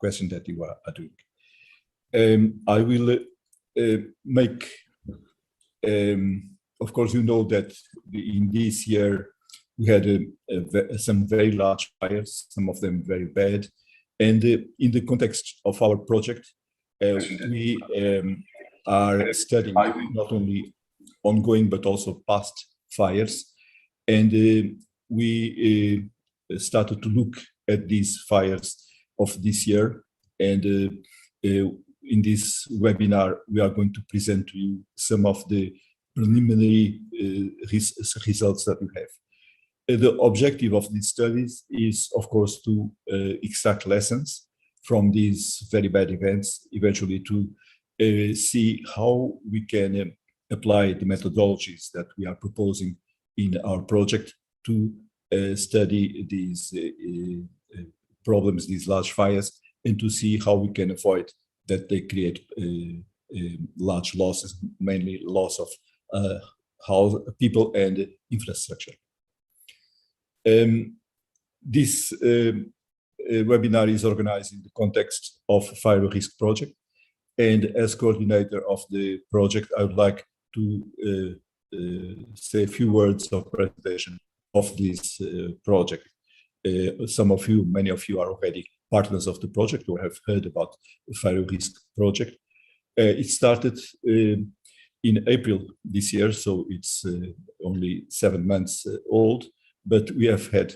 question that you are doing. I will make, of course, you know that in this year we had some very large fires, some of them very bad. And in the context of our project, we are studying not only ongoing but also past fires. And we started to look at these fires of this year. And in this webinar, we are going to present to you some of the preliminary results that we have. The objective of these studies is, of course, to extract lessons from these very bad events, eventually to see how we can apply the methodologies that we are proposing in our project to study these problems, these large fires, and to see how we can avoid that they create large losses, mainly loss of people and infrastructure. This webinar is organized in the context of Fire Risk Project, and as coordinator of the project, I would like to say a few words of presentation of this project. Some of you, many of you are already partners of the project or have heard about the Fire Risk Project. It started in April this year, so it's only 7 months old, but we have had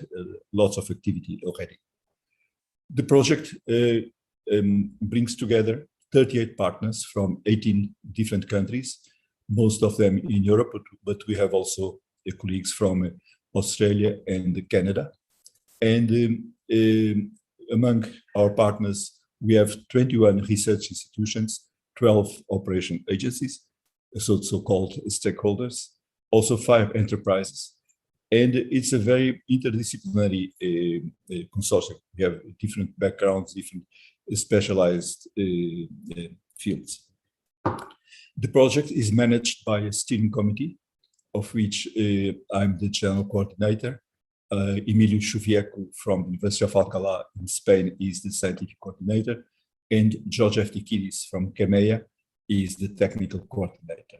lots of activity already. The project brings together 38 partners from 18 different countries, most of them in Europe, but we have also colleagues from Australia and Canada. And among our partners, we have 21 research institutions, 12 operation agencies, so-called stakeholders, also 5 enterprises. And it's a very interdisciplinary consortium. We have different backgrounds, different specialized fields. The project is managed by a steering committee, of which I'm the general coordinator. Emilio Chuvieco from the University of Alcalá in Spain is the scientific coordinator, and George Eftikidis from CAMEA is the technical coordinator.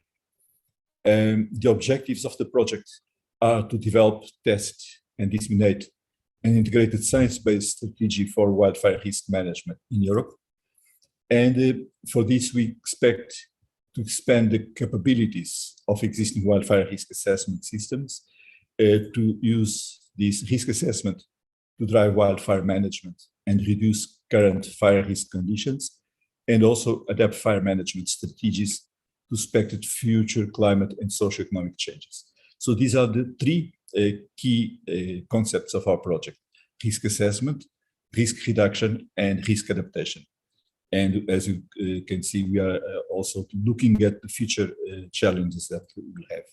The objectives of the project are to develop, test, and disseminate an integrated science-based strategy for wildfire risk management in Europe. And for this, we expect to expand the capabilities of existing wildfire risk assessment systems, to use this risk assessment to drive wildfire management and reduce current fire risk conditions, and also adapt fire management strategies to expected future climate and socioeconomic changes. So these are the 3 key concepts of our project: risk assessment, risk reduction, and risk adaptation. And as you can see, we are also looking at the future challenges that we will have.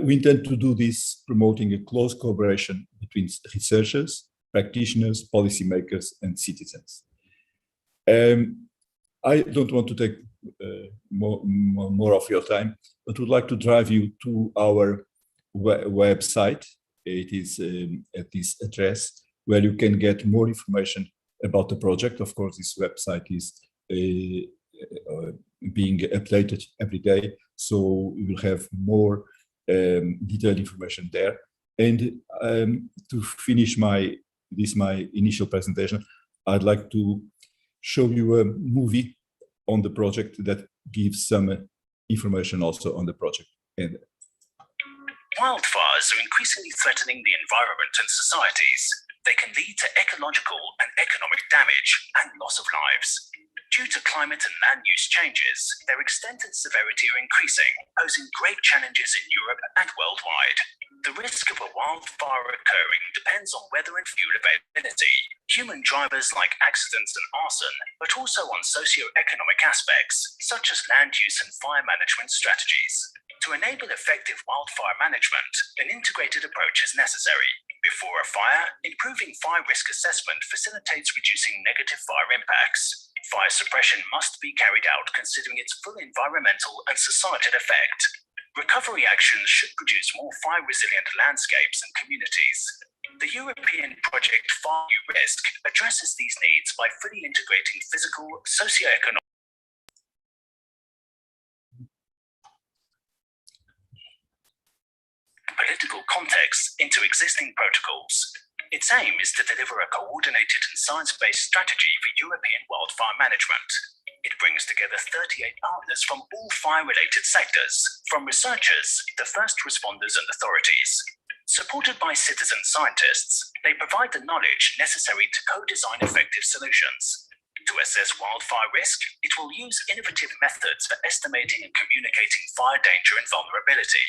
We intend to do this promoting a close collaboration between researchers, practitioners, policymakers, and citizens. I don't want to take more of your time, but would like to drive you to our website. It is at this address where you can get more information about the project. Of course, this website is being updated every day, so you will have more detailed information there. And to finish my initial presentation, I'd like to show you a movie on the project that gives some information also on the project. And wildfires are increasingly threatening the environment and societies. They can lead to ecological and economic damage and loss of lives. Due to climate and land use changes, their extent and severity are increasing, posing great challenges in Europe and worldwide. The risk of a wildfire occurring depends on weather and fuel availability, human drivers like accidents and arson, but also on socio-economic aspects, such as land use and fire management strategies. To enable effective wildfire management, an integrated approach is necessary. Before a fire, improving fire risk assessment facilitates reducing negative fire impacts. Fire suppression must be carried out considering its full environmental and societal effect. Recovery actions should produce more fire-resilient landscapes and communities. The European project Fire Risk addresses these needs by fully integrating physical, socio-economic, political context into existing protocols. Its aim is to deliver a coordinated and science-based strategy for European wildfire management. It brings together 38 partners from all fire-related sectors, from researchers, the first responders and authorities. Supported by citizen scientists, they provide the knowledge necessary to co-design effective solutions. To assess wildfire risk, it will use innovative methods for estimating and communicating fire danger and vulnerability.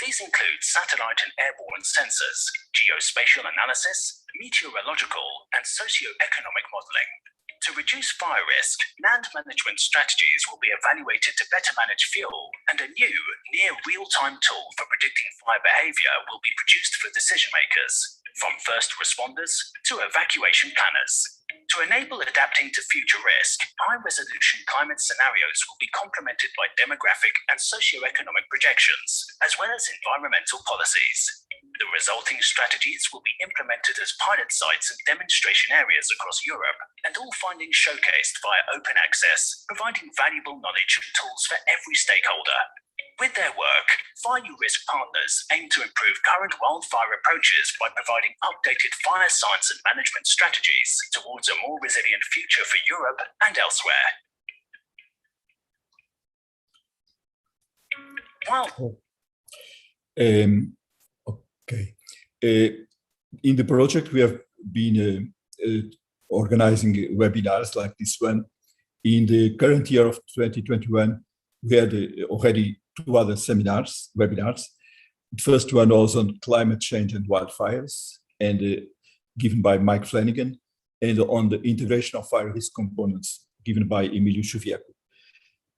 These include satellite and airborne sensors, geospatial analysis, meteorological, and socio-economic modeling. To reduce fire risk, land management strategies will be evaluated to better manage fuel, and a new, near real-time tool for predicting fire behavior will be produced for decision makers, from first responders to evacuation planners. To enable adapting to future risk, high-resolution climate scenarios will be complemented by demographic and socio-economic projections, as well as environmental policies. The resulting strategies will be implemented as pilot sites and demonstration areas across Europe, and all findings showcased via open access, providing valuable knowledge and tools for every stakeholder. With their work, Fire Risk partners aim to improve current wildfire approaches by providing updated fire science and management strategies towards a more resilient future for Europe and elsewhere. Okay. In the project, we have been organizing webinars like this one. In the current year of 2021, we had already 2 other webinars. The first one was on climate change and wildfires, and given by Mike Flanagan, and on the integration of fire risk components, given by Emilio Chuvieco.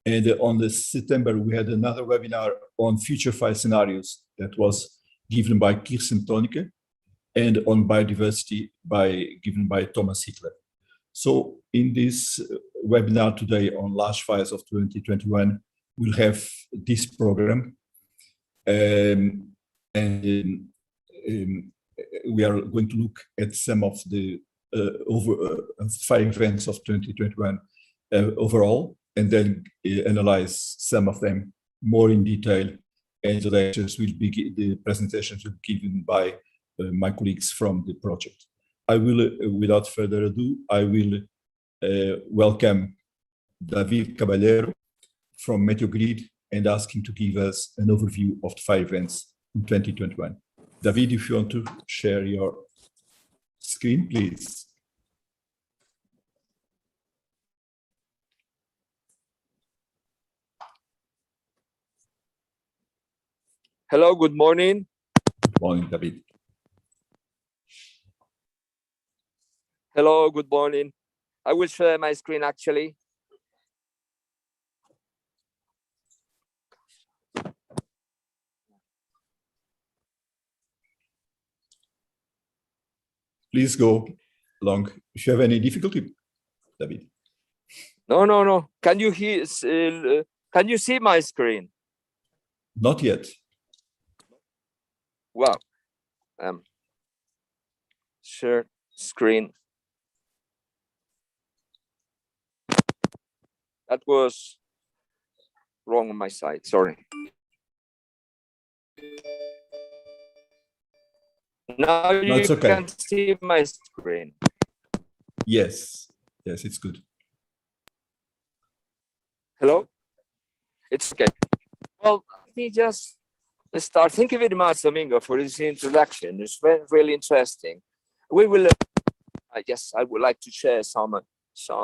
And on the September, we had another webinar on future fire scenarios that was given by Kirsten Tonike, and on biodiversity given by Thomas Hitler. So in this webinar today on large fires of 2021, we'll have this program, and we are going to look at some of the fire events of 2021 overall, and then analyze some of them more in detail. And the presentations will be given by my colleagues from the project. I will, without further ado, I will welcome David Caballero from MeteoGrid and ask him to give us an overview of the fire events in 2021. David, if you want to share your screen, please. Hello, good morning. Good morning, David. Hello, good morning. I will share my screen actually. Please go along. If you have any difficulty, David. No. Can you hear? Can you see my screen? Not yet. Wow. Share screen. That was wrong on my side. Sorry. Now you it's okay. can see my screen. Yes, it's good. Hello? It's okay. Well, let me just start. Thank you very much, Domingo, for this introduction. It's really interesting. We will, yes, I would like to share some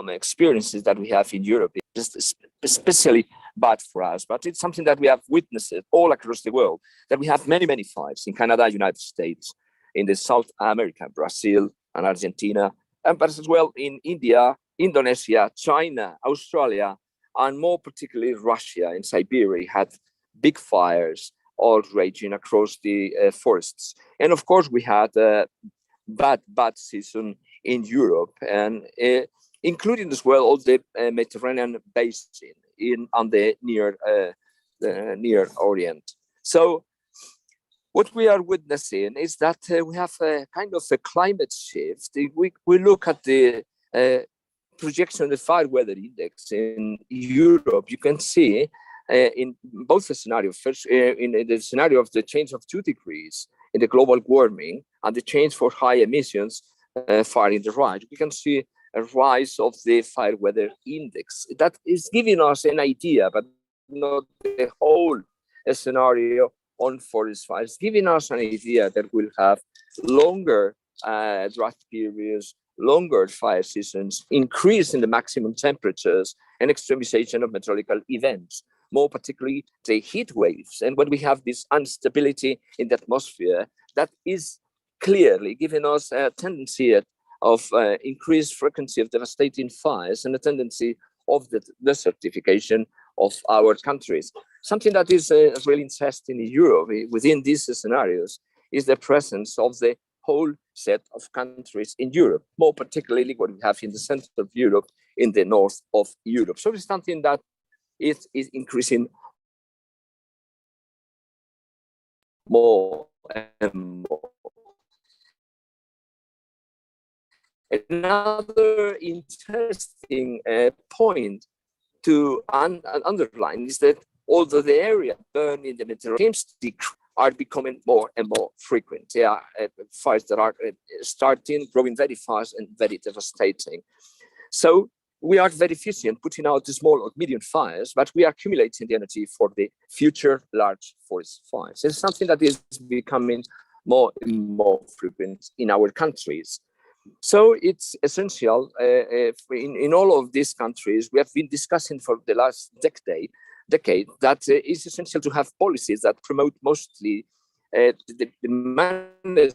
experiences that we have in Europe. It's especially bad for us, but it's something that we have witnessed all across the world, that we have many fires in Canada, United States, in the South America, Brazil and Argentina, but as well in India, Indonesia, China, Australia, and more particularly Russia and Siberia had big fires all raging across the forests. And of course, we had a bad season in Europe, and including as well all the Mediterranean Basin on the near Orient. So what we are witnessing is that we have a kind of a climate shift. We look at the projection of the fire weather index in Europe. You can see in both the scenarios, first in the scenario of the change of 2 degrees in the global warming and the change for high emissions far in the right, we can see a rise of the fire weather index. That is giving us an idea, but not the whole scenario on forest fires, giving us an idea that we'll have longer drought periods, longer fire seasons, increase in the maximum temperatures, and extremization of meteorological events, more particularly the heat waves. And when we have this instability in the atmosphere, that is clearly giving us a tendency of increased frequency of devastating fires and a tendency of the desertification of our countries. Something that is really interesting in Europe within these scenarios is the presence of the whole set of countries in Europe, more particularly what we have in the center of Europe, in the north of Europe. So it's something that is increasing more and more. Another interesting point to underline is that although the area burned in the Mediterranean are becoming more and more frequent. They are fires that are starting, growing very fast and very devastating. So we are very efficient putting out the small or medium fires, but we are accumulating the energy for the future large forest fires. It's something that is becoming more and more frequent in our countries. So it's essential in all of these countries. We have been discussing for the last decade that it's essential to have policies that promote mostly the management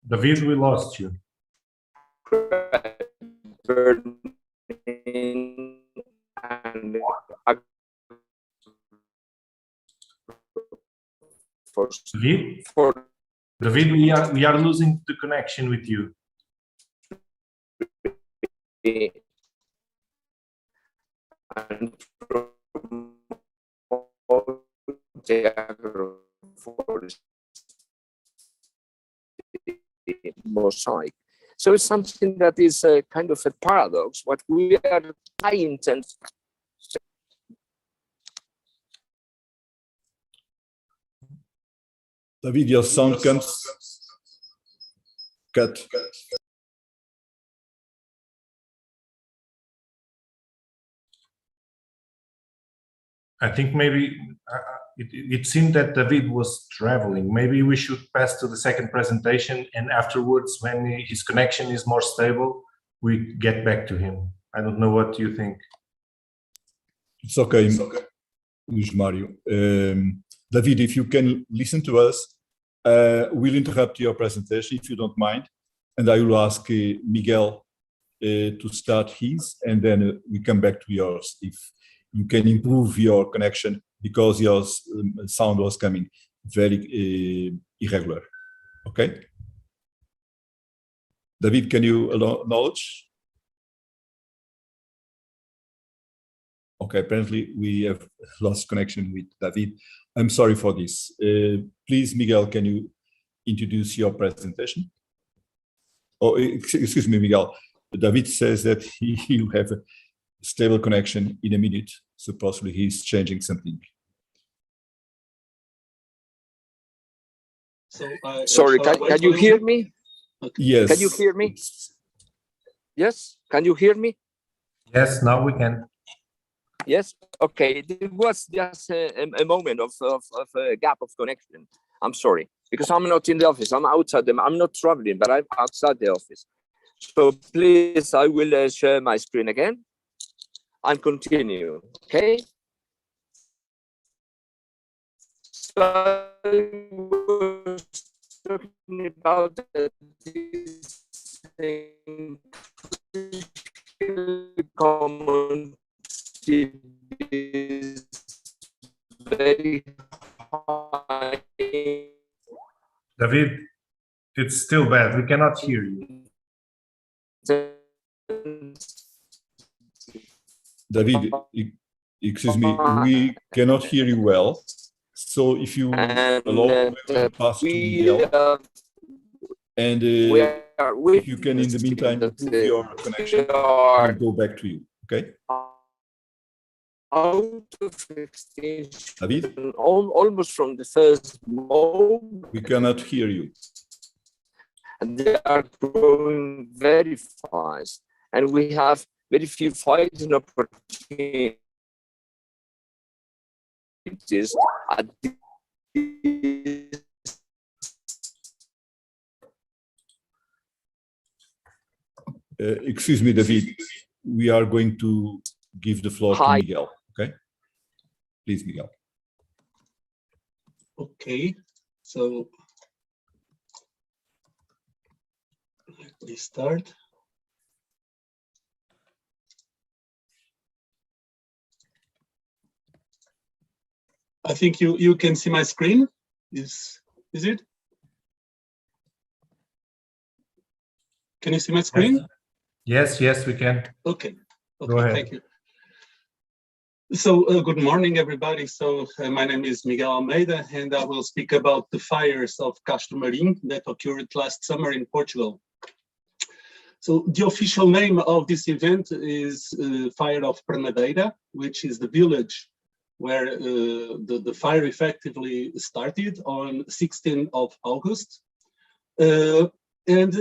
David, we lost you. And David, we are losing the connection with you. And mosaic. So it's something that is a kind of a paradox. What we are trying to David, your sound comes cut. I think maybe it seemed that David was traveling. Maybe we should pass to the second presentation, and afterwards, when his connection is more stable, we get back to him. I don't know what you think. It's okay, Luis Mario. David, if you can listen to us, we'll interrupt your presentation if you don't mind, and I will ask Miguel to start his, and then we come back to yours if you can improve your connection, because your sound was coming very irregular. Okay? David, can you acknowledge? Okay, apparently we have lost connection with David. I'm sorry for this. Please, Miguel, can you introduce your presentation? Oh, excuse me, Miguel. David says that he will have a stable connection in a minute, so possibly he's changing something. So, sorry, can you hear me? Okay. Yes. Can you hear me? Yes, can you hear me? Yes, now we can. Yes, okay. It was just a moment of a gap of connection. I'm sorry, because I'm not in the office. I'm outside them. I'm not traveling, but I'm outside the office. So please, I will share my screen again and continue, okay? So I was talking about this thing, common is very David, it's still bad. We cannot hear you. David, excuse me, we cannot hear you well. So if you allow, we will pass to Miguel. And if you can, in the meantime, improve your connection, we'll go back to you, okay? Out of extinction, David? Almost from the first moment. We cannot hear you. And they are growing very fast. And we have very few fighting opportunities at this. Excuse me, David. We are going to give the floor to Miguel, okay? Please, Miguel. Okay, so let me start. I think you can see my screen. Is it? Can you see my screen? Yes, we can. Okay, Go ahead. Thank you. So good morning, everybody. So my name is Miguel Almeida, and I will speak about the fires of Castro Marim that occurred last summer in Portugal. So the official name of this event is Fire of Permadeira, which is the village where the fire effectively started on 16th of August. And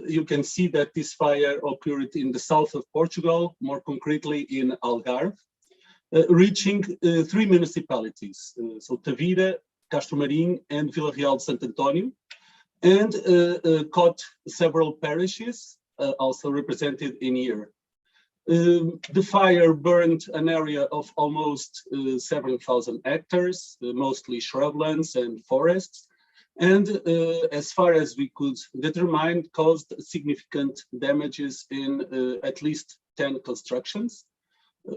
you can see that this fire occurred in the south of Portugal, more concretely in Algarve, reaching 3 municipalities, so Tavira, Castro Marim, and Vila Real de Santo António, and caught several parishes, also represented in here. The fire burned an area of almost 7,000 hectares, mostly shrublands and forests, and as far as we could determine, caused significant damages in at least 10 constructions.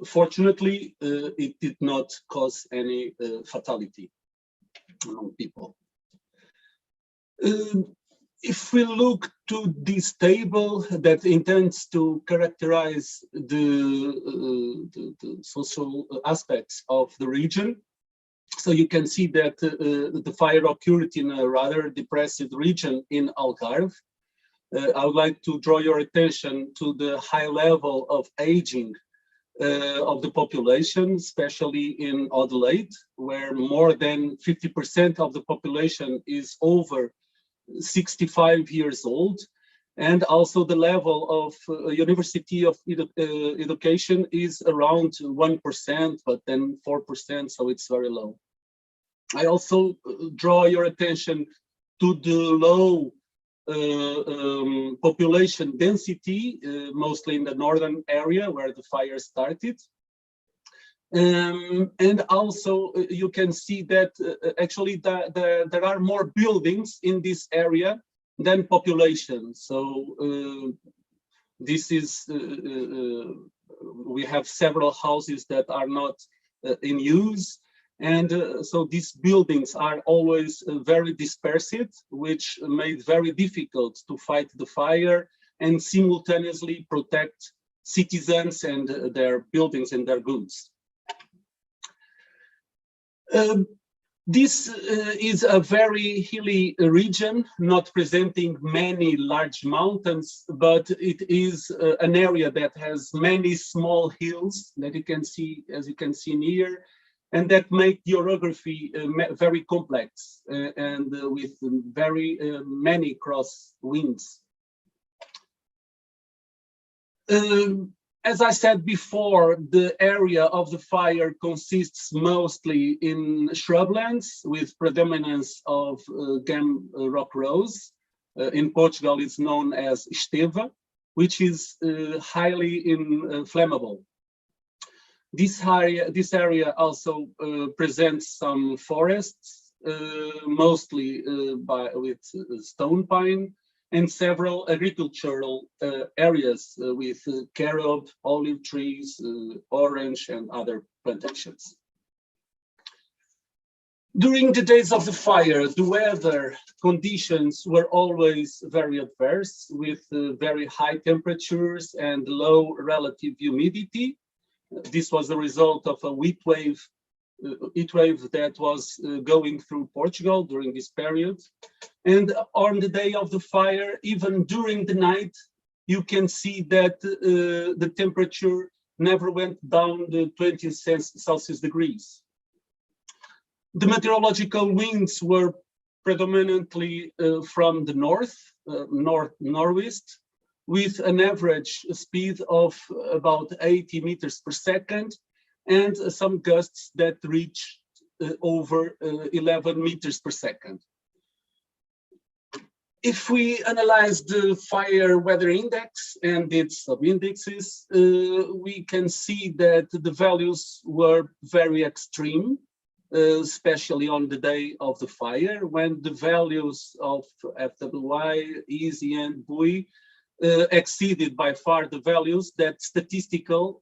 Fortunately, it did not cause any fatality among people. If we look to this table that intends to characterize the social aspects of the region, so you can see that the fire occurred in a rather depressed region in Algarve. I would like to draw your attention to the high level of aging of the population, especially in Adelaide, where more than 50% of the population is over 65 years old, and also the level of university of education is around 1%, but then 4%, so it's very low. I also draw your attention to the low population density, mostly in the northern area where the fire started. And also you can see that actually there are more buildings in this area than population. So this is, we have several houses that are not in use. And so these buildings are always very dispersed, which made very difficult to fight the fire and simultaneously protect citizens and their buildings and their goods. This is a very hilly region, not presenting many large mountains, but it is an area that has many small hills that you can see, as you can see here, and that make the orography very complex and with very many cross winds. As I said before, the area of the fire consists mostly in shrublands with predominance of gum rock rose. In Portugal, it's known as esteva, which is highly inflammable. This area also presents some forests, mostly with stone pine, and several agricultural areas with carob, olive trees, orange, and other plantations. During the days of the fire, the weather conditions were always very adverse, with very high temperatures and low relative humidity. This was the result of a heat wave that was going through Portugal during this period. And on the day of the fire, even during the night, you can see that the temperature never went down the 20 Celsius degrees. The meteorological winds were predominantly from the northwest, with an average speed of about 80 meters per second, and some gusts that reached over 11 meters per second. If we analyze the fire weather index and its sub-indexes, we can see that the values were very extreme, especially on the day of the fire, when the values of FWI, EASY, and buoy exceeded by far the values that statistically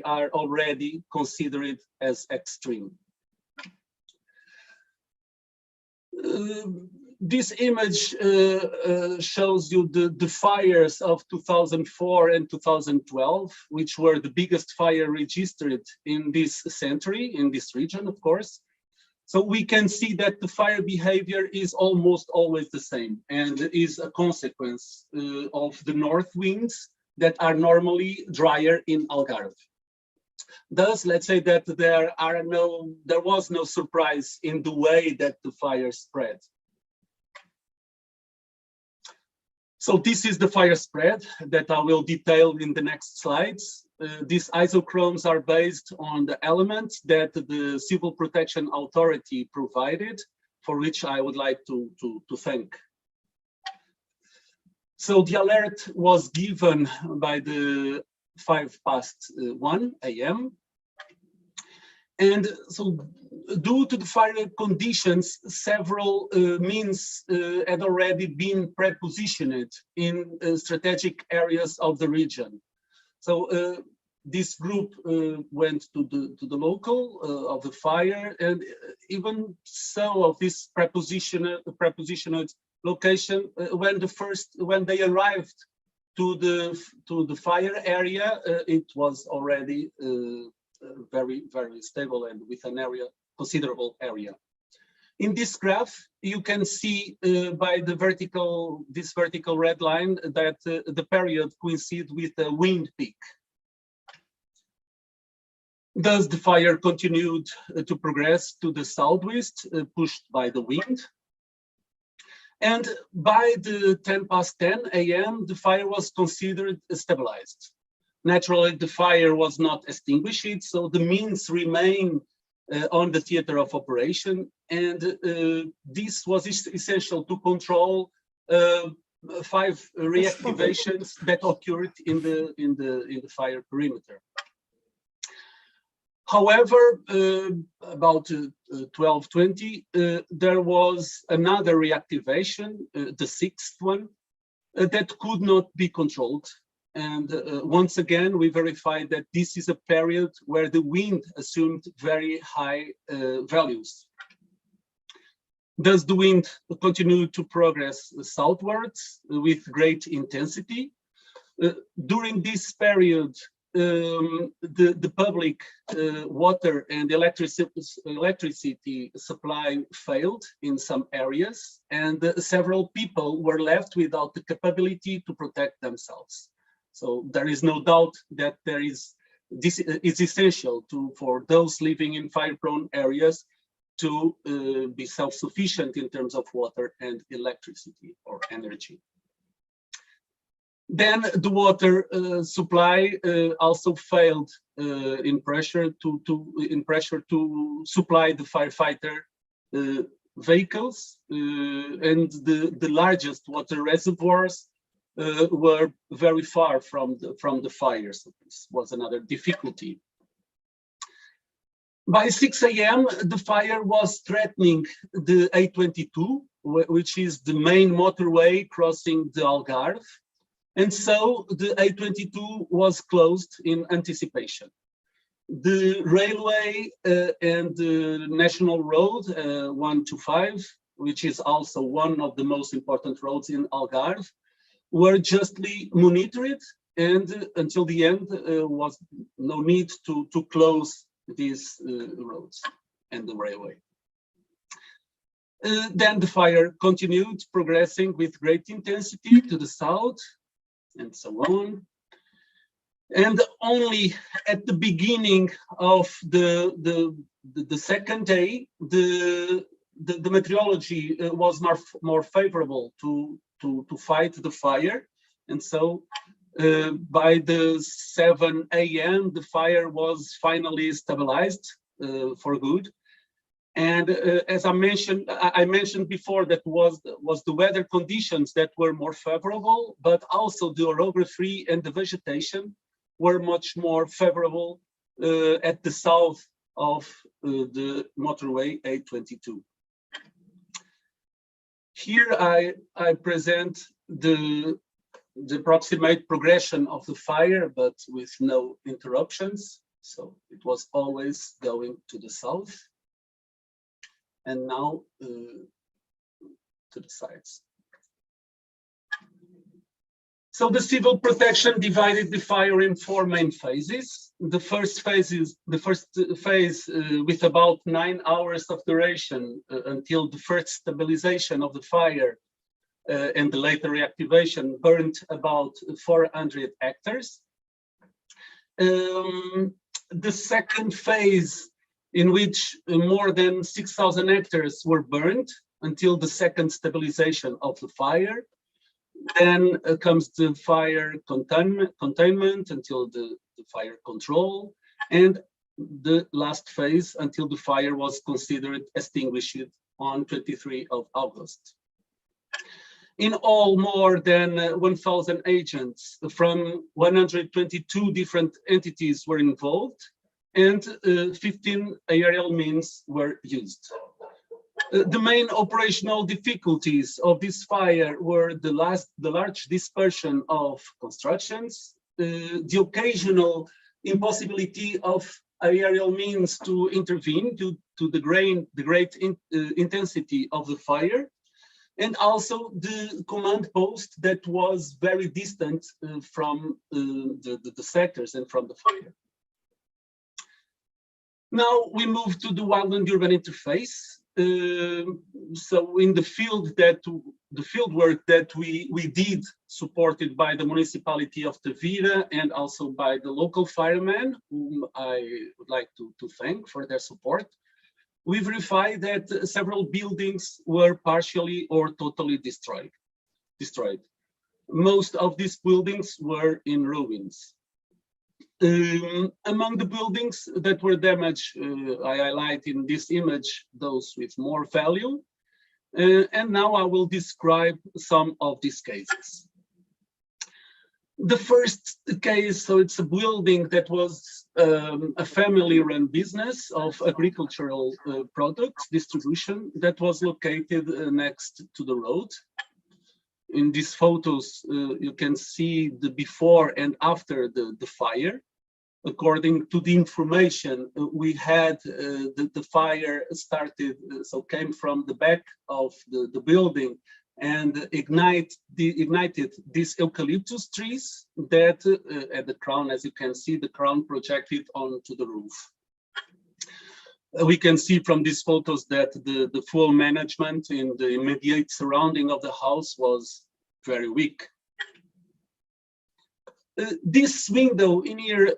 are already considered as extreme. This image shows you the fires of 2004 and 2012, which were the biggest fire registered in this century, in this region, of course. So we can see that the fire behavior is almost always the same, and is a consequence of the north winds that are normally drier in Algarve. Thus, let's say that there was no surprise in the way that the fire spread. So this is the fire spread that I will detail in the next slides. These isochrones are based on the elements that the Civil Protection Authority provided, for which I would like to thank. So the alert was given by the 1:05 a.m. And so due to the fire conditions, several means had already been prepositioned in strategic areas of the region. So this group went to the local of the fire, and even so of this prepositioned location, when they arrived to the fire area, it was already very, very stable and with an considerable area. In this graph, you can see by this vertical red line that the period coincides with the wind peak. Thus, the fire continued to progress to the southwest, pushed by the wind. And by the 10:10 a.m., the fire was considered stabilized. Naturally, the fire was not extinguished, so the means remain on the theater of operation, and this was essential to control 5 reactivations that occurred in the fire perimeter. However, about 12:20, there was another reactivation, the 6th one, that could not be controlled. And once again, we verified that this is a period where the wind assumed very high values. Thus, the wind continued to progress southwards with great intensity. During this period, the public water and electricity supply failed in some areas, and several people were left without the capability to protect themselves. So there is no doubt that this is essential for those living in fire-prone areas to be self-sufficient in terms of water and electricity or energy. Then the water supply also failed in pressure to supply the firefighter vehicles, and the largest water reservoirs were very far from the fire, so this was another difficulty. By 6 a.m., the fire was threatening the A22, which is the main motorway crossing the Algarve, and so the A22 was closed in anticipation. The railway and the national road 125, which is also one of the most important roads in Algarve, were justly monitored, and until the end was no need to close these roads and the railway. Then the fire continued progressing with great intensity to the south and so on. And only at the beginning of the second day, the meteorology was more favorable to fight the fire. And so by the 7 a.m., the fire was finally stabilized for good. And as I mentioned before, that was the weather conditions that were more favorable, but also the orography and the vegetation were much more favorable at the south of the motorway A22. Here I present the approximate progression of the fire, but with no interruptions. So it was always going to the south. And now to the sides. So the civil protection divided the fire in 4 main phases. The first phase with about 9 hours of duration until the first stabilization of the fire and the later reactivation burned about 400 hectares. The second phase, in which more than 6,000 hectares were burned until the second stabilization of the fire. Then comes the fire containment until the fire control, and the last phase until the fire was considered extinguished on 23 of August. In all, more than 1,000 agents from 122 different entities were involved, and 15 aerial means were used. The main operational difficulties of this fire were the large dispersion of constructions, the occasional impossibility of aerial means to intervene due to the great intensity of the fire, and also the command post that was very distant from the sectors and from the fire. Now we move to the wildland urban interface. So in the field work that we did, supported by the municipality of Tavira and also by the local firemen, whom I would like to thank for their support, we verified that several buildings were partially or totally destroyed. Most of these buildings were in ruins. Among the buildings that were damaged, I highlight in this image those with more value. And now I will describe some of these cases. The first case, so it's a building that was a family-run business of agricultural products distribution that was located next to the road. In these photos, you can see the before and after the fire. According to the information we had, the fire started, so came from the back of the building and ignited these eucalyptus trees that at the crown, as you can see, the crown projected onto the roof. We can see from these photos that the fuel management in the immediate surrounding of the house was very weak. This window in here,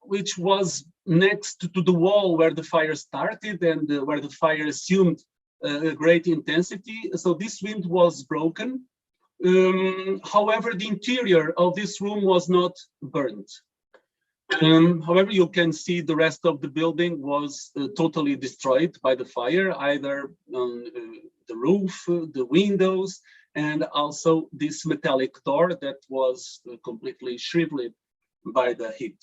which was next to the wall where the fire started and where the fire assumed a great intensity, so this window was broken. However, the interior of this room was not burned. However, you can see the rest of the building was totally destroyed by the fire, either on the roof, the windows, and also this metallic door that was completely shriveled by the heat.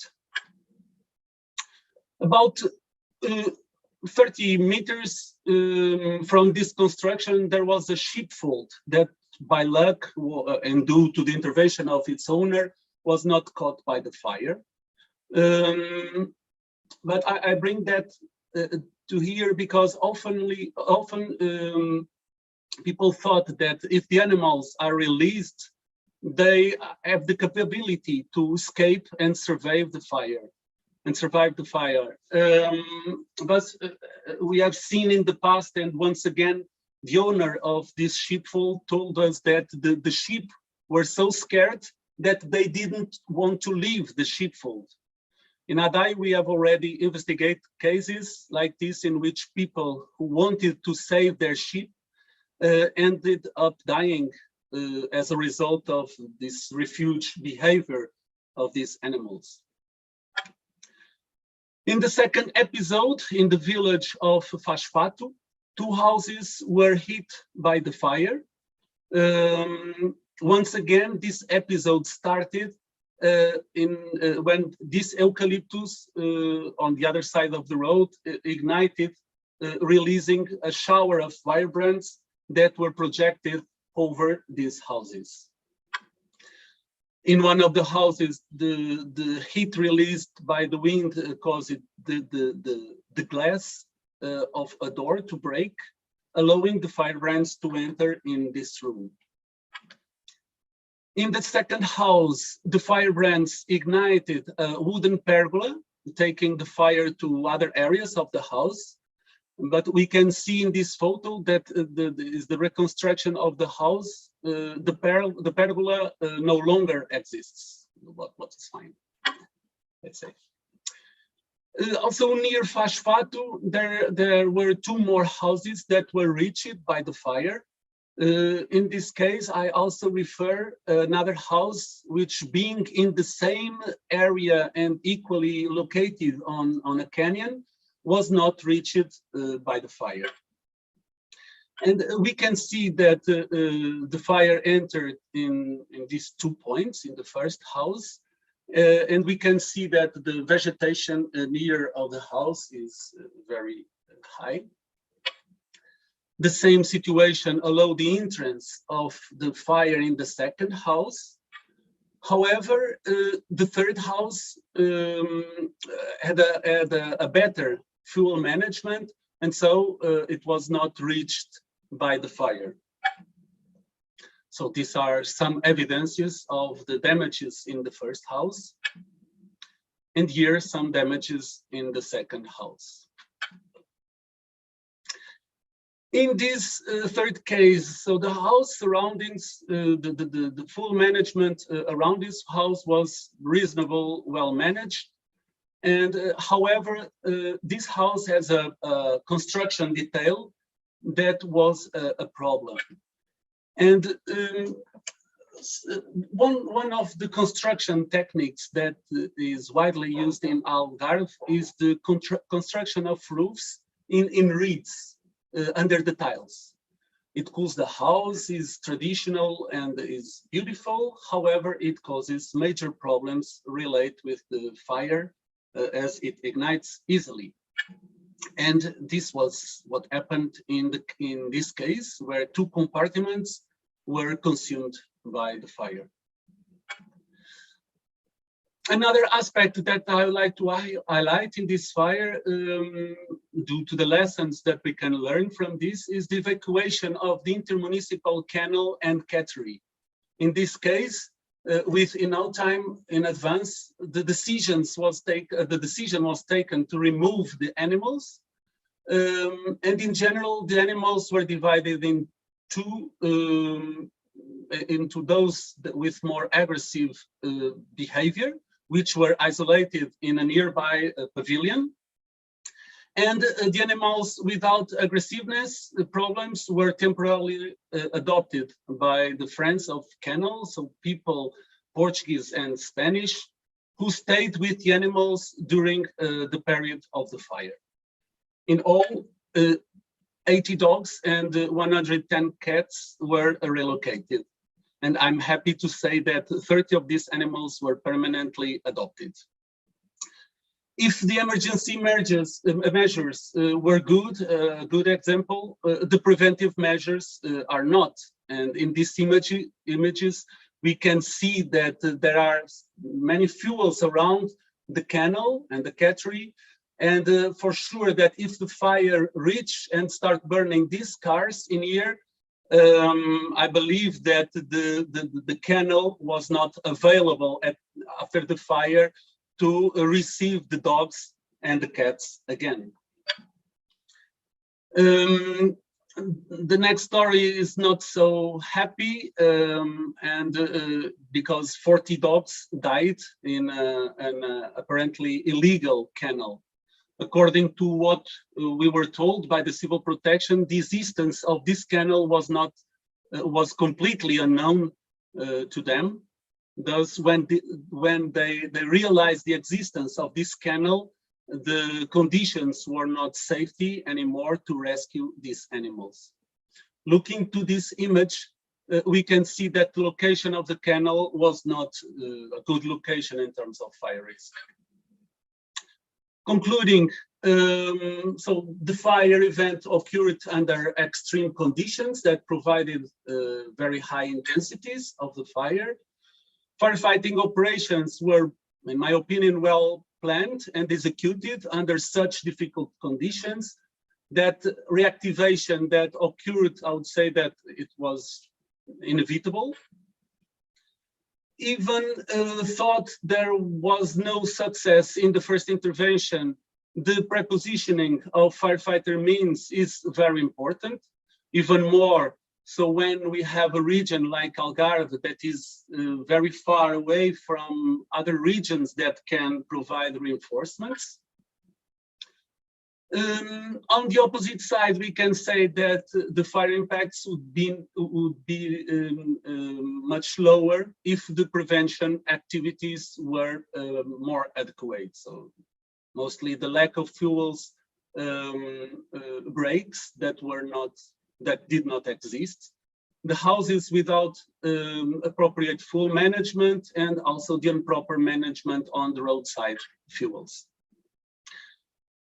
About 30 meters from this construction, there was a sheepfold that by luck and due to the intervention of its owner was not caught by the fire. But I bring that to here because often people thought that if the animals are released, they have the capability to escape and survive the fire. But we have seen in the past, and once again, the owner of this sheepfold told us that the sheep were so scared that they didn't want to leave the sheepfold. In Adai, we have already investigated cases like this in which people who wanted to save their sheep ended up dying as a result of this refuge behavior of these animals. In the second episode, in the village of Fashfato, 2 houses were hit by the fire. Once again, this episode started when this eucalyptus on the other side of the road ignited, releasing a shower of firebrands that were projected over these houses. In one of the houses, the heat released by the wind caused the glass of a door to break, allowing the firebrands to enter in this room. In the second house, the firebrands ignited a wooden pergola, taking the fire to other areas of the house. But we can see in this photo that is the reconstruction of the house. The pergola no longer exists. What is fine, let's say. Also near Fashfato, there were 2 more houses that were reached by the fire. In this case, I also refer another house which, being in the same area and equally located on a canyon, was not reached by the fire. And we can see that the fire entered in these 2 points in the first house. And we can see that the vegetation near of the house is very high. The same situation allowed the entrance of the fire in the second house. However, the third house had a better fuel management, and so it was not reached by the fire. So these are some evidences of the damages in the first house, and here some damages in the second house. In this third case, so the house surroundings, the full management around this house was reasonable, well managed. And however, this house has a construction detail that was a problem. And one of the construction techniques that is widely used in Algarve is the construction of roofs in reeds under the tiles. It cools the house, is traditional and is beautiful. However, it causes major problems related with the fire as it ignites easily. And this was what happened in this case, where 2 compartments were consumed by the fire. Another aspect that I would like to highlight in this fire, due to the lessons that we can learn from this, is the evacuation of the intermunicipal canal and cattery. In this case, with enough time in advance, the decision was taken to remove the animals, and in general, the animals were divided into those with more aggressive behavior, which were isolated in a nearby pavilion, and the animals without aggressiveness problems were temporarily adopted by the friends of kennel, so people, Portuguese and Spanish, who stayed with the animals during the period of the fire. In all, 80 dogs and 110 cats were relocated. And I'm happy to say that 30 of these animals were permanently adopted. If the emergency measures were good, a good example, the preventive measures are not. And in these images, we can see that there are many fuels around the kennel and the cattery And for sure that if the fire reach and start burning these cars in here, I believe that the kennel was not available after the fire to receive the dogs and the cats again. The next story is not so happy, because 40 dogs died in an apparently illegal kennel. According to what we were told by the civil protection, the existence of this kennel was completely unknown to them. Thus, when they realized the existence of this kennel, the conditions were not safety anymore to rescue these animals. Looking to this image, we can see that the location of the kennel was not a good location in terms of fire risk. Concluding, so the fire event occurred under extreme conditions that provided very high intensities of the fire. Firefighting operations were, in my opinion, well planned and executed under such difficult conditions that reactivation that occurred, I would say that it was inevitable. Even thought there was no success in the first intervention, the prepositioning of firefighter means is very important, even more so when we have a region like Algarve that is very far away from other regions that can provide reinforcements. On the opposite side, we can say that the fire impacts would be much lower if the prevention activities were more adequate. So mostly the lack of fuels breaks that did not exist, the houses without appropriate fuel management, and also the improper management on the roadside fuels.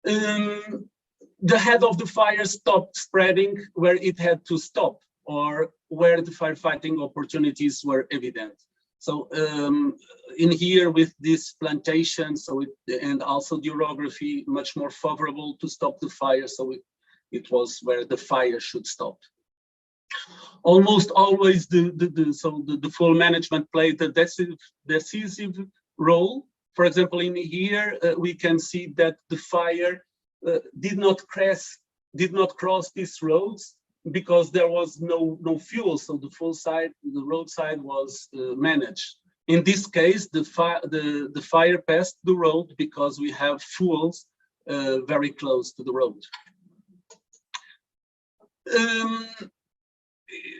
The head of the fire stopped spreading where it had to stop, or where the firefighting opportunities were evident. So in here with this plantation, and also the orography much more favorable to stop the fire, so it was where the fire should stop. Almost always the fuel management played a decisive role. For example, in here, we can see that the fire did not cross these roads because there was no fuel, so the roadside was managed. In this case, the fire passed the road because we have fuels very close to the road.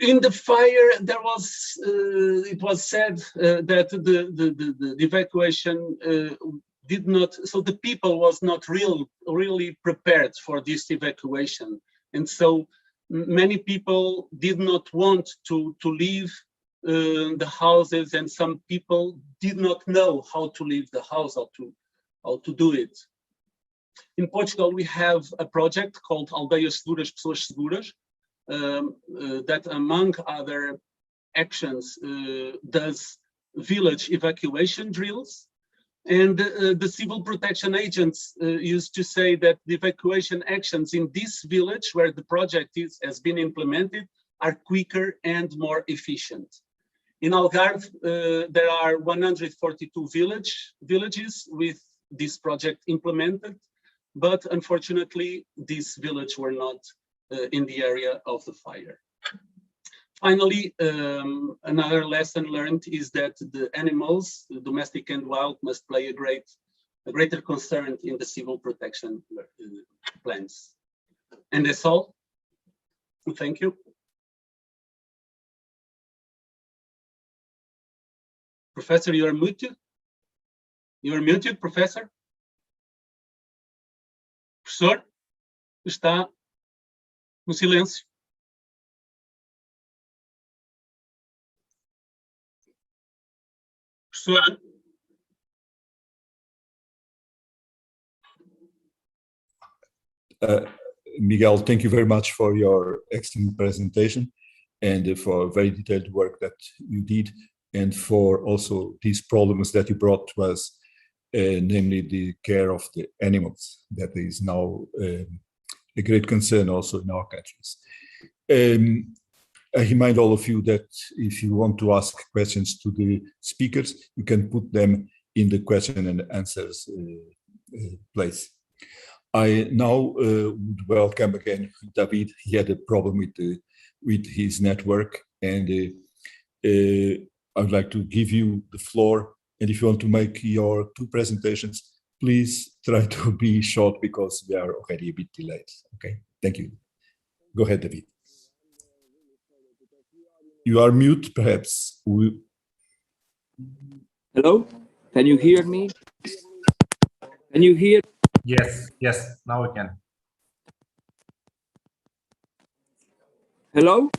In the fire, it was said that the evacuation did not, so the people was not really prepared for this evacuation. And so many people did not want to leave the houses, and some people did not know how to leave the house, how to do it. In Portugal, we have a project called Aldeias Seguras, Pessoas Seguras, that among other actions does village evacuation drills. And the civil protection agents used to say that the evacuation actions in this village where the project has been implemented are quicker and more efficient. In Algarve, there are 142 villages with this project implemented, but unfortunately, these villages were not in the area of the fire. Finally, another lesson learned is that the animals, domestic and wild, must play a greater concern in the civil protection plans. And that's all. Thank you. Professor, you are muted. You are muted, Professor. Professor, está no silêncio. Professor. Miguel, thank you very much for your excellent presentation and for very detailed work that you did, and for also these problems that you brought to us namely the care of the animals. That is now a great concern also in our countries. I remind all of you that if you want to ask questions to the speakers, you can put them in the question and answers place. I now would welcome again David. He had a problem with his network, and I would like to give you the floor. And if you want to make your two presentations, please try to be short because we are already a bit delayed. Okay, thank you. Go ahead, David. You are mute, perhaps. Hello, can you hear me? Can you hear? Yes, yes, now we can. Hello?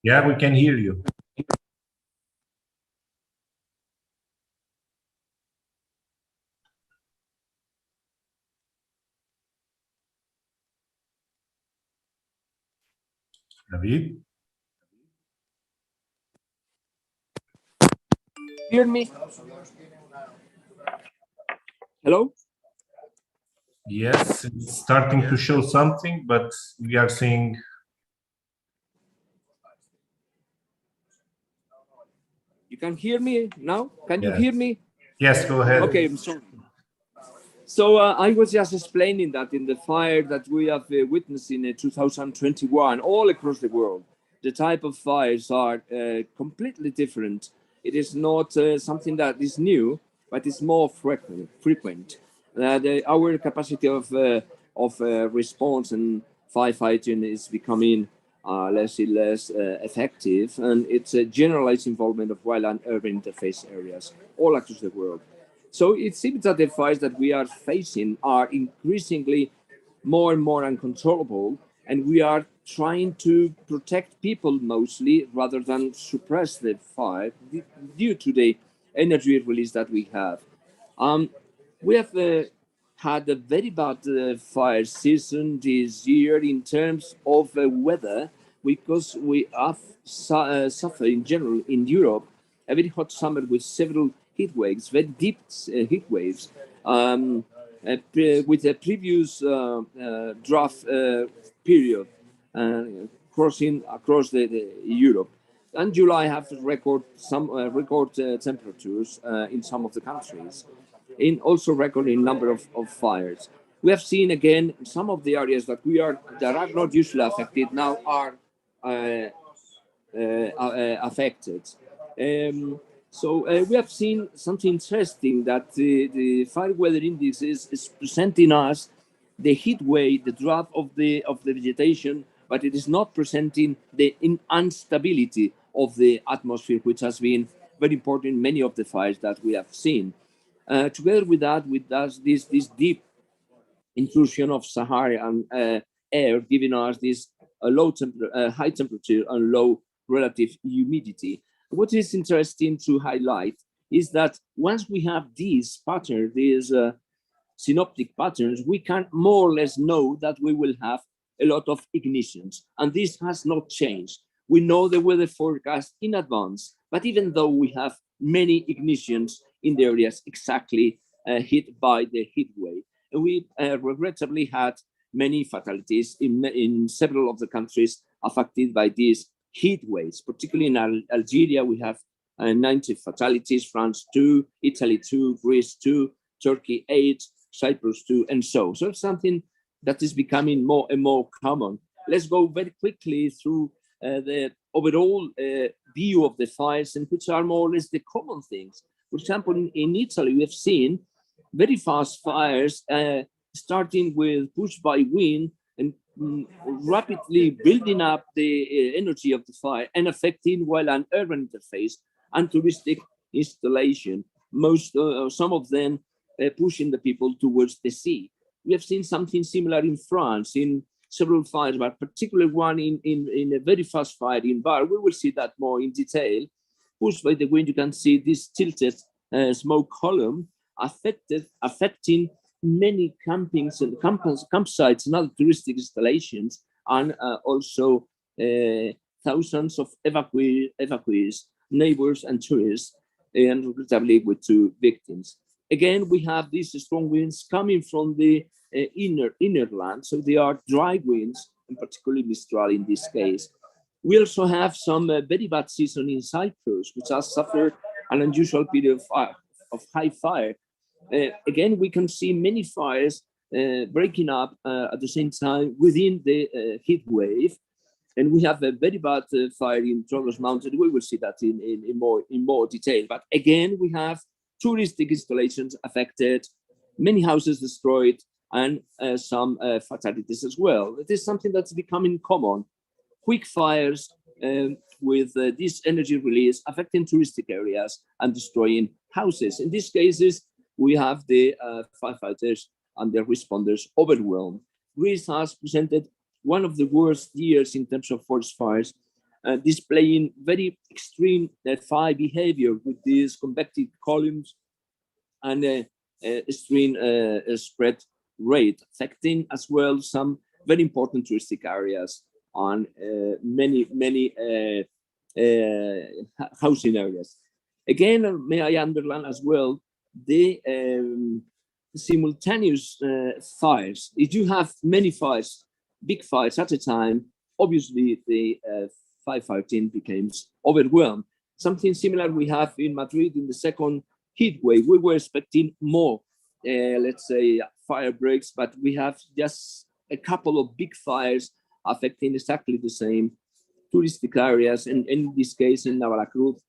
Yeah, we can hear you. David? Hear me? Hello? Yes, it's starting to show something, but we are seeing. You can hear me now? Can you Yes. hear me? Yes, go ahead. Okay, I'm sorry. So I was just explaining that in the fire that we have witnessed in 2021 all across the world, the type of fires are completely different. It is not something that is new, but it's more frequent. Our capacity of response and firefighting is becoming less and less effective, and it's a generalized involvement of wild and urban interface areas all across the world. So it seems that the fires that we are facing are increasingly more and more uncontrollable, and we are trying to protect people mostly rather than suppress the fire due to the energy release that we have. We have had a very bad fire season this year in terms of weather, because we have suffered in general in Europe a very hot summer with several heat waves, very deep heat waves, with a previous drought period crossing across the Europe. And July have record some record temperatures in some of the countries, in also recording number of fires. We have seen again some of the areas that are not usually affected now are affected. So we have seen something interesting, that the fire weather index is presenting us the heat wave, the drought of the vegetation, but it is not presenting the instability of the atmosphere, which has been very important in many of the fires that we have seen. Together with that, this deep intrusion of Saharan air, giving us this high temperature and low relative humidity. What is interesting to highlight is that once we have these patterns, these synoptic patterns, we can more or less know that we will have a lot of ignitions, and this has not changed. We know the weather forecast in advance, but even though we have many ignitions in the areas exactly hit by the heat wave, we regrettably had many fatalities in several of the countries affected by these heat waves. Particularly in Algeria, we have 90 fatalities, France 2, Italy 2, Greece 2, Turkey 8, Cyprus 2, and so. So it's something that is becoming more and more common. Let's go very quickly through the overall view of the fires, and which are more or less the common things. For example, in Italy, we have seen very fast fires starting with push by wind and rapidly building up the energy of the fire and affecting wild and urban interface and touristic installation. Some of them pushing the people towards the sea. We have seen something similar in France in several fires, but particularly one in a very fast fire in Bar. We will see that more in detail. Pushed by the wind, you can see this tilted smoke column affecting many campings and campsites and other touristic installations, and also thousands of evacuees, neighbors and tourists, and regrettably with 2 victims. Again, we have these strong winds coming from the inner land, so they are dry winds, and particularly Mistral in this case. We also have some very bad season in Cyprus, which has suffered an unusual period of high fire. Again, we can see many fires breaking up at the same time within the heat wave. And we have a very bad fire in Troglos Mountain. We will see that in more detail. But again, we have touristic installations affected, many houses destroyed, and some fatalities as well. It is something that's becoming common. Quick fires with this energy release affecting touristic areas and destroying houses. In these cases, we have the firefighters and their responders overwhelmed. Greece has presented one of the worst years in terms of forest fires, displaying very extreme fire behavior with these convective columns and extreme spread rate, affecting as well some very important touristic areas on many housing areas. Again, may I underline as well the simultaneous fires. If you have many fires, big fires at a time, obviously the firefighting becomes overwhelmed. Something similar we have in Madrid in the second heat wave. We were expecting more, let's say, fire breaks, but we have just a couple of big fires affecting exactly the same touristic areas. And in this case, in Navaracruz,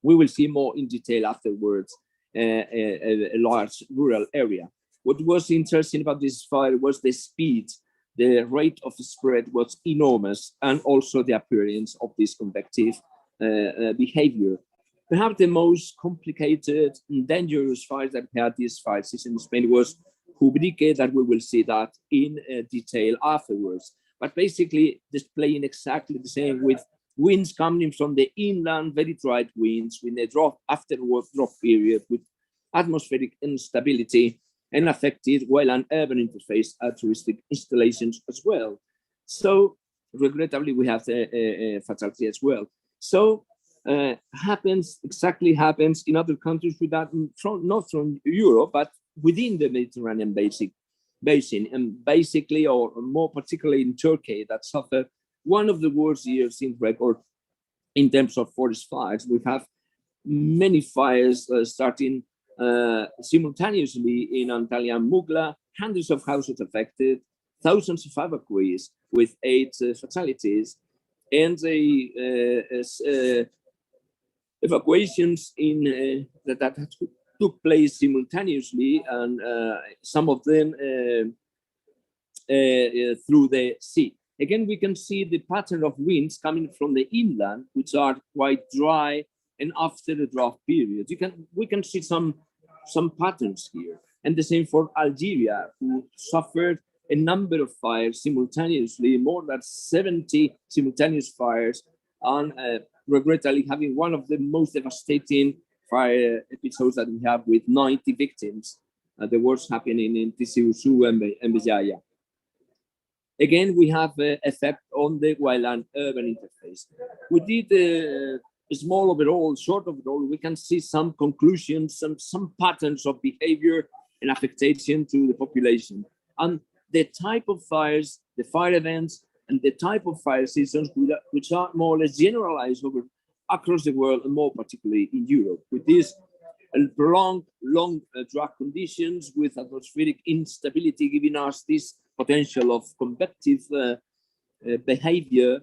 we will see more in detail afterwards, a large rural area. What was interesting about this fire was the speed. The rate of spread was enormous, and also the appearance of this convective behavior. Perhaps the most complicated and dangerous fires that we had this fire season in Spain was Ubrique, that we will see that in detail afterwards. But basically displaying exactly the same, with winds coming from the inland, very dry winds, with a drop afterward drop period, with atmospheric instability, and affected while an urban interface touristic installations as well. So regrettably, we have the fatality as well. So happens in other countries with that, not from Europe, but within the Mediterranean Basin, and basically, or more particularly in Turkey, that suffered one of the worst years in record in terms of forest fires. We have many fires starting simultaneously in Antalya and Mugla, hundreds of houses affected, thousands of evacuees with 8 fatalities, and the evacuations in that took place simultaneously, and some of them through the sea. Again, we can see the pattern of winds coming from the inland, which are quite dry, and after the drought period. We can see some patterns here. And the same for Algeria, who suffered a number of fires simultaneously, more than 70 simultaneous fires, and regrettably having one of the most devastating fire episodes that we have, with 90 victims. The worst happening in Tizi-Ouzou and Béjaïa. Again, we have effect on the wildland urban interface. We did a small overall, short overall. We can see some conclusions, some patterns of behavior and affectation to the population. And the type of fires, the fire events, and the type of fire seasons, which are more or less generalized across the world, and more particularly in Europe, with these prolonged, long drought conditions, with atmospheric instability giving us this potential of convective behavior,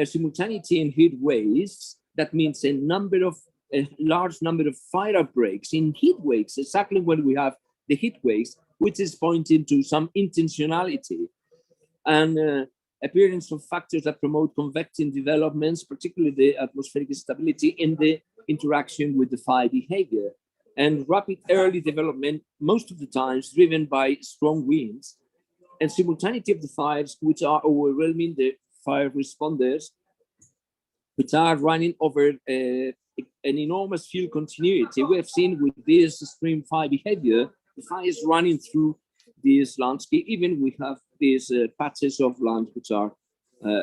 simultaneity in heat waves. That means a large number of fire outbreaks in heat waves, exactly when we have the heat waves, which is pointing to some intentionality and appearance of factors that promote convecting developments, particularly the atmospheric stability in the interaction with the fire behavior, and rapid early development, most of the times driven by strong winds, and simultaneity of the fires, which are overwhelming the fire responders, which are running over an enormous field continuity. We have seen with this extreme fire behavior, the fires running through this landscape, even we have these patches of land which are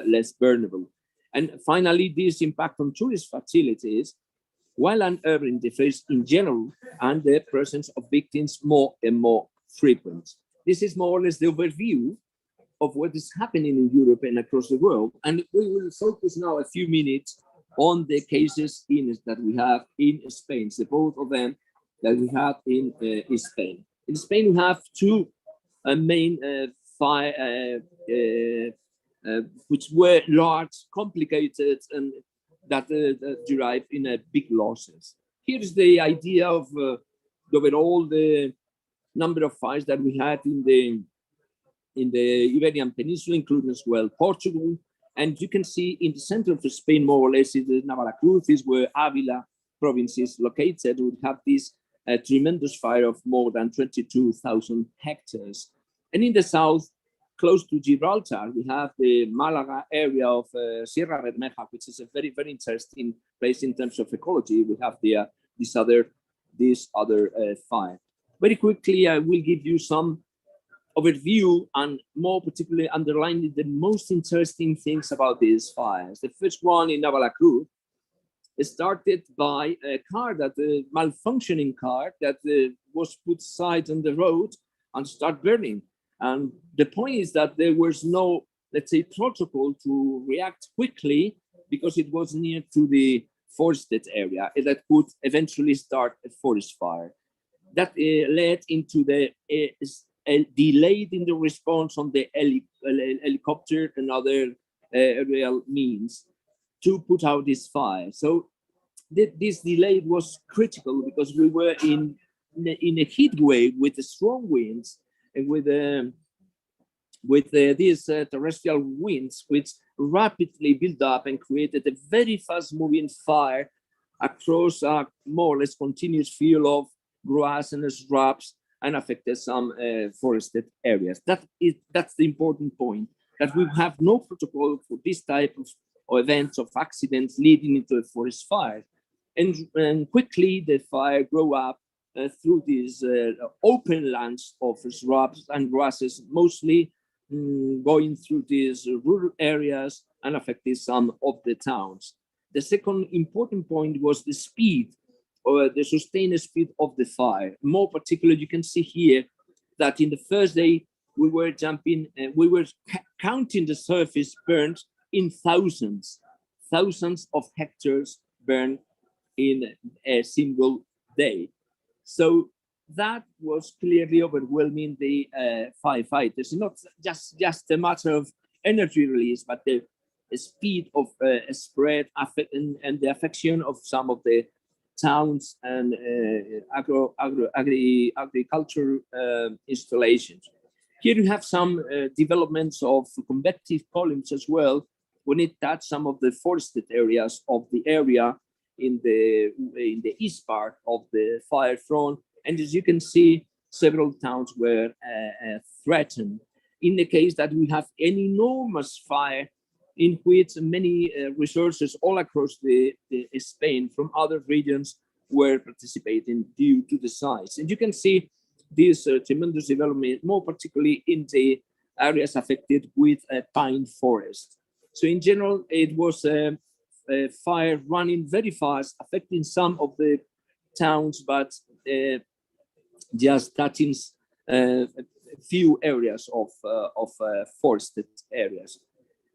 less burnable. And finally, this impact on tourist facilities, while an urban interface in general and the presence of victims more and more frequent. This is more or less the overview of what is happening in Europe and across the world. And we will focus now a few minutes on the cases that we have in Spain, the both of them that we have in Spain. In Spain, we have two main fire, which were large, complicated, and that derived in big losses. Here's the idea of overall the number of fires that we had in the Iberian Peninsula, including as well Portugal. And you can see in the center of Spain, more or less, is the Navarra-Cruz, is where Avila province is located. We have this tremendous fire of more than 22,000 hectares. And in the south, close to Gibraltar, we have the Malaga area of Sierra Bermeja, which is a very, very interesting place in terms of ecology. We have there this other fire. Very quickly, I will give you some overview and more particularly underlining the most interesting things about these fires. The first one in Navarra-Cruz started by a car malfunctioning car that was put aside on the road and start burning. And the point is that there was no, let's say, protocol to react quickly because it was near to the forested area that could eventually start a forest fire. That led into the delayed in the response on the helicopter and other aerial means to put out this fire. So this delay was critical because we were in a heat wave with the strong winds and with these terrestrial winds, which rapidly built up and created a very fast-moving fire across a more or less continuous field of grass and shrubs and affected some forested areas. That's the important point, that we have no protocol for this type of events of accidents leading into a forest fire. And quickly the fire grew up through these open lands of shrubs and grasses, mostly going through these rural areas and affected some of the towns. The second important point was the speed, or the sustained speed of the fire. More particularly, you can see here that in the first day, we were counting the surface burned in thousands of hectares burned in a single day. So that was clearly overwhelming the firefighters. Not just a matter of energy release, but the speed of spread and the affection of some of the towns and agricultural installations. Here you have some developments of convective columns as well when it touched some of the forested areas of the area in the east part of the fire front. And as you can see, several towns were threatened. In the case that we have an enormous fire in which many resources all across the Spain from other regions were participating due to the size. And you can see this tremendous development, more particularly in the areas affected with a pine forest. So in general, it was a fire running very fast, affecting some of the towns, but just touching a few areas of forested areas.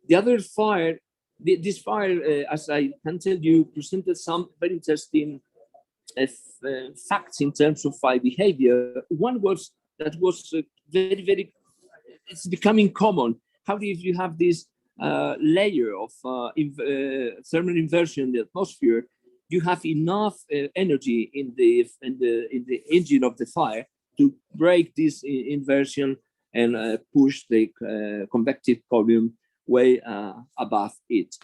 The other fire, this fire, as I can tell you, presented some very interesting facts in terms of fire behavior. One was that was very, very, it's becoming common. How do you have this layer of thermal inversion in the atmosphere? You have enough energy in the engine of the fire to break this inversion and push the convective column way above it.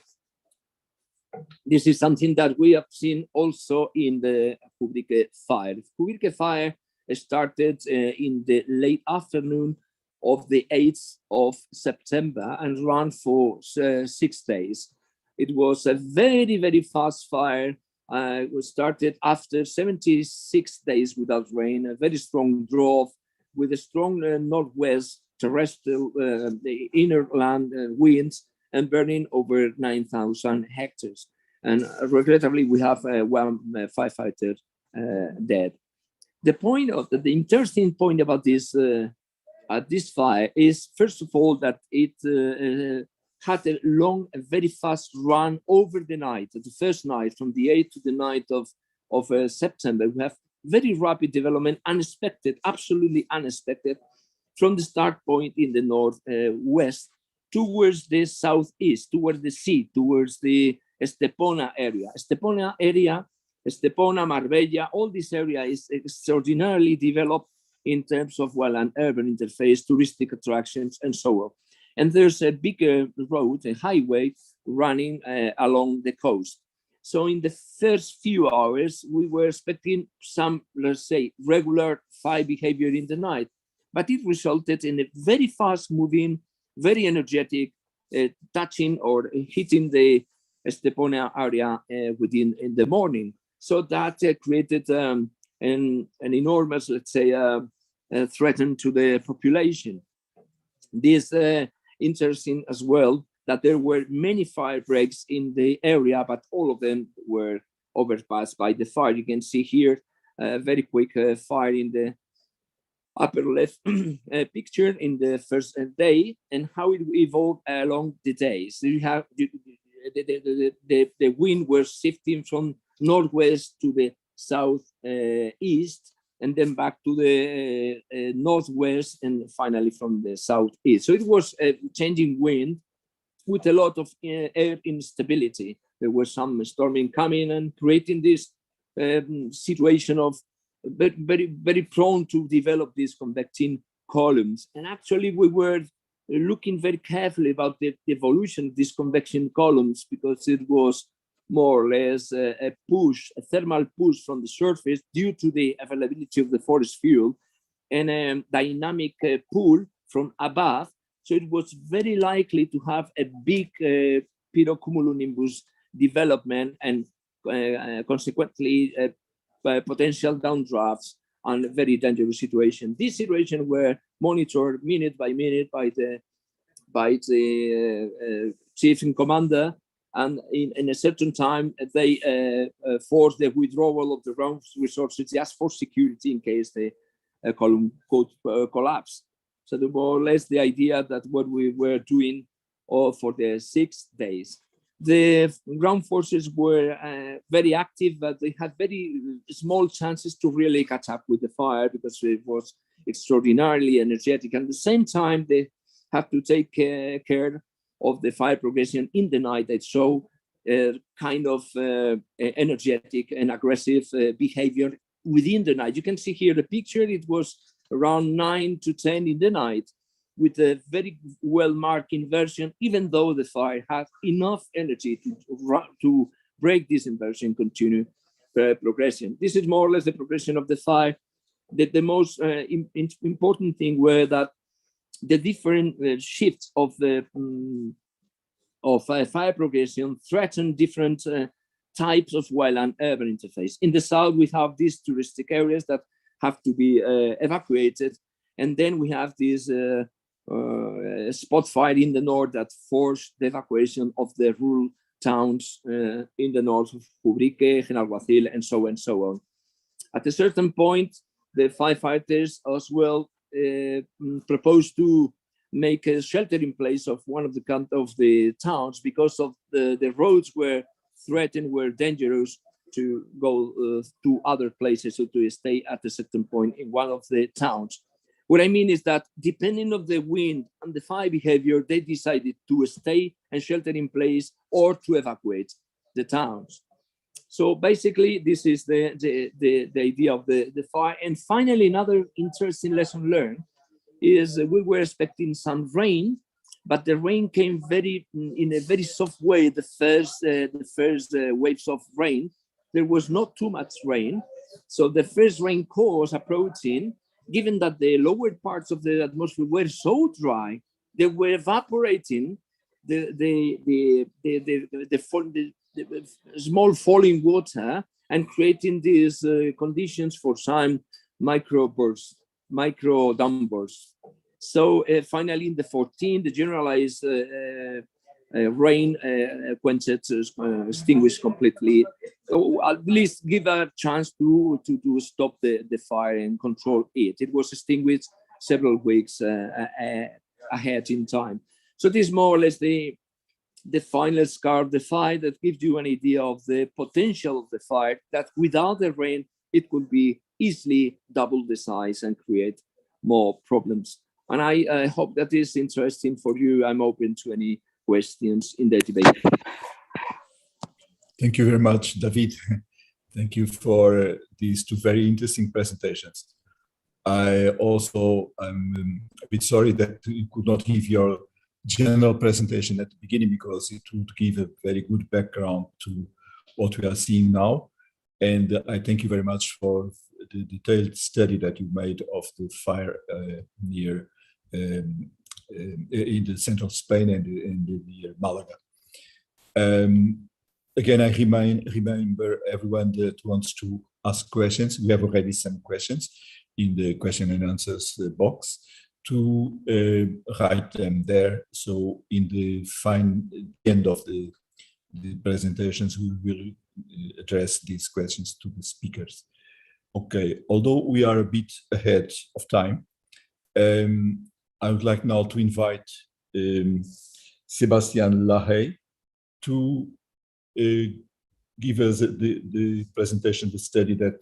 This is something that we have seen also in the Publique fire. Publique fire started in the late afternoon of the 8th of September and ran for 6 days. It was a very, very fast fire. It was started after 76 days without rain, a very strong draw with a strong northwest terrestrial, the inner land winds, and burning over 9,000 hectares. And regrettably, we have one firefighter dead. The interesting point about this fire is, first of all, that it had a long, very fast run over the night. The first night, from the 8th to the 9th of September, we have very rapid development, unexpected, absolutely unexpected, from the start point in the northwest towards the southeast, towards the sea, towards the Estepona area. Estepona, Marbella, all this area is extraordinarily developed in terms of, well, an urban interface, touristic attractions, and so on. And there's a bigger road, a highway, running along the coast. So in the first few hours, we were expecting some, let's say, regular fire behavior in the night, but it resulted in a very fast-moving, very energetic, touching or hitting the Estepona area in the morning. So that created an enormous, let's say, threat to the population. This interesting as well, that there were many fire breaks in the area, but all of them were overpassed by the fire. You can see here a very quick fire in the upper left picture in the first day, and how it evolved along the days. So you have the wind was shifting from northwest to the southeast, and then back to the northwest, and finally from the southeast. So it was a changing wind with a lot of air instability. There was some storming coming and creating this situation of very prone to develop these convecting columns. And actually we were looking very carefully about the evolution of these convection columns, because it was more or less a thermal push from the surface due to the availability of the forest fuel, and a dynamic pull from above. So it was very likely to have a big pirocumulonimbus development, and consequently potential downdrafts and a very dangerous situation. These situations were monitored minute by minute by the chief and commander, and in a certain time they forced the withdrawal of the ground resources just for security in case the column could collapse. So more or less the idea that what we were doing for the 6 days. The ground forces were very active, but they had very small chances to really catch up with the fire, because it was extraordinarily energetic. And at the same time, they have to take care of the fire progression in the night that show kind of energetic and aggressive behavior within the night. You can see here the picture. It was around 9 to 10 in the night, with a very well-marked inversion, even though the fire had enough energy to break this inversion, continue progression. This is more or less the progression of the fire. The most important thing were that the different shifts of the fire progression threaten different types of wild and urban interface. In the south, we have these touristic areas that have to be evacuated, and then we have this spot fire in the north that forced the evacuation of the rural towns in the north of Ubrique, Genalguacil, and so on. At a certain point, the firefighters as well proposed to make a shelter in place of one of the towns, because of the roads were threatened, were dangerous to go to other places, or to stay at a certain point in one of the towns. What I mean is that depending on the wind and the fire behavior, they decided to stay and shelter in place or to evacuate the towns. So basically, this is the idea of the fire. And finally, another interesting lesson learned is we were expecting some rain, but the rain came in a very soft way. The first waves of rain, there was not too much rain. So the first rain cores approaching, given that the lower parts of the atmosphere were so dry, they were evaporating the small falling water and creating these conditions for some micro downbursts. So finally, in the 14th, the generalized rain quenched, extinguished completely, or at least give a chance to stop the fire and control it. It was extinguished several weeks ahead in time. So this is more or less the final scar of the fire that gives you an idea of the potential of the fire, that without the rain, it could be easily double the size and create more problems. And I hope that is interesting for you. I'm open to any questions in the debate. Thank you very much, David. Thank you for these two very interesting presentations. I also am a bit sorry that you could not give your general presentation at the beginning, because it would give a very good background to what we are seeing now. And I thank you very much for the detailed study that you made of the fire near in the central Spain and near Malaga. Again, I remember everyone that wants to ask questions. We have already some questions in the question and answers box, to write them there. So in the end of the presentations, we will address these questions to the speakers. Okay, although we are a bit ahead of time, I would like now to invite Sebastian Lahaye to give us the presentation, the study that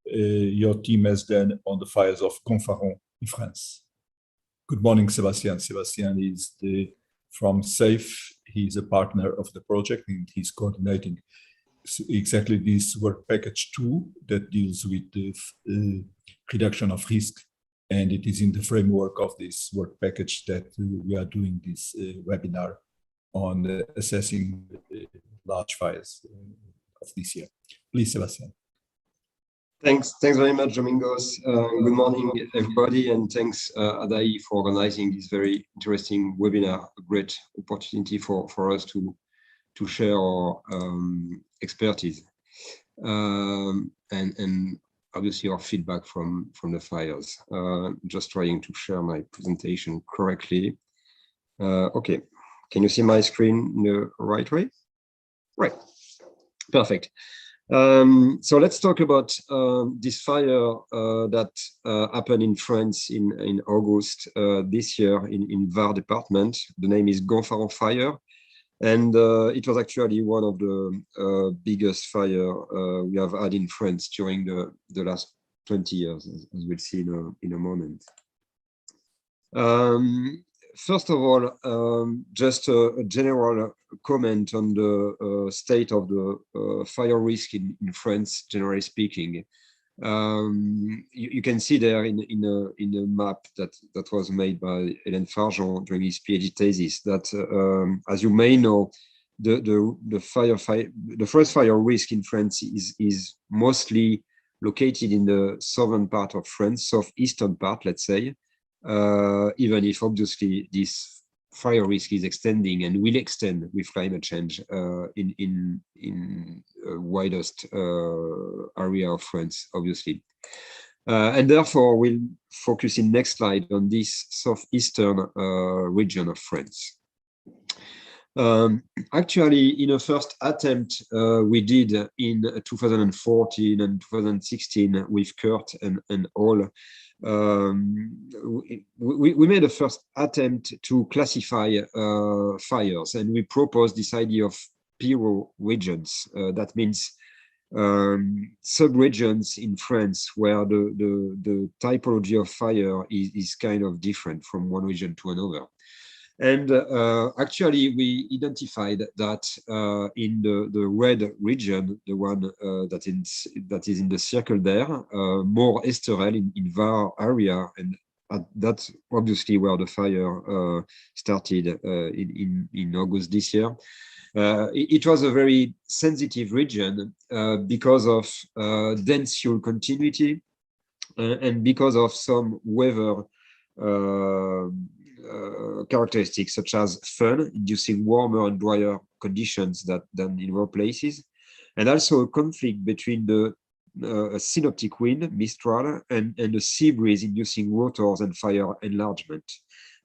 your team has done on the fires of Gonfaron in France. Good morning, Sebastian. Sebastian is from SAFE. He's a partner of the project, and he's coordinating exactly this work package 2 that deals with the reduction of risk. And it is in the framework of this work package that we are doing this webinar on assessing large fires of this year. Please, Sebastian. Thanks very much, Domingos. Good morning, everybody, and thanks, Adai, for organizing this very interesting webinar. A great opportunity for us to share our expertise and obviously our feedback from the fires. Just trying to share my presentation correctly. Okay, can you see my screen in the right way? Right, perfect. So let's talk about this fire that happened in France in August this year in Var department. The name is Gonfaron fire, and it was actually one of the biggest fire we have had in France during the last 20 years, as we'll see in a moment. First of all, just a general comment on the state of the fire risk in France, generally speaking. You can see there in a map that was made by Hélène Farjeon during his PhD thesis that, as you may know, the forest fire risk in France is mostly located in the southern part of France, southeastern part, let's say. Even if obviously this fire risk is extending and will extend with climate change in widest area of France, obviously. And therefore, we'll focus in next slide on this southeastern region of France. Actually, in a first attempt we did in 2014 and 2016 with Kurt and all, we made a first attempt to classify fires, and we proposed this idea of PIRO regions. That means sub-regions in France where the typology of fire is kind of different from one region to another. And actually, we identified that in the red region, the one that is in the circle there, more estuarine in Var area, and that's obviously where the fire started in August this year. It was a very sensitive region because of dense fuel continuity and because of some weather characteristics such as fun, inducing warmer and drier conditions than in other places, and also a conflict between the synoptic wind, Mistral, and the sea breeze inducing rotors and fire enlargement.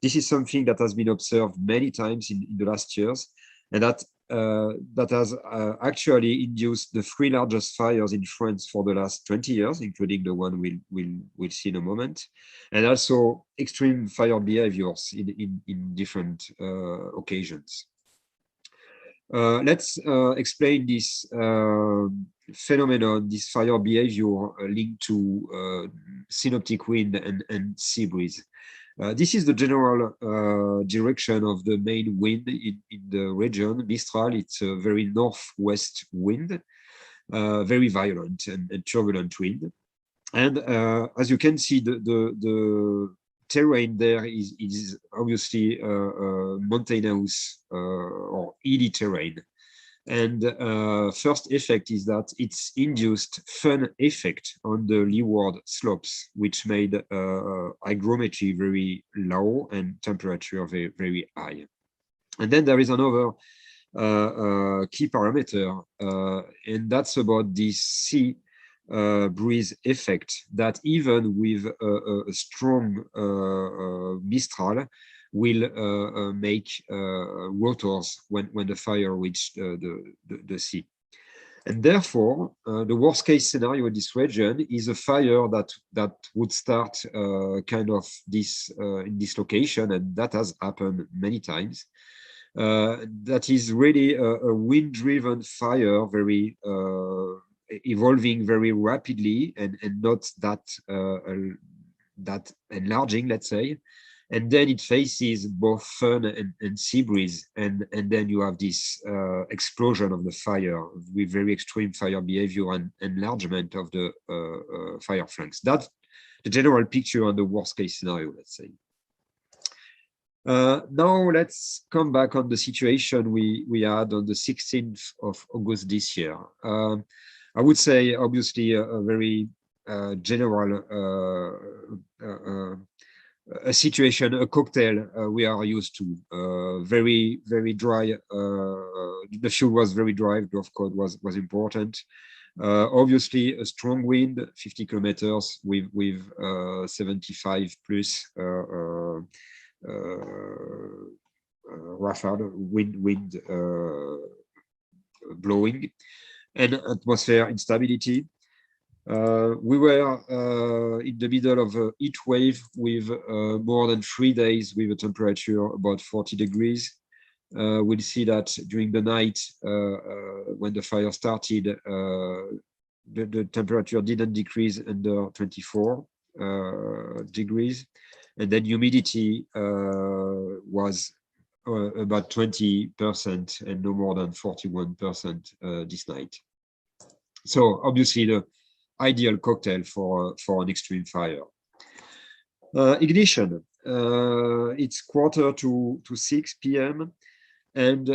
This is something that has been observed many times in the last years, and that has actually induced the 3 largest fires in France for the last 20 years, including the one we'll see in a moment, and also extreme fire behaviors in different occasions. Let's explain this phenomenon, this fire behavior linked to synoptic wind and sea breeze. This is the general direction of the main wind in the region. Mistral, it's a very northwest wind, very violent and turbulent wind. And as you can see, the terrain there is obviously mountainous or hilly terrain. And first effect is that it's induced fan effect on the leeward slopes, which made hygrometry very low and temperature very, very high. And then there is another key parameter, and that's about this sea breeze effect, that even with a strong mistral will make rotors when the fire reaches the sea. And therefore, the worst case scenario in this region is a fire that would start kind of this in this location, and that has happened many times. That is really a wind-driven fire, very evolving very rapidly and not that enlarging, let's say. And then it faces both fan and sea breeze, and then you have this explosion of the fire with very extreme fire behavior and enlargement of the fire flanks. That's the general picture on the worst case scenario, let's say. Now let's come back on the situation we had on the 16th of August this year. I would say, obviously, a very general a situation, a cocktail we are used to. Very, very dry. The fuel was very dry. Draft code was important. Obviously, a strong wind, 50 kilometers with 75 plus rafale wind blowing, and atmosphere instability. We were in the middle of a heat wave with more than 3 days with a temperature about 40 degrees. We'll see that during the night, when the fire started, the temperature didn't decrease under 24 degrees. And then humidity was about 20% and no more than 41% this night. So obviously the ideal cocktail for an extreme fire. Ignition. It's 5:45 p.m. and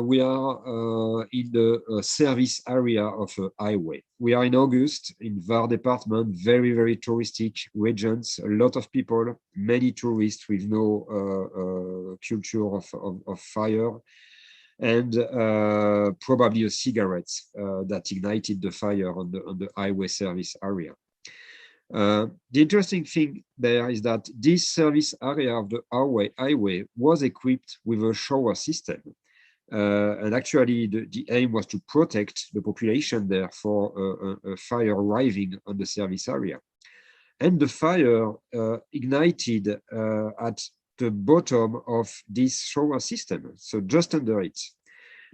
we are in the service area of a highway. We are in August in Var department, very, very touristic regions, a lot of people, many tourists with no culture of fire, and probably a cigarette that ignited the fire on the highway service area. The interesting thing there is that this service area of the highway was equipped with a shower system. And actually, the aim was to protect the population there for a fire arriving on the service area. And the fire ignited at the bottom of this shower system, so just under it.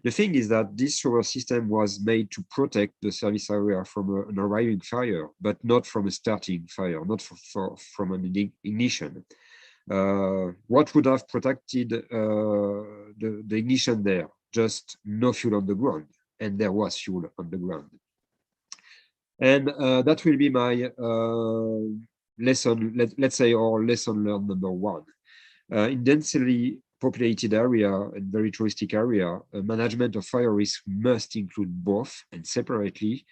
The thing is that this shower system was made to protect the service area from an arriving fire, but not from a starting fire, not from an ignition. What would have protected the ignition there? Just no fuel on the ground, and there was fuel on the ground. And that will be my lesson, let's say, or lesson learned number 1. In densely populated area and very touristic area, management of fire risk must include both and separately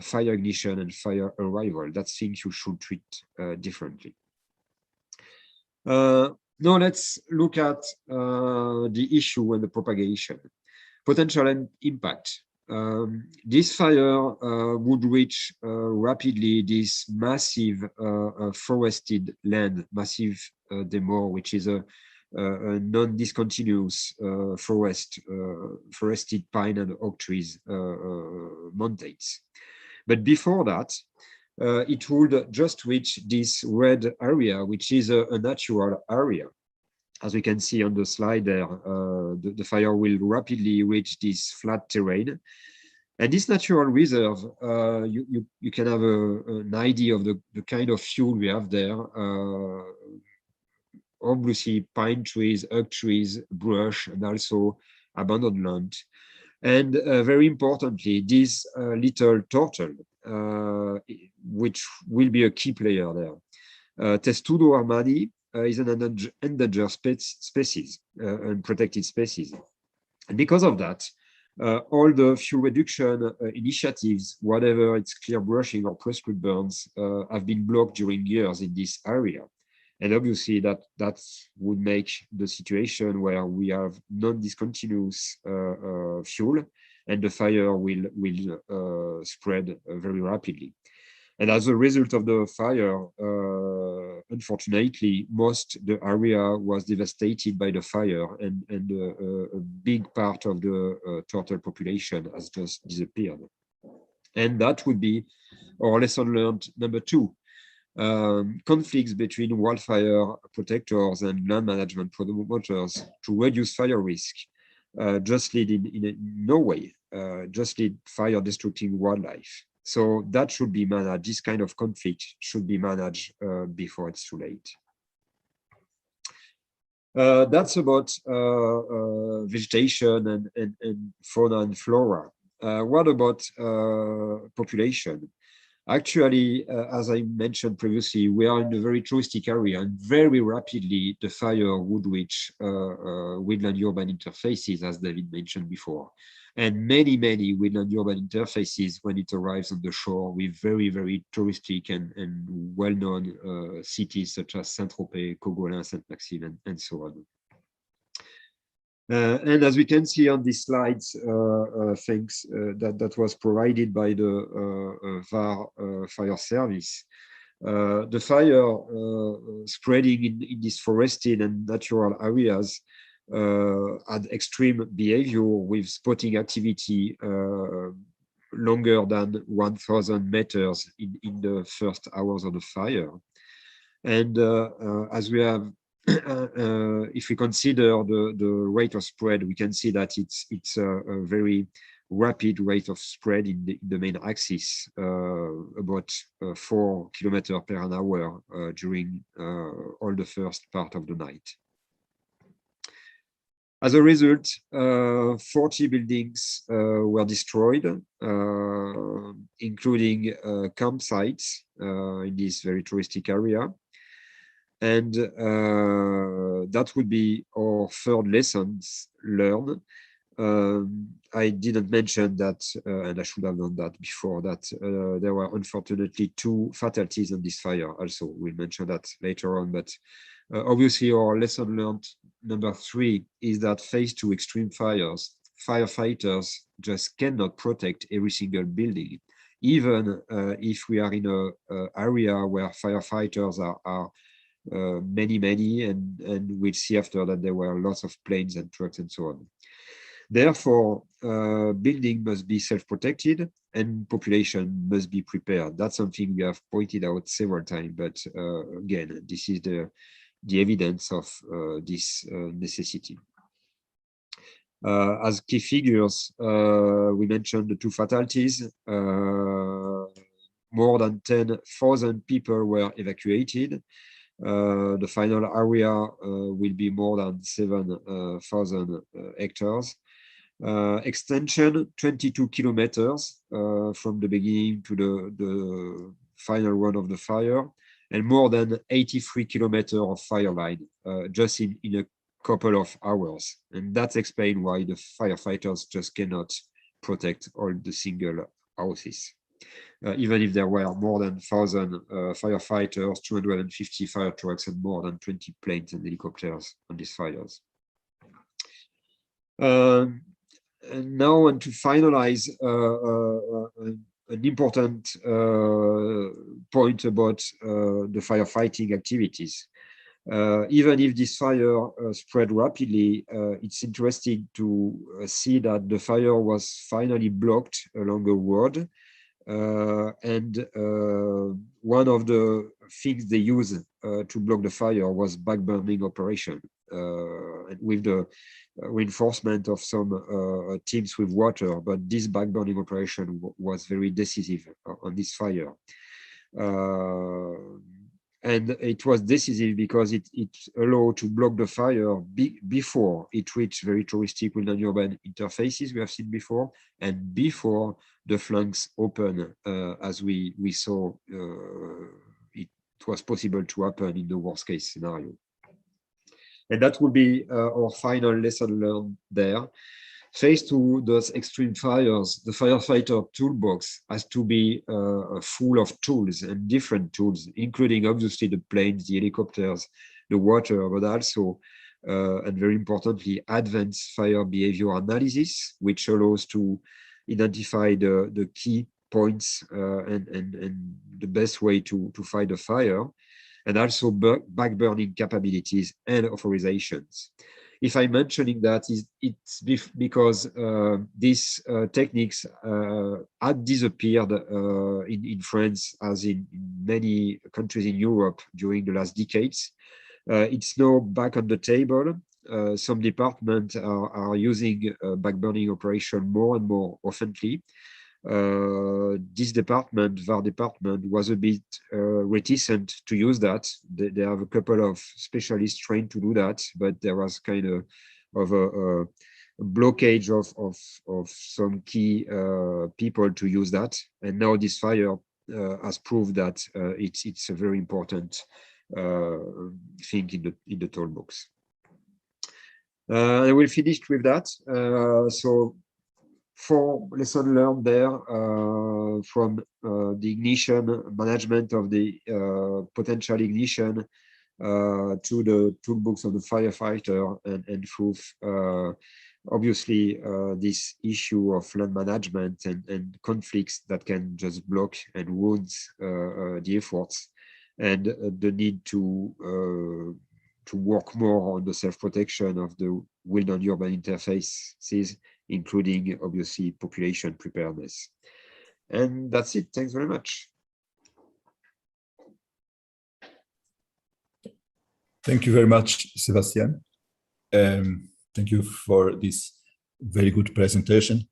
fire ignition and fire arrival. That's things you should treat differently. Now let's look at the issue and the propagation. Potential impact. This fire would reach rapidly this massive forested land, massive des Morts, which is a a non-discontinuous forested pine and oak trees mountains. But before that, it would just reach this red area, which is a natural area. As we can see on the slide there, the fire will rapidly reach this flat terrain. And this natural reserve, you can have an idea of the kind of fuel we have there. Obviously, pine trees, oak trees, brush, and also abandoned land. And very importantly, this little turtle, which will be a key player there. Testudo armani is an endangered species and protected species. And because of that, all the fuel reduction initiatives, whatever it's clear brushing or prescribed burns, have been blocked during years in this area. And obviously that would make the situation where we have non-discontinuous fuel and the fire will spread very rapidly. And as a result of the fire, unfortunately, the area was devastated by the fire, and a big part of the turtle population has just disappeared. And that would be our lesson learned number 2. Conflicts between wildfire protectors and land management promoters to reduce fire risk just lead in no way, just lead fire destructing wildlife. So that should be managed. This kind of conflict should be managed before it's too late. That's about vegetation and fauna and flora. What about population? Actually, as I mentioned previously, we are in a very touristic area, and very rapidly the fire would reach woodland-urban interfaces, as David mentioned before. And many woodland-urban interfaces when it arrives on the shore with very, very touristic and well-known cities such as Saint-Tropez, Cogolin, Sainte-Maxime, and so on. And as we can see on these slides, thanks that was provided by the VAR fire service, the fire spreading in these forested and natural areas had extreme behavior with spotting activity longer than 1,000 meters in the first hours of the fire. And as we have if we consider the rate of spread, we can see that it's a very rapid rate of spread in the main axis, about 4 kilometers per hour during all the first part of the night. As a result, 40 buildings were destroyed, including campsites in this very touristic area. And that would be our third lessons learned. I didn't mention that, and I should have done that before, that there were unfortunately 2 fatalities in this fire. Also, we'll mention that later on. But obviously, our lesson learned number 3 is that faced to extreme fires, firefighters just cannot protect every single building, even if we are in an area where firefighters are many, and we'll see after that there were lots of planes and trucks and so on. Therefore, building must be self-protected and population must be prepared. That's something we have pointed out several times, but again, this is the evidence of this necessity. As key figures, we mentioned the 2 fatalities. More than 10,000 people were evacuated. The final area will be more than 7,000 hectares. Extension 22 kilometers from the beginning to the final run of the fire, and more than 83 kilometers of fire line just in a couple of hours. And that's explained why the firefighters just cannot protect all the single houses. Even if there were more than 1,000 firefighters, 250 fire trucks, and more than 20 planes and helicopters on these fires. And now, and to finalize, an important point about the firefighting activities. Even if this fire spread rapidly, it's interesting to see that the fire was finally blocked along a road. And one of the things they used to block the fire was backburning operation, and with the reinforcement of some teams with water. But this backburning operation was very decisive on this fire. And it was decisive because it allowed to block the fire before it reached very touristic wild and urban interfaces we have seen before, and before the flanks open, as we saw it was possible to happen in the worst case scenario. And that would be our final lesson learned there. Faced to those extreme fires, the firefighter toolbox has to be full of tools and different tools, including obviously the planes, the helicopters, the water, but also, and very importantly, advanced fire behavior analysis, which allows to identify the key points and the best way to fight a fire, and also backburning capabilities and authorizations. If I'm mentioning that, it's because these techniques had disappeared in France, as in many countries in Europe during the last decades. It's now back on the table. Some departments are using backburning operation more and more oftenly. This department, VAR department, was a bit reticent to use that. They have a couple of specialists trained to do that, but there was kind of a blockage of some key people to use that. And now this fire has proved that it's a very important thing in the toolbox. I will finish with that. So 4 lessons learned there from the ignition management of the potential ignition to the toolbox of the firefighter, and through obviously this issue of land management and conflicts that can just block and wound the efforts, and the need to work more on the self-protection of the wild and urban interfaces, including obviously population preparedness. And that's it. Thanks very much. Thank you very much, Sebastian. Thank you for this very good presentation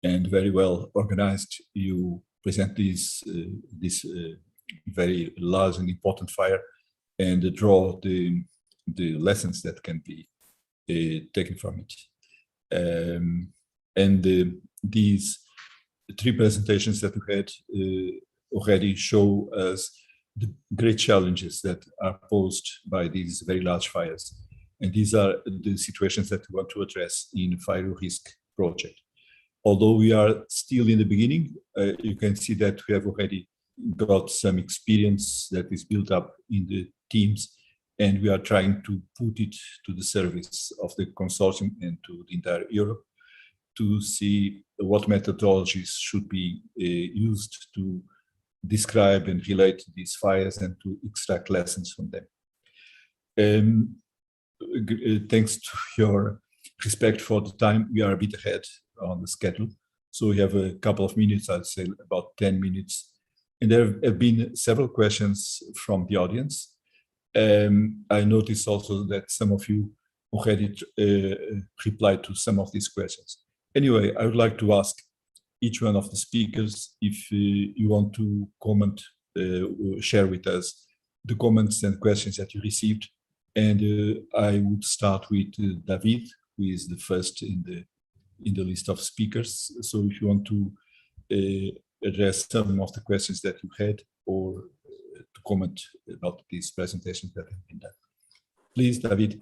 and very well organized. You present this very large and important fire and draw the lessons that can be taken from it. These 3 presentations that we had already show us the great challenges that are posed by these very large fires. And these are the situations that we want to address in fire risk project. Although we are still in the beginning, you can see that we have already got some experience that is built up in the teams, and we are trying to put it to the service of the consortium and to the entire Europe to see what methodologies should be used to describe and relate these fires and to extract lessons from them. Thanks to your respect for the time, we are a bit ahead on the schedule. So we have a couple of minutes, I'd say about 10 minutes. And there have been several questions from the audience. I noticed also that some of you already replied to some of these questions. Anyway, I would like to ask each one of the speakers if you want to comment, share with us the comments and questions that you received. And I would start with David, who is the first in the list of speakers. So if you want to address some of the questions that you had, or to comment about these presentations that have been done. Please, David.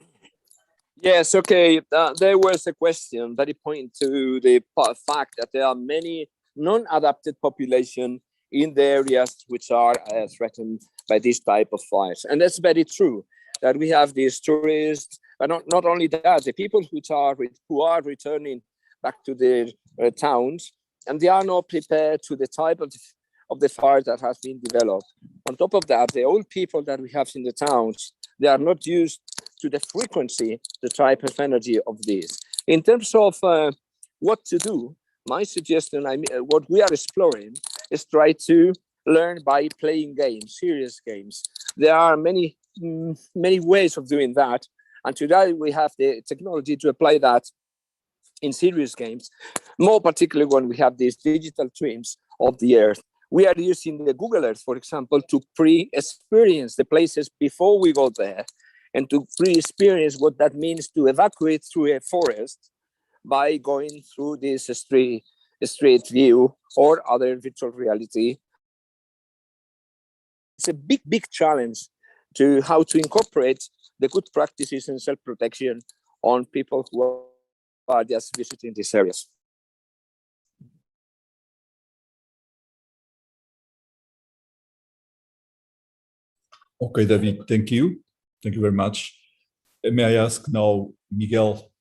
Yes, okay. There was a question that pointed to the fact that there are many non-adapted population in the areas which are threatened by this type of fires. And that's very true, that we have these tourists, but not only that, the people who are returning back to their towns, and they are not prepared to the type of the fire that has been developed. On top of that, the old people that we have in the towns they are not used to the frequency, the type of energy of these. In terms of what to do, my suggestion, what we are exploring is try to learn by playing games, serious games. There are many ways of doing that. And today we have the technology to apply that in serious games, more particularly when we have these digital twins of the Earth. We are using the Google Earth, for example, to pre-experience the places before we go there and to pre-experience what that means to evacuate through a forest by going through this street view or other virtual reality. It's a big challenge to how to incorporate the good practices in self-protection on people who are just visiting these areas. Okay, David, thank you. Thank you very much. May I ask now, Miguel,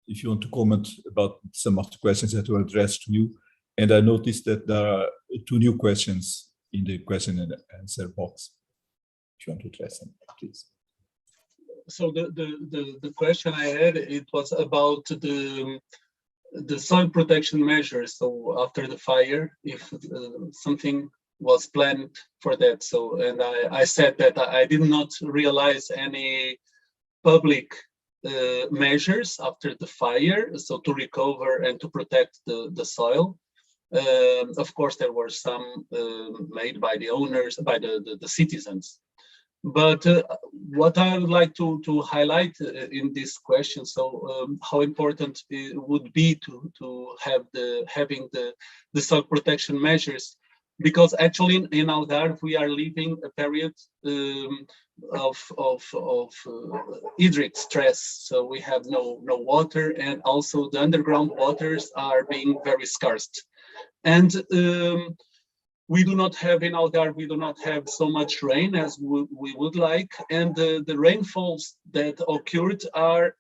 if you want to comment about some of the questions that were addressed to you. And I noticed that there are 2 new questions in the question and answer box. If you want to address them, please. So the question I had, it was about the soil protection measures. So after the fire, if something was planned for that. So, and I said that I did not realize any public measures after the fire, so to recover and to protect the soil. Of course, there were some made by the owners, by the citizens. But what I would like to highlight in this question, so how important it would be to have having the soil protection measures, because actually in Algarve we are living a period of hydric stress. So we have no water, and also the underground waters are being very scarce. And we do not have in Algarve, we do not have so much rain as we would like, and the rainfalls that occurred are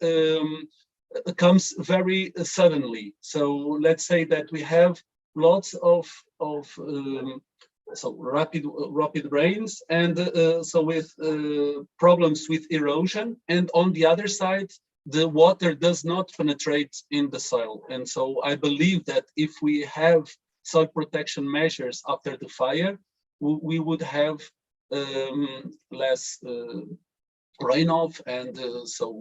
comes very suddenly. So let's say that we have lots of so rapid rains, and so with problems with erosion, and on the other side the water does not penetrate in the soil. And so I believe that if we have soil protection measures after the fire, we would have less runoff, and so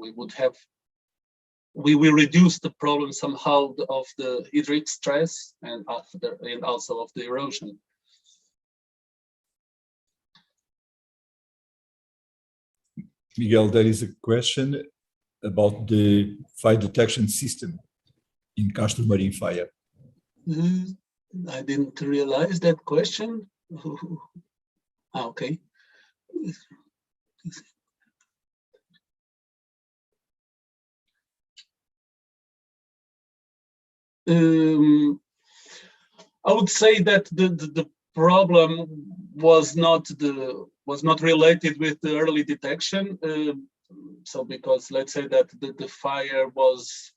we will reduce the problem somehow of the hydric stress and also of the erosion. Miguel, there is a question about the fire detection system in Castro Marim fire. I didn't realize that question. Okay. I would say that the problem was not related with the early detection. So because let's say that the fire was,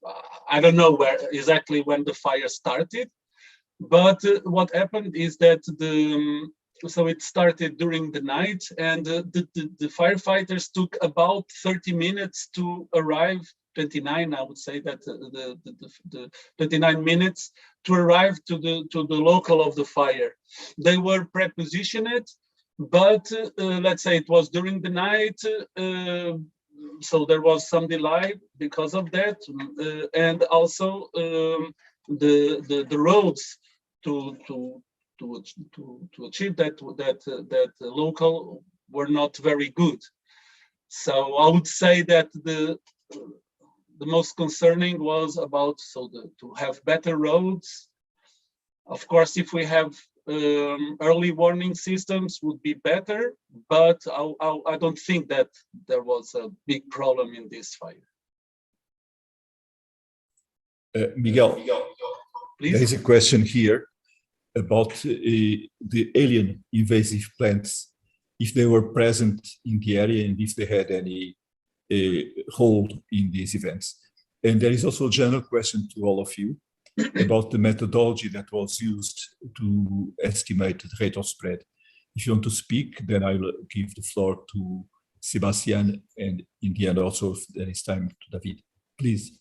I don't know exactly when the fire started, but what happened is that so it started during the night, and the firefighters took about 30 minutes to arrive. 29, I would say that the 29 minutes to arrive to the local of the fire. They were prepositioned, but let's say it was during the night, so there was some delay because of that, and also the roads to achieve that local were not very good. So I would say that the most concerning was about to have better roads. Of course, if we have early warning systems would be better, but I don't think that there was a big problem in this fire. Miguel, please. There is a question here about the alien invasive plants, if they were present in the area and if they had any hold in these events. And there is also a general question to all of you about the methodology that was used to estimate the rate of spread. If you want to speak, then I will give the floor to Sebastian, and in the end also, if there is time, to David. Please.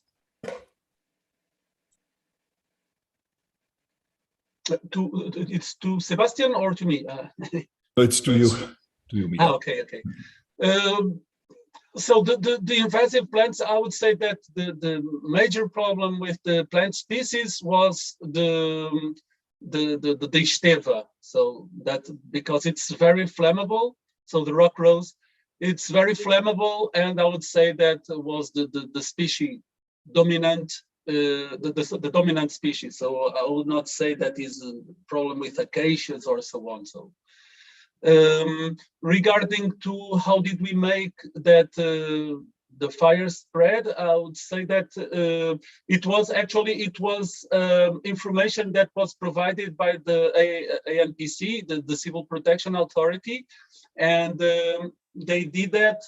It's to Sebastian or to me? It's to you. To you, Miguel. Okay. So the invasive plants, I would say that the major problem with the plant species was the Esteva. So that because it's very flammable. So the rock rose, it's very flammable, and I would say that was the species dominant, the dominant species. So I would not say that is a problem with acacias or so on. So regarding to how did we make that the fire spread, I would say that it was information that was provided by the ANPC, the Civil Protection Authority, and they did that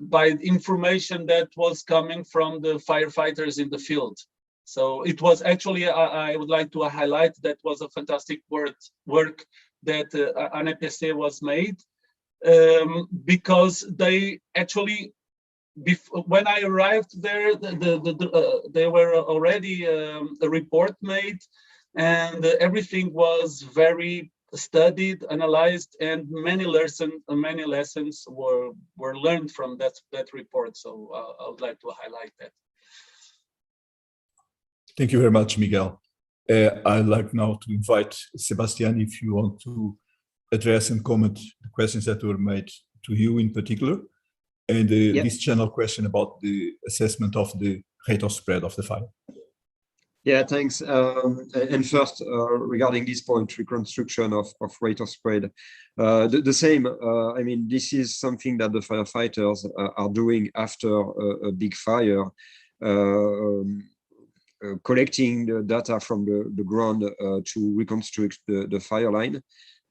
by information that was coming from the firefighters in the field. So it was actually, I would like to highlight that was a fantastic work that ANPC was made, because they actually, when I arrived there, there were already a report made, and everything was very studied, analyzed, and many lessons were learned from that report. So I would like to highlight that. Thank you very much, Miguel. I'd like now to invite Sebastian, if you want to address and comment the questions that were made to you in particular, and this general question about the assessment of the rate of spread of the fire. Yeah, thanks. And first, regarding this point, reconstruction of rate of spread, the same. I mean, this is something that the firefighters are doing after a big fire, collecting the data from the ground to reconstruct the fire line.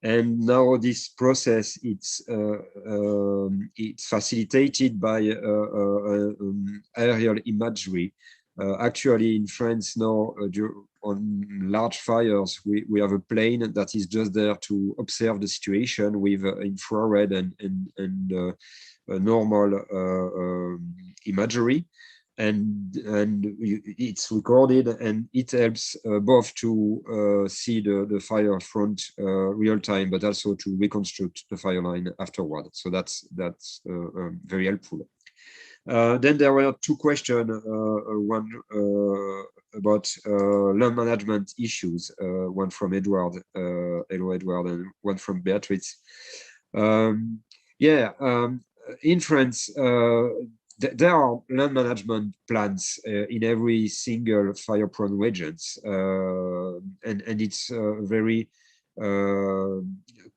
And now this process, it's facilitated by aerial imagery. Actually, in France now, on large fires, we have a plane that is just there to observe the situation with infrared and normal imagery, and it's recorded, and it helps both to see the fire front real time, but also to reconstruct the fire line afterward. So that's very helpful. Then there were two questions, one about land management issues, one from Edward, hello Edward, and one from Beatrice. In France, there are land management plans in every single fire-prone regions, and it's very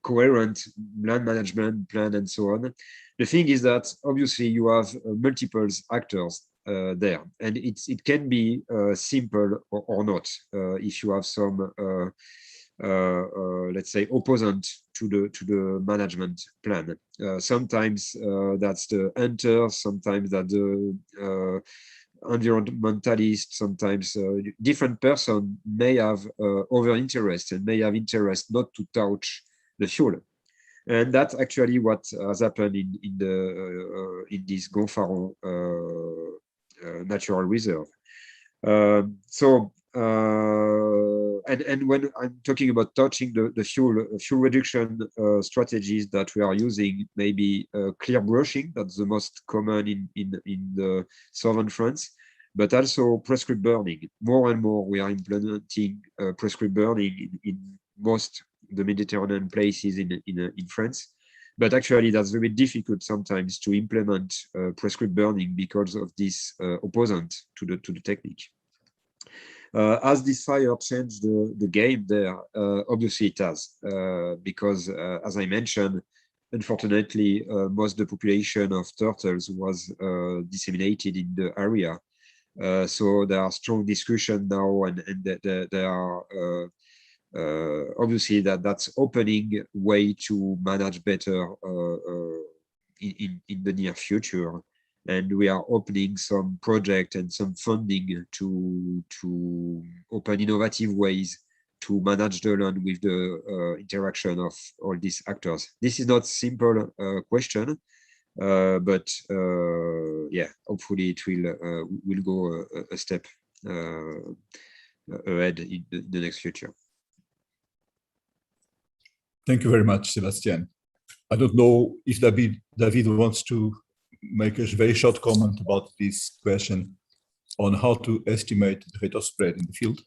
coherent land management plan and so on. The thing is that obviously you have multiple actors there, and it can be simple or not if you have some let's say opposant to the management plan. Sometimes that's the hunter, sometimes that the environmentalist, sometimes different person may have over interest and may have interest not to touch the fuel. And that's actually what has happened in this Gonfaron natural reserve. And when I'm talking about touching the fuel reduction strategies that we are using, maybe clear brushing, that's the most common in the southern France, but also prescribed burning. More and more we are implementing prescribed burning in most the Mediterranean places in France, but actually that's very difficult sometimes to implement prescribed burning because of this opposant to the technique. Has this fire changed the game there? Obviously it has, because as I mentioned, unfortunately, most of the population of turtles was disseminated in the area. So there are strong discussion now, and there are obviously that's opening way to manage better in the near future. And we are opening some project and some funding to open innovative ways to manage the land with the interaction of all these actors. This is not simple question, But yeah, hopefully it will go a step ahead in the next future. Thank you very much, Sebastian. I don't know if David wants to make a very short comment about this question on how to estimate the rate of spread in the field.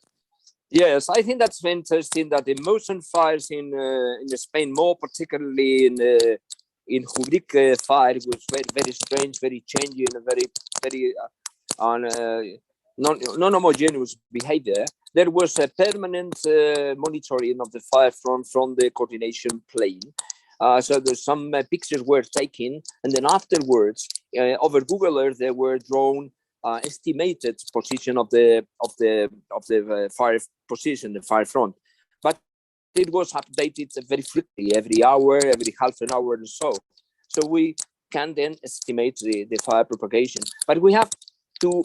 Yes, I think that's very interesting that the motion fires in Spain, more particularly in Jubric fire, was very strange, very changing, very non-homogeneous behavior. There was a permanent monitoring of the fire from the coordination plane. So there's some pictures were taken, and then afterwards, over Google Earth, they were drawn estimated position of the fire position, the fire front, but it was updated very frequently, every hour, every half an hour or so. So we can then estimate the fire propagation, but we have to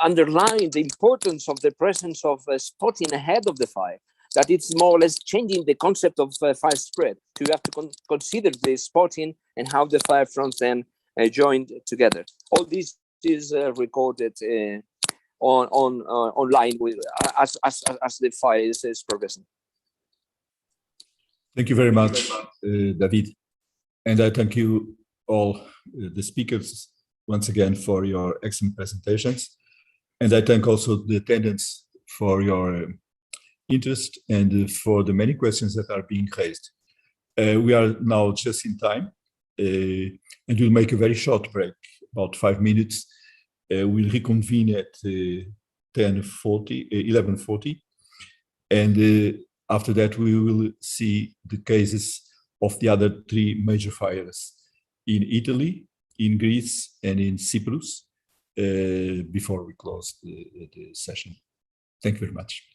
underline the importance of the presence of spotting ahead of the fire, that it's more or less changing the concept of fire spread. So you have to consider the spotting and how the fire fronts then joined together. All this is recorded online as the fire is progressing. Thank you very much, David. And I thank you all, the speakers, once again for your excellent presentations. And I thank also the attendants for your interest and for the many questions that are being raised. We are now just in time, and we'll make a very short break, about 5 minutes. We'll reconvene at 11:40, and after that we will see the cases of the other 3 major fires in Italy, in Greece, and in Cyprus before we close the session. Thank you very much.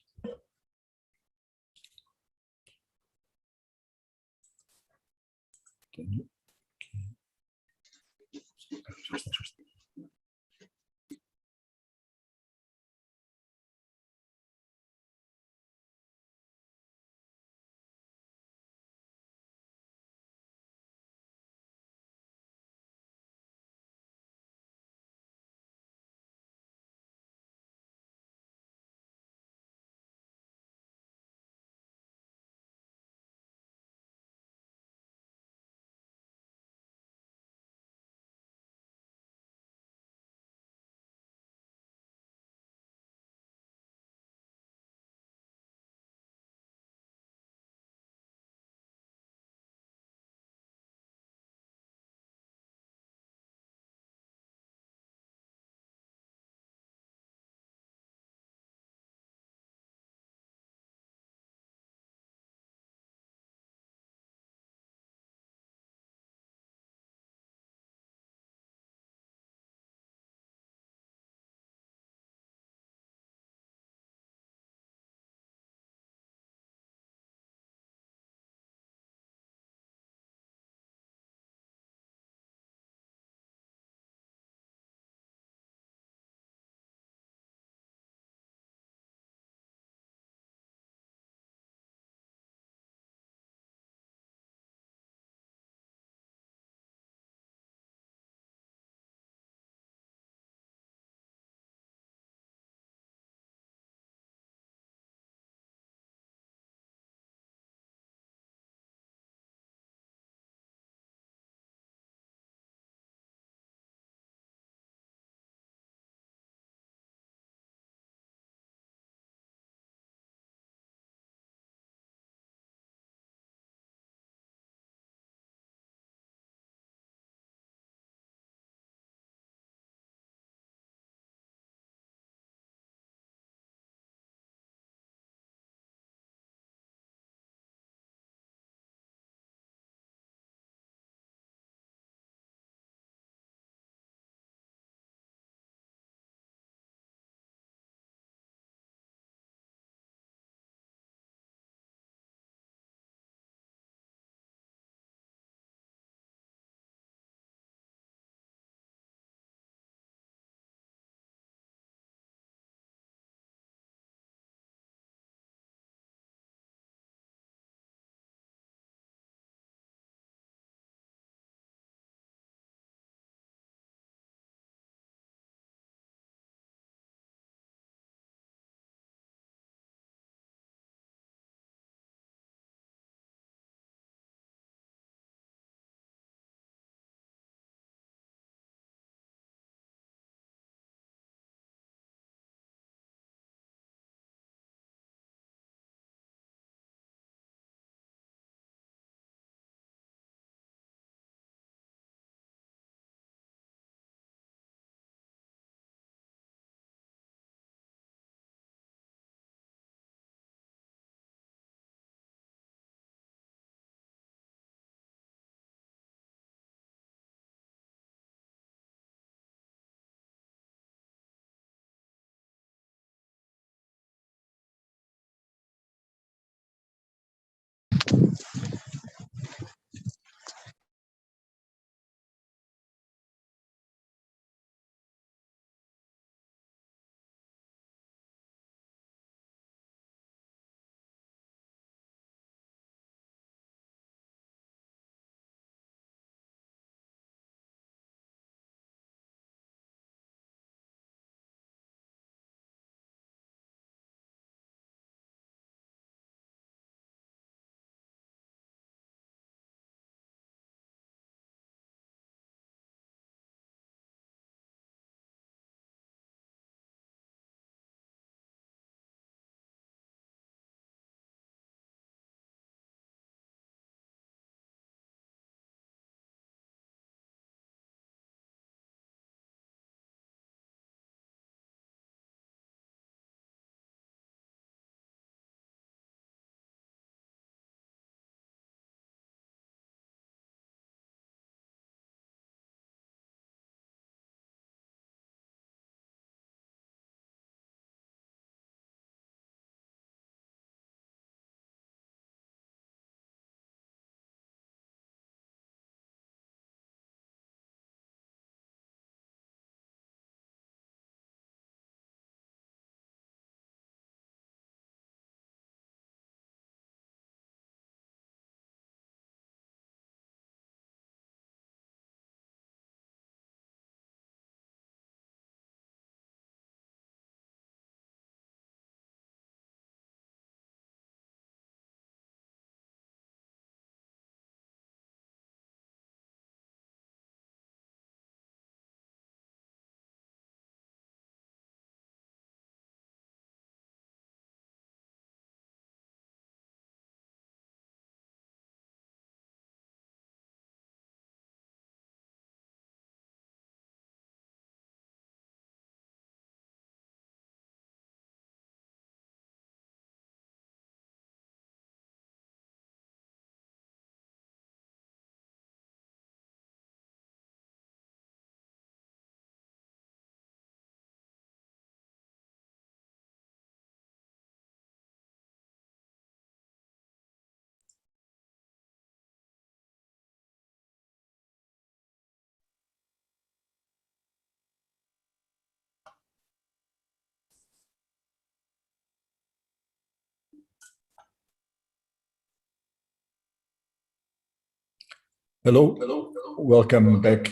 Hello, welcome back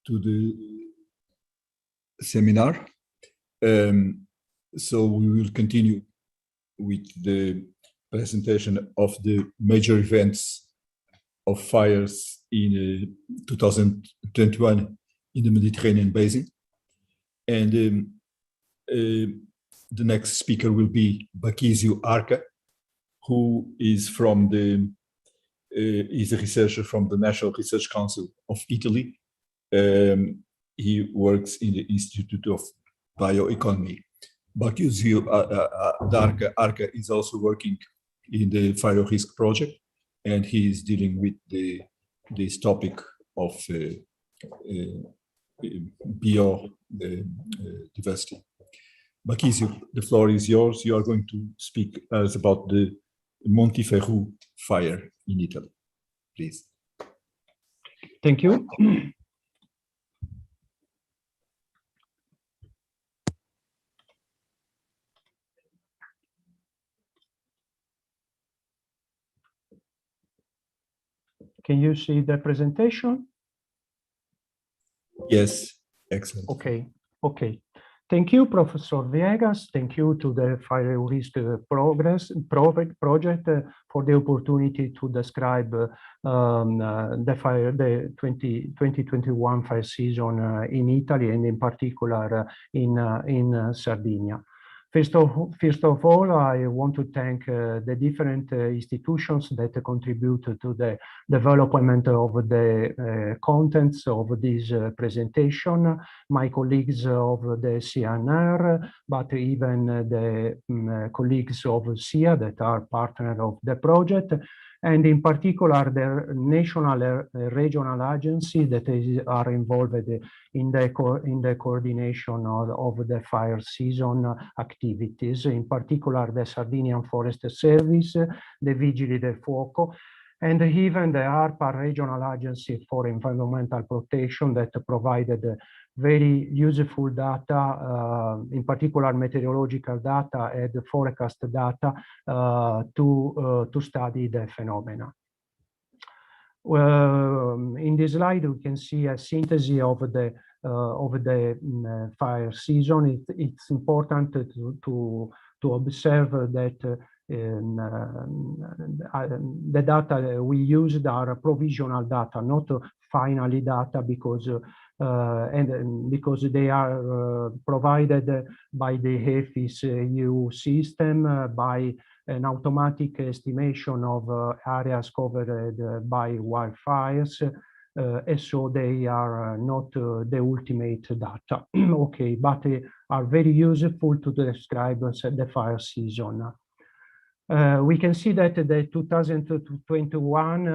to the seminar. So we will continue with the presentation of the major events of fires in 2021 in the Mediterranean Basin. And the next speaker will be Bacchizio Arca, who is from the is a researcher from the National Research Council of Italy. He works in the Institute of Bioeconomy. Bacchizio Arca is also working in the Fire Risk Project, and he is dealing with this topic of biodiversity. Bacchizio, the floor is yours. You are going to speak us about the Monteferro fire in Italy, please. Thank you. Can you see the presentation? Yes, excellent. Okay, okay. Thank you, Professor Viegas. Thank you to the Fire Risk Project for the opportunity to describe the 2021 fire season in Italy, and in particular in Sardinia. First of all, I want to thank the different institutions that contribute to the development of the contents of this presentation, my colleagues of the CNR, but even the colleagues of SIA that are partners of the project, and in particular the national regional agencies that are involved in the coordination of the fire season activities, in particular the Sardinian Forest Service, the Vigili del Fuoco, and even the ARPA Regional Agency for Environmental Protection that provided very useful data, in particular meteorological data and forecast data to study the phenomena. In this slide, we can see a synthesis of the fire season. It's important to observe that the data we used are provisional data, not final data, because they are provided by the HEFIS EU system by an automatic estimation of areas covered by wildfires, and so they are not the ultimate data. Okay, but they are very useful to describe the fire season. We can see that the 2021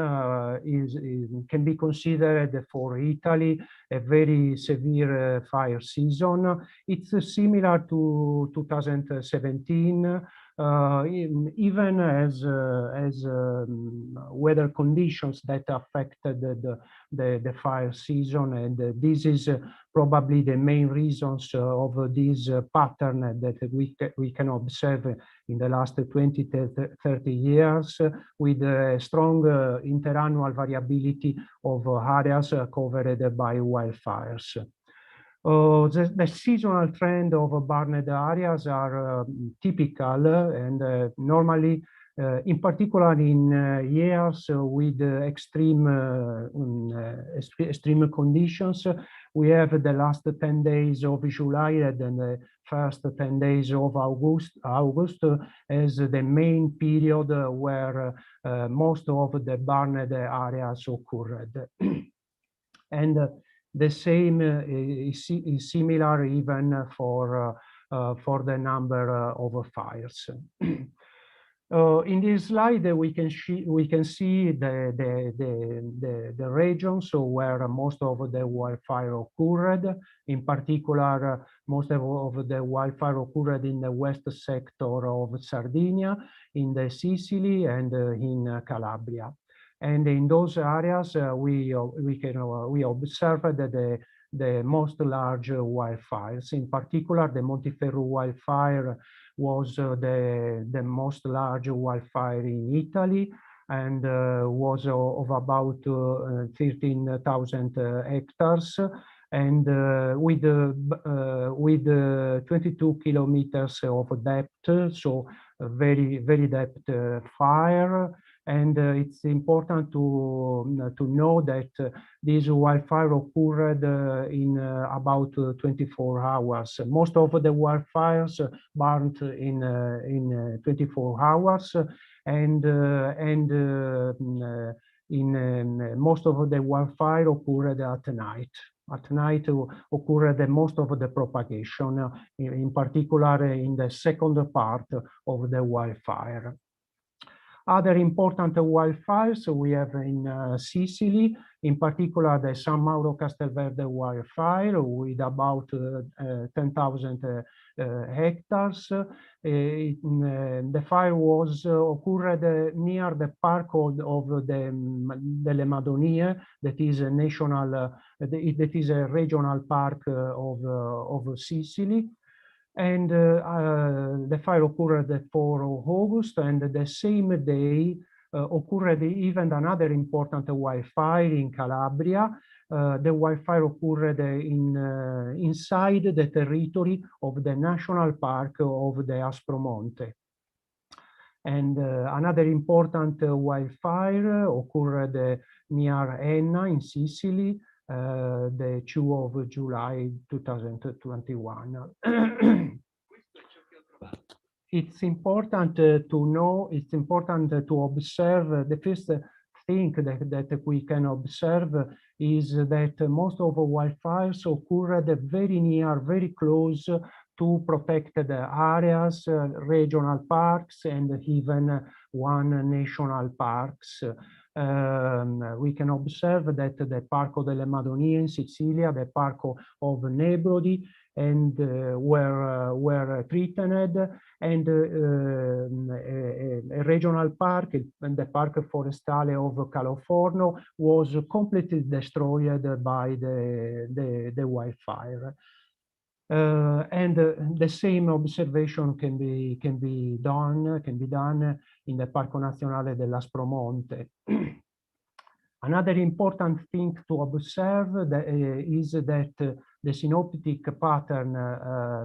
can be considered for Italy a very severe fire season. It's similar to 2017, even as weather conditions that affected the fire season, and this is probably the main reasons of this pattern that we can observe in the last 20 to 30 years, with a strong interannual variability of areas covered by wildfires. The seasonal trend of burned areas are typical, and normally, in particular in years with extreme conditions, we have the last 10 days of July and the first 10 days of August as the main period where most of the burned areas occurred. And the same is similar even for the number of fires. In this slide, we can see the regions where most of the wildfire occurred. In particular, most of the wildfire occurred in the west sector of Sardinia, in the Sicily, and in Calabria. And in those areas, we observed that the most large wildfires, in particular, the Monteferro Wildfire was the most large wildfire in Italy, and was of about 13,000 hectares, and with 22 kilometers of depth, so a very depth fire. And it's important to know that this wildfire occurred in about 24 hours. Most of the wildfires burned in 24 hours, and most of the wildfire occurred at night. At night occurred most of the propagation, in particular in the second part of the wildfire. Other important wildfires we have in Sicily, in particular the San Mauro Castelverde wildfire with about 10,000 hectares. The fire was occurred near the park of the delle Madonie, that is a national, that is a regional park of Sicily. And the fire occurred the 4th of August, and the same day occurred even another important wildfire in Calabria. The wildfire occurred inside the territory of the national park of the Aspromonte. And another important wildfire occurred near Enna in Sicily, the 2 of July 2021. It's important to know, it's important to observe, the first thing that we can observe is that most of the wildfires occurred very near, very close to protected areas, regional parks, and even one national parks. We can observe that the Parco delle Madonie in Sicilia, the Parco of Nebrodi, and were threatened, and a regional park, and the Park Forestale of Caloforno, was completely destroyed by the wildfire. And the same observation can be done in the Parco Nazionale dell'Aspromonte. Another important thing to observe is that the synoptic pattern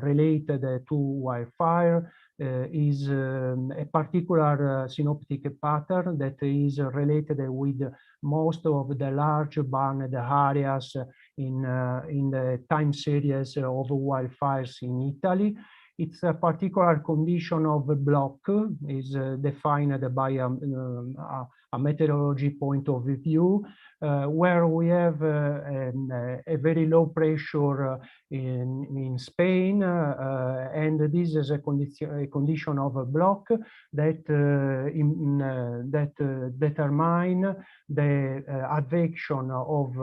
related to wildfire is a particular synoptic pattern that is related with most of the large burned areas in the time series of wildfires in Italy. It's a particular condition of a block, is defined by a meteorology point of view, where we have a very low pressure in Spain, and this is a condition of a block that determine the advection of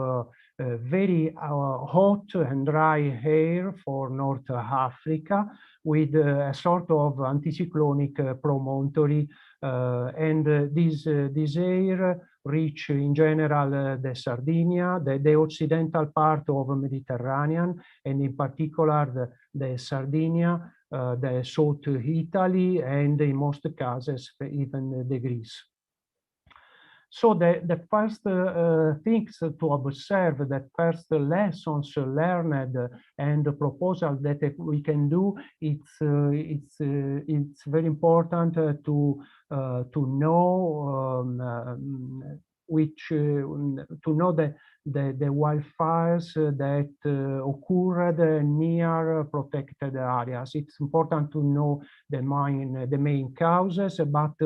very hot and dry air for North Africa, with a sort of anticyclonic promontory, and this air reach in general the Sardinia, the occidental part of Mediterranean, and in particular the Sardinia, the South Italy, and in most cases even the Greece. So the first things to observe, the first lessons learned and the proposal that we can do, it's very important to know the wildfires that occurred near protected areas. It's important to know the main causes, but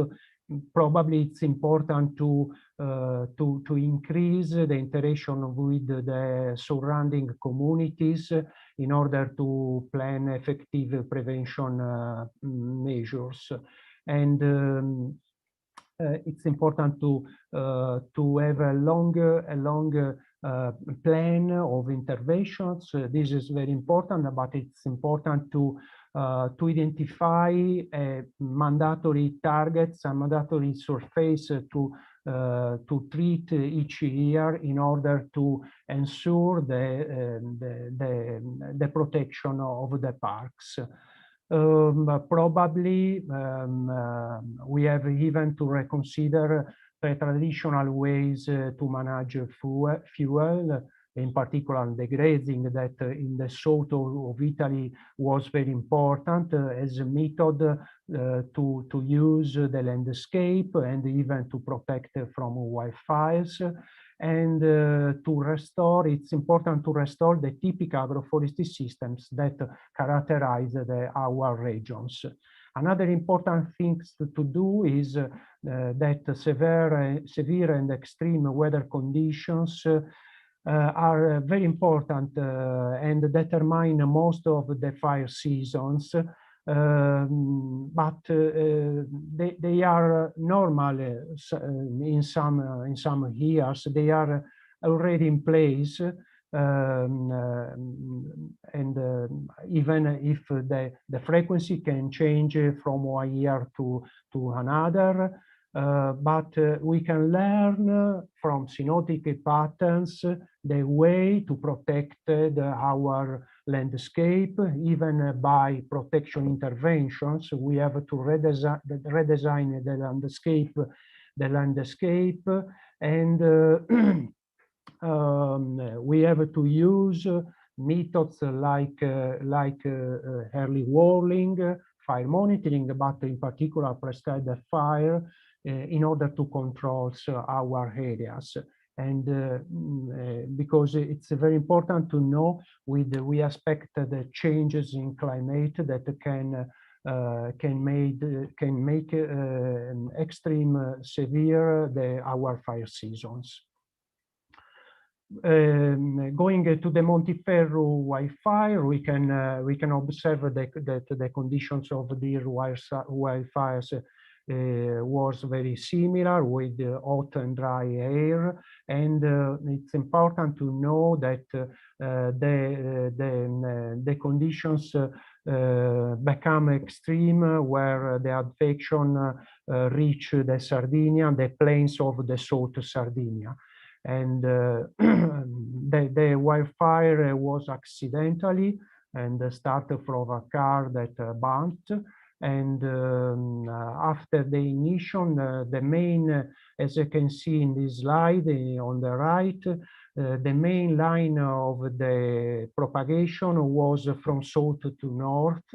probably it's important to increase the interaction with the surrounding communities in order to plan effective prevention measures. And it's important to have a longer plan of interventions. This is very important, but it's important to identify mandatory targets and mandatory surface to treat each year in order to ensure the protection of the parks. Probably we have even to reconsider the traditional ways to manage fuel, in particular the grazing that in the south of Italy was very important as a method to use the landscape and even to protect from wildfires. And to restore, it's important to restore the typical agroforestry systems that characterize our regions. Another important thing to do is that severe and extreme weather conditions are very important and determine most of the fire seasons. But they are normal in some years. They are already in place, and even if the frequency can change from one year to another, but we can learn from synoptic patterns the way to protect our landscape, even by protection interventions. We have to redesign the landscape, and we have to use methods like early warning, fire monitoring, but in particular prescribed fire in order to control our areas. And because it's very important to know we expect the changes in climate that can make extreme severe our fire seasons. Going to the Monteferro wildfire, we can observe that the conditions of the wildfires was very similar with hot and dry air, and it's important to know that the conditions become extreme where the advection reach the Sardinia, the plains of the South Sardinia. And the wildfire was accidentally and started from a car that burnt. And after the ignition, the main, as you can see in this slide on the right, the main line of the propagation was from south to north.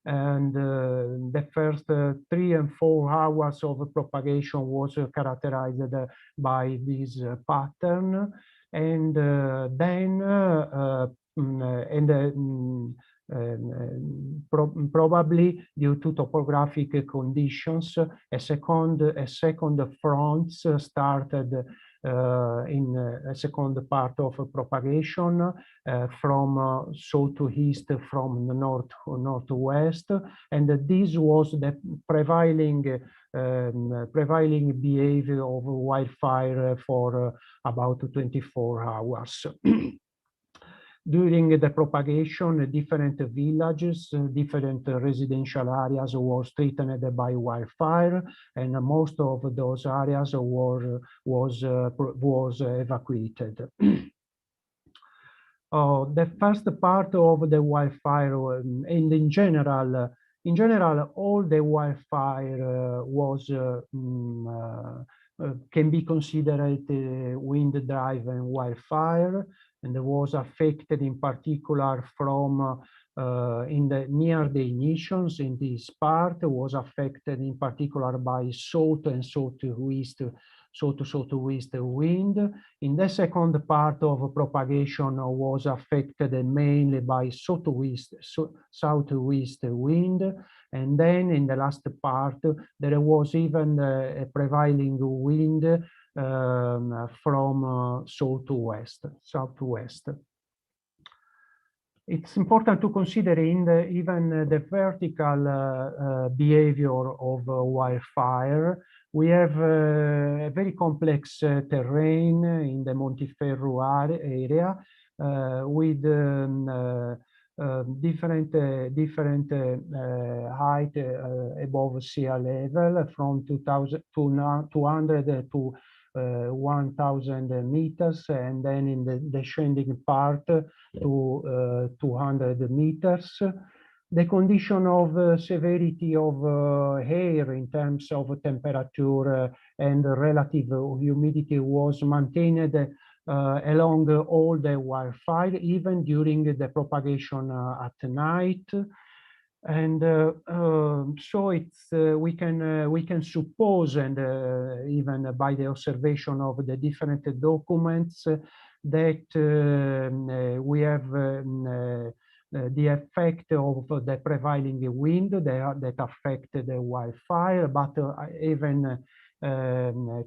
And the first 3 and 4 hours of propagation was characterized by this pattern. And then probably due to topographic conditions, a second front started in a second part of propagation from south to east, from the north to northwest, and this was the prevailing behavior of wildfire for about 24 hours. During the propagation, different villages, different residential areas were threatened by wildfire, and most of those areas was evacuated. The first part of the wildfire, and in general, all the wildfire can be considered wind-driven wildfire, and was affected in particular from near the ignitions. In this part was affected in particular by south and southwest wind. In the second part of propagation was affected mainly by southwest wind, and then in the last part there was even a prevailing wind from southwest. It's important to consider even the vertical behavior of wildfire. We have a very complex terrain in the Monteferro area with different height above sea level, from 200 to 1,000 meters, and then in the descending part to 200 meters. The condition of severity of air in terms of temperature and relative humidity was maintained along all the wildfire, even during the propagation at night. And so it's we can suppose, and even by the observation of the different documents, that we have the effect of the prevailing wind that affected the wildfire, but even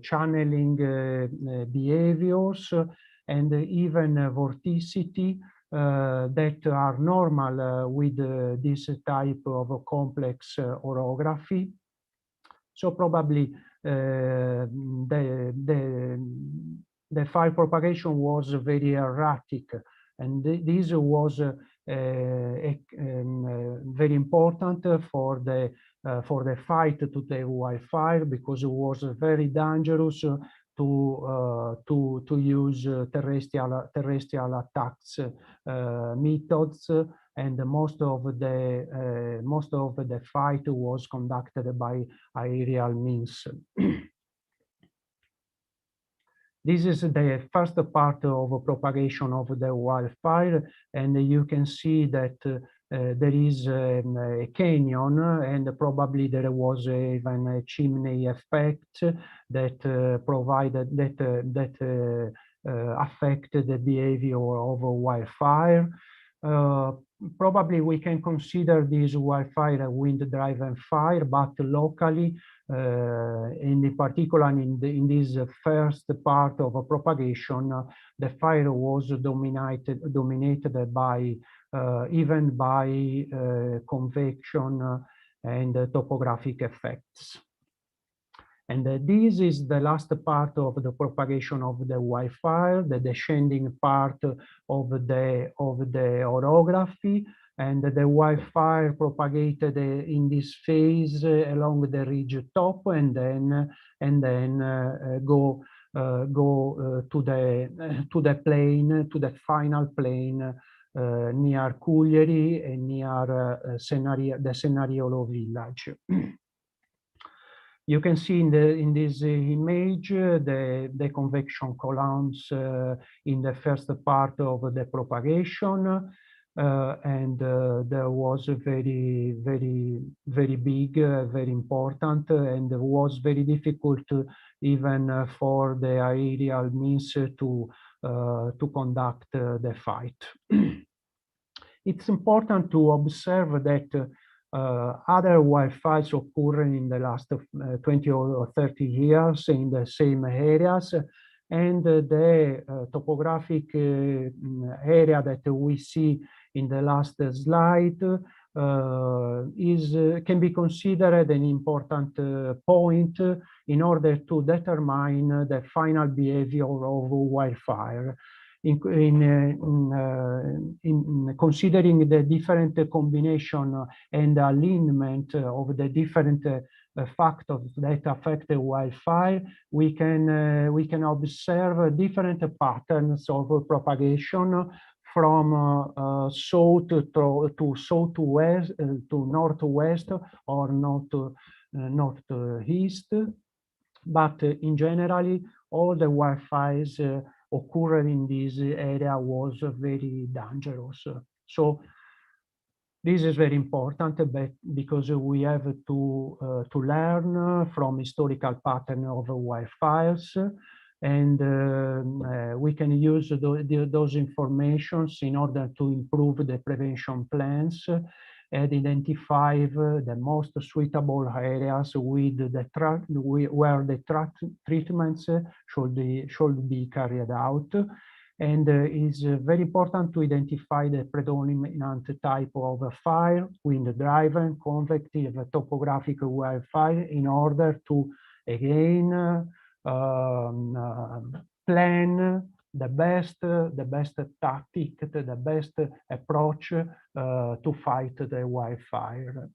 channeling behaviors and even vorticity that are normal with this type of complex orography. So probably the fire propagation was very erratic, and this was very important for the fight to the wildfire, because it was very dangerous to use terrestrial attacks methods, and most of the fight was conducted by aerial means. This is the first part of propagation of the wildfire, and you can see that there is a canyon, and probably there was even a chimney effect that affected the behavior of wildfire. Probably we can consider this wildfire a wind-driven fire, but locally, in particular in this first part of propagation, the fire was dominated by even by convection and topographic effects. And this is the last part of the propagation of the wildfire, the descending part of the orography, and the wildfire propagated in this phase along the ridge top, and then go to the plain, to the final plain near Cuglieri and near the Cenariolo village. You can see in this image the convection columns in the first part of the propagation, and there was very big, very important, and it was very difficult even for the aerial means to conduct the fight. It's important to observe that other wildfires occurring in the last 20 or 30 years in the same areas, and the topographic area that we see in the last slide can be considered an important point in order to determine the final behavior of wildfire. In considering the different combination and alignment of the different factors that affect the wildfire, we can observe different patterns of propagation from south to southwest, to northwest or northeast. But in general, all the wildfires occurring in this area was very dangerous. So this is very important, but because we have to learn from historical pattern of wildfires, and we can use those informations in order to improve the prevention plans and identify the most suitable areas with where the treatments should be carried out. And it's very important to identify the predominant type of fire, wind-driven, convective, topographic wildfire, in order to again plan the best tactic, the best approach to fight the wildfire.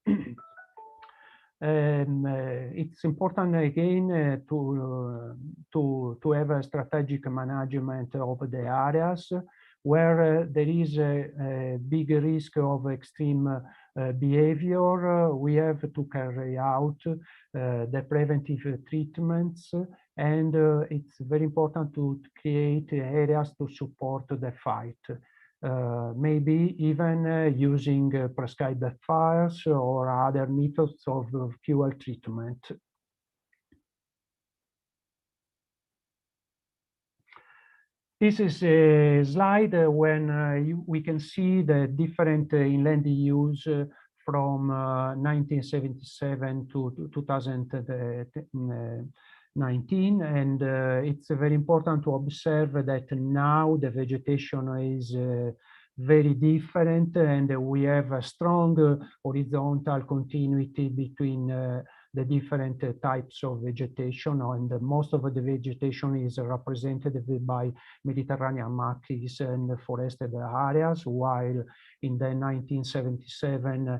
It's important again to have a strategic management of the areas where there is a big risk of extreme behavior, we have to carry out the preventive treatments, and it's very important to create areas to support the fight. Maybe even using prescribed fires or other methods of fuel treatment. This is a slide when we can see the different inland use from 1977 to 2019, and it's very important to observe that now the vegetation is very different, and we have a strong horizontal continuity between the different types of vegetation, and most of the vegetation is represented by Mediterranean maquis and forested areas, while in the 1977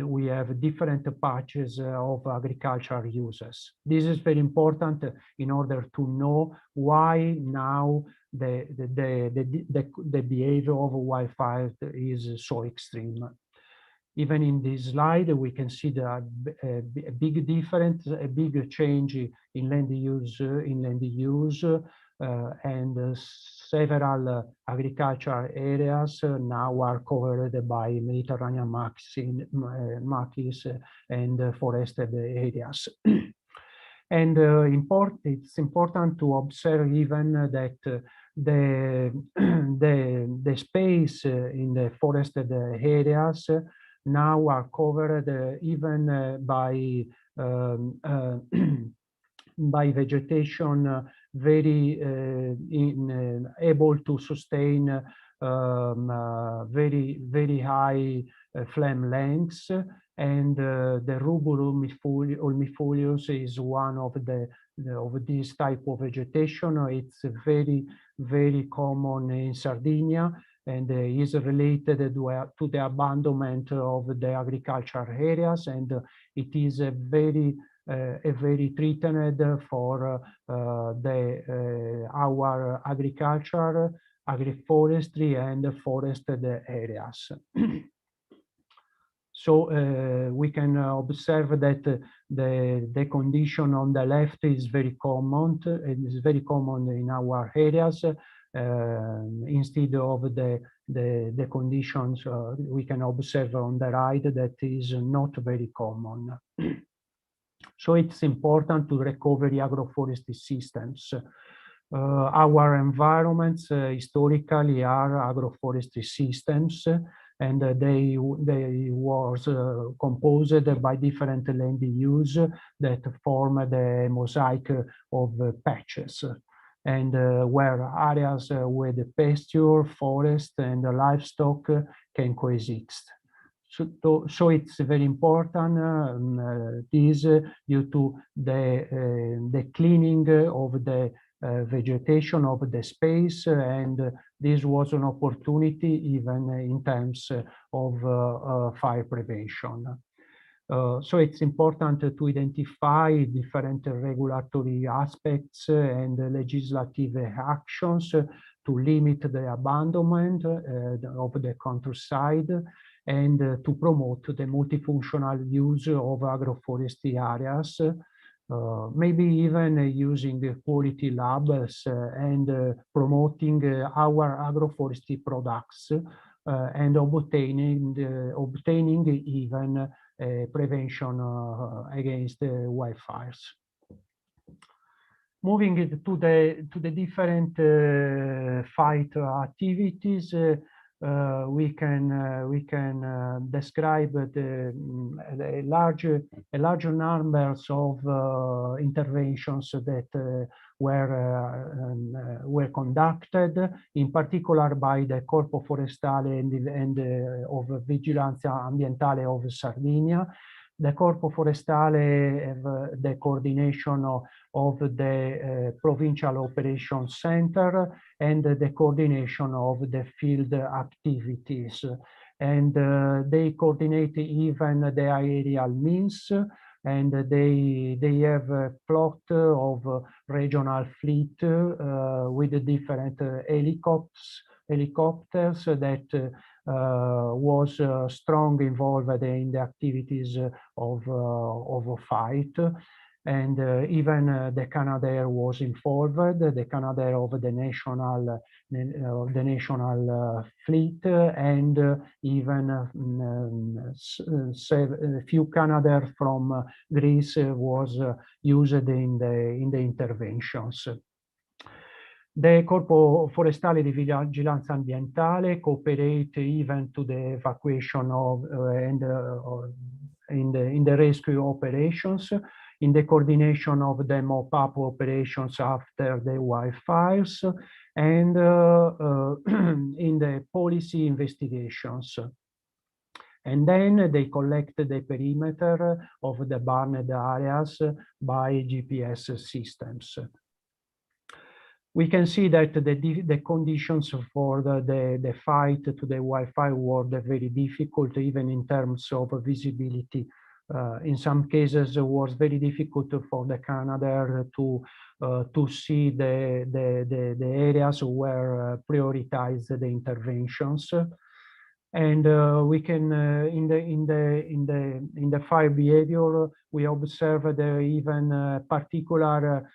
we have different patches of agricultural uses. This is very important in order to know why now the behavior of wildfire is so extreme. Even in this slide, we can see a big difference, a big change in land use, and several agricultural areas now are covered by Mediterranean maquis and forested areas. And it's important to observe even that the space in the forested areas now are covered even by by vegetation very able to sustain very high flame lengths, and the rubus ulmifolius is one of this type of vegetation. It's very common in Sardinia, and is related to the abandonment of the agricultural areas, and it is a very threatened for our agriculture, agroforestry, and forested areas. So we can observe that the condition on the left is very common. It is very common in our areas. Instead of the conditions we can observe on the right, that is not very common. So it's important to recover the agroforestry systems. Our environments historically are agroforestry systems, and they was composed by different land use that form the mosaic of patches, and where areas with pasture, forest, and livestock can coexist. So it's very important, this due to the cleaning of the vegetation of the space, and this was an opportunity even in terms of fire prevention. So it's important to identify different regulatory aspects and legislative actions to limit the abandonment of the countryside, and to promote the multifunctional use of agroforestry areas, maybe even using quality labs and promoting our agroforestry products, and obtaining even prevention against wildfires. Moving to the different fight activities, we can describe the larger numbers of interventions that were conducted, in particular by the Corpo Forestale and of Vigilanza Ambientale of Sardinia. The Corpo Forestale have the coordination of the Provincial Operations Center and the coordination of the field activities. And they coordinate even the aerial means, and they have a plot of regional fleet with different helicopters helicopters that was strong involved in the activities of a fight. And even the Canadair was involved, the Canadair of the national fleet, and even a few Canadair from Greece was used in the interventions. The Corpo Forestale di Vigilanza Ambientale cooperate even to the evacuation of and in the rescue operations, in the coordination of the mop-up operations after the wildfires, and in the policy investigations. And then they collect the perimeter of the burned areas by GPS systems. We can see that the conditions for the fight to the wildfire were very difficult, even in terms of visibility. In some cases, it was very difficult for the Canadair to see the areas where prioritize the interventions. And we can in the fire behavior, we observed even particular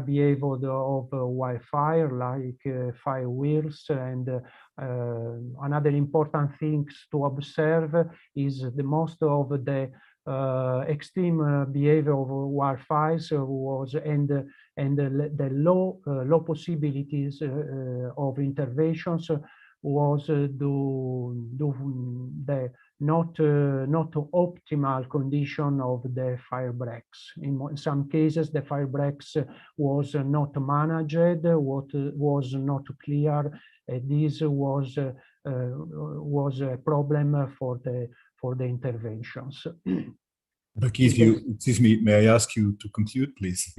behavior of wildfire, like fire wheels. And another important things to observe is the most of the extreme behavior of wildfires was and the low possibilities of interventions was the not optimal condition of the fire breaks. In some cases, the fire breaks was not managed, what was not clear. This was a problem for the interventions. Bakizio, excuse me, may I ask you to conclude, please,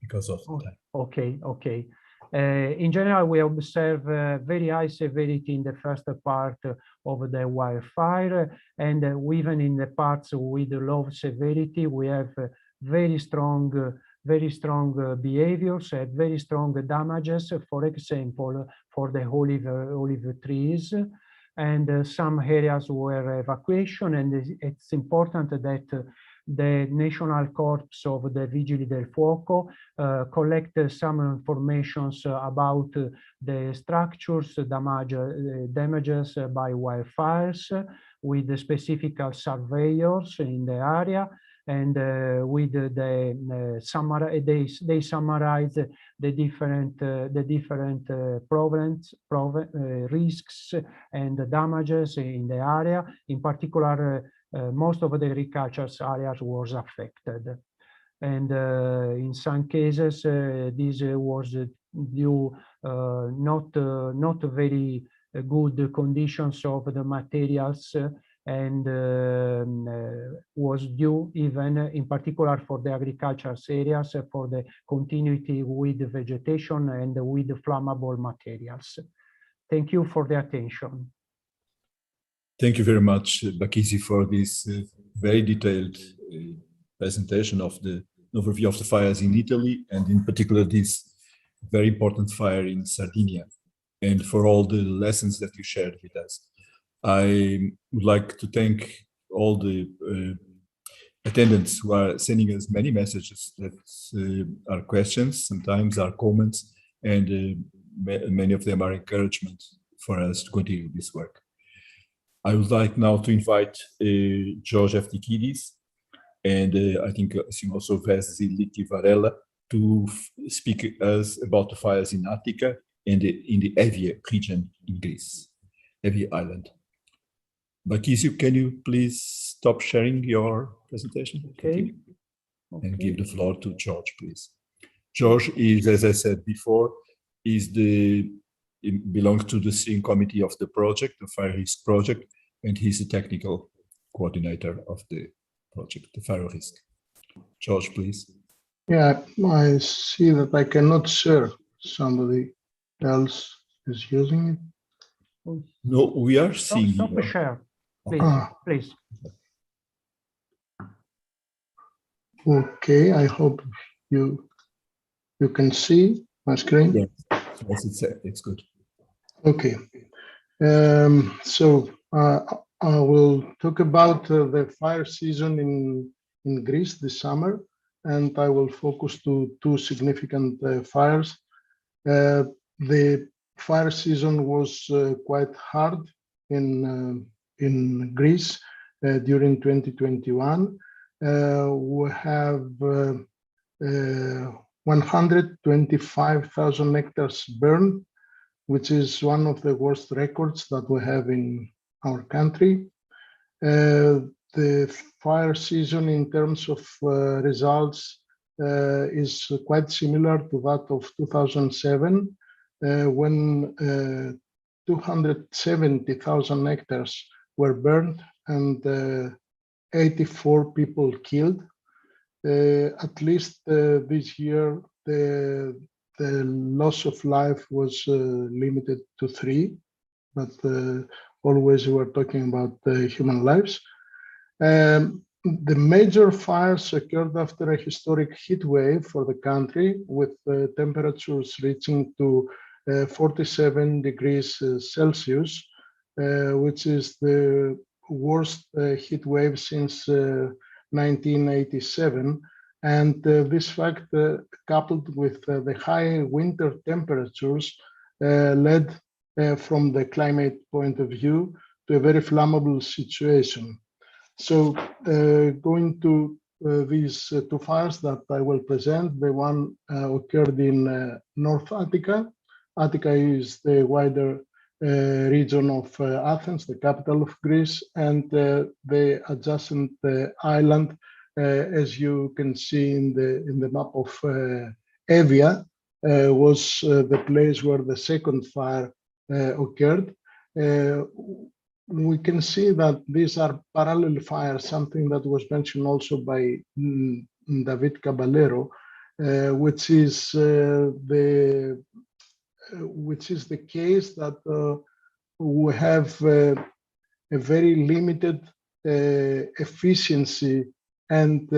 because of time. Okay. In general, we observe very high severity in the first part of the wildfire, and even in the parts with low severity, we have very strong behaviors and very strong damages. For example, for the olive trees, and some areas were evacuation. And it's important that the National Corps of the Vigili del Fuoco collected some information about the structures damages by wildfires with the specific surveyors in the area, and with they summarize the different problems, risks and damages in the area. In particular, most of the agricultural areas was affected, and in some cases this was due not very good conditions of the materials, and was due even in particular for the agricultural areas for the continuity with the vegetation and with the flammable materials. Thank you for the attention. Thank you very much, Bakizio, for this very detailed presentation of the overview of the fires in Italy, and in particular this very important fire in Sardinia, and for all the lessons that you shared with us. I would like to thank all the attendants who are sending us many messages that are questions, sometimes are comments, and many of them are encouragement for us to continue this work. I would like now to invite George Eftikidis and I think also Vasily Varela to speak us about the fires in Attica and in the Evia region in Greece, Evia Island. Bakizio, can you please stop sharing your presentation? Okay. And give the floor to George, please. George is, as I said before, belongs to the steering committee of the project, the Fire Risk Project, and he's the technical coordinator of the project, the Fire Risk. George, please. Yeah, I see that I cannot share. Somebody else is using it. No, we are seeing. Stop the share, please. Please. Okay, I hope you can see my screen. Yes, it's good. Okay. So I will talk about the fire season in Greece this summer, and I will focus to two significant fires. The fire season was quite hard in Greece during 2021. We have 125,000 hectares burned, which is one of the worst records that we have in our country. The fire season in terms of results is quite similar to that of 2007, when 270,000 hectares were burned and 84 people killed. At least this year, the loss of life was limited to 3, but always we're talking about human lives. The major fires occurred after a historic heat wave for the country, with temperatures reaching to 47 degrees Celsius, which is the worst heat wave since 1987. And this fact, coupled with the high winter temperatures, led from the climate point of view to a very flammable situation. So going to these two fires that I will present, the one occurred in North Attica. Attica is the wider region of Athens, the capital of Greece, and the adjacent island, as you can see in the map of Evia, was the place where the second fire occurred. We can see that these are parallel fires, something that was mentioned also by David Caballero, which is the case that we have a very limited efficiency and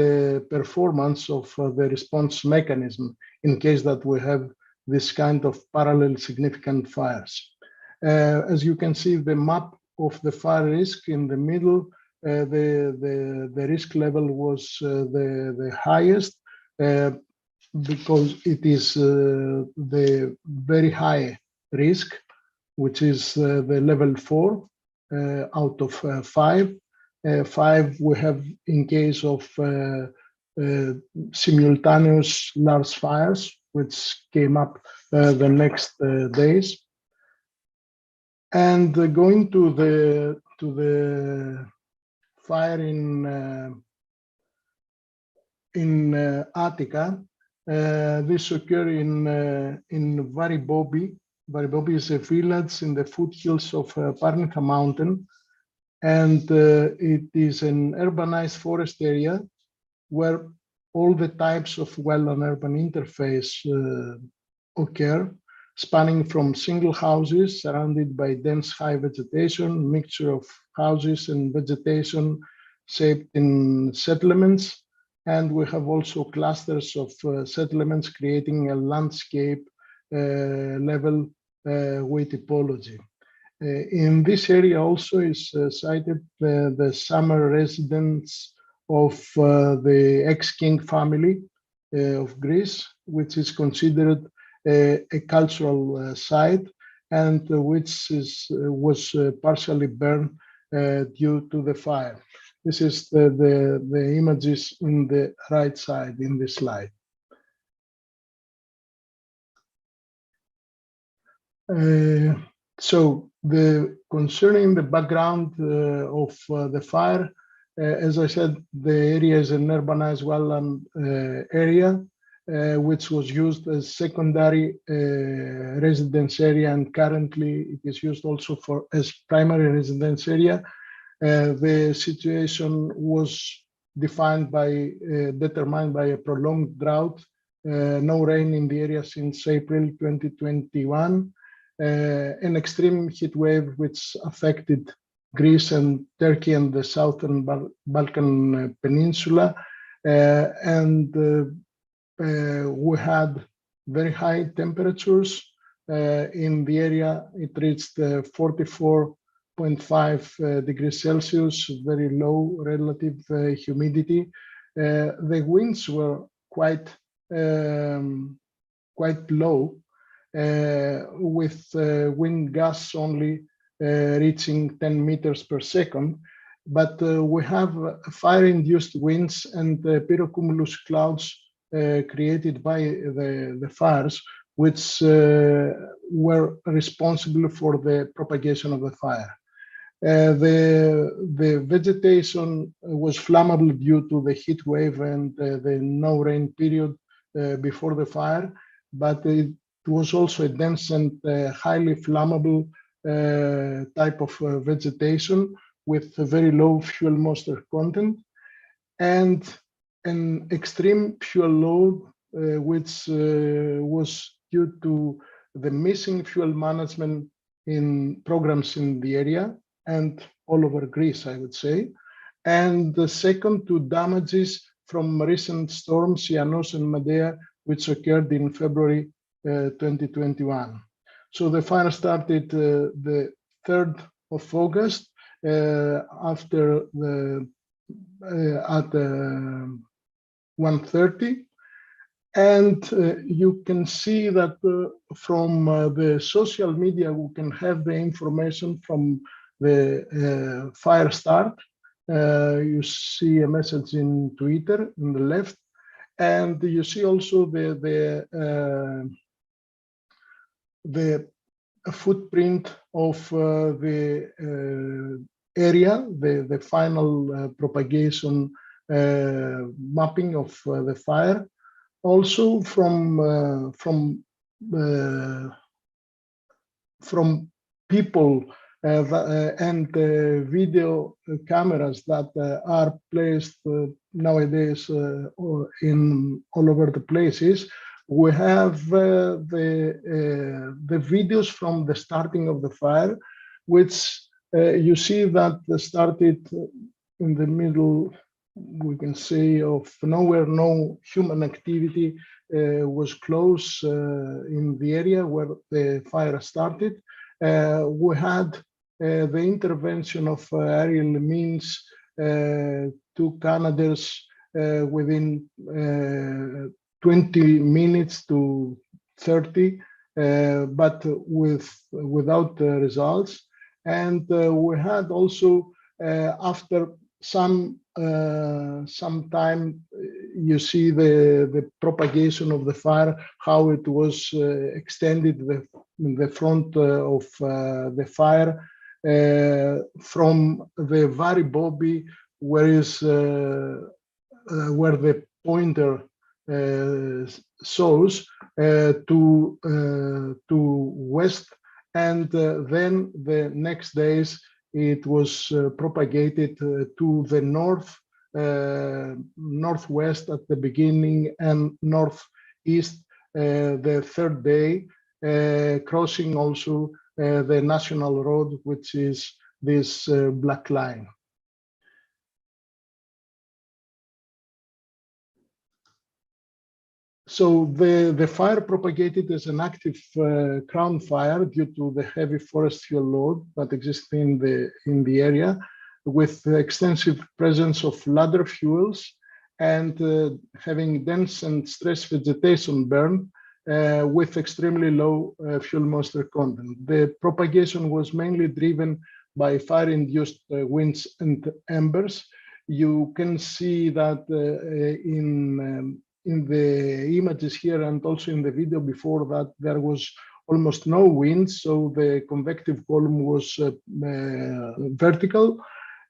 performance of the response mechanism in case that we have this kind of parallel significant fires. As you can see, the map of the fire risk in the middle, the risk level was the highest because it is the very high risk, which is the level 4 out of 5. 5 we have in case of simultaneous large fires, which came up the next days. And going to the fire in Attica, this occurred in Varibobi. Varibobi is a village in the foothills of Parnica Mountain, and it is an urbanized forest area where all the types of well and urban interface occur, spanning from single houses surrounded by dense high vegetation, mixture of houses and vegetation shaped in settlements. And we have also clusters of settlements creating a landscape level way typology. In this area also is cited the summer residence of the ex-king family of Greece, which is considered a cultural site, and which was partially burned due to the fire. This is the images in the right side in this slide. So concerning the background of the fire, as I said, the area is an urbanized wetland area, which was used as secondary residence area, and currently it is used also as primary residence area. The situation was determined by a prolonged drought, no rain in the area since April 2021, an extreme heat wave which affected Greece and Turkey and the southern Balkan Peninsula, and we had very high temperatures in the area, it reached 44.5 degrees Celsius, very low relative humidity. The winds were quite low, with wind gusts only reaching 10 meters per second. But we have fire-induced winds and pyrocumulus clouds created by the fires, which were responsible for the propagation of the fire. The vegetation was flammable due to the heat wave and the no rain period before the fire, but it was also a dense and highly flammable type of vegetation with a very low fuel moisture content, and an extreme fuel load, which was due to the missing fuel management in programs in the area and all over Greece, I would say. And the second, to damages from recent storms, Ianos and Medea, which occurred in February 2021. So the fire started the 3rd of August after the at 1:30, and you can see that from the social media we can have the information from the fire start. You see a message in Twitter on the left, and you see also the footprint of the area, the final propagation mapping of the fire. Also from people and video cameras that are placed nowadays in all over the places. We have the videos from the starting of the fire, which you see that started in the middle, we can say, of nowhere. No human activity was close in the area where the fire started. We had the intervention of aerial means, 2 Canadaires within 20 minutes to 30, but without results. And we had also, after some time, you see the propagation of the fire, how it was extended in the front of the fire from the Varibobi, where the pointer shows to west, and then the next days it was propagated to the north, northwest at the beginning, and northeast the 3rd day, crossing also the national road, which is this black line. So the fire propagated as an active crown fire due to the heavy forest fuel load that exists in the area, with the extensive presence of ladder fuels and having dense and stressed vegetation burn with extremely low fuel moisture content. The propagation was mainly driven by fire-induced winds and embers. You can see that in the images here and also in the video before that, there was almost no wind, so the convective column was vertical.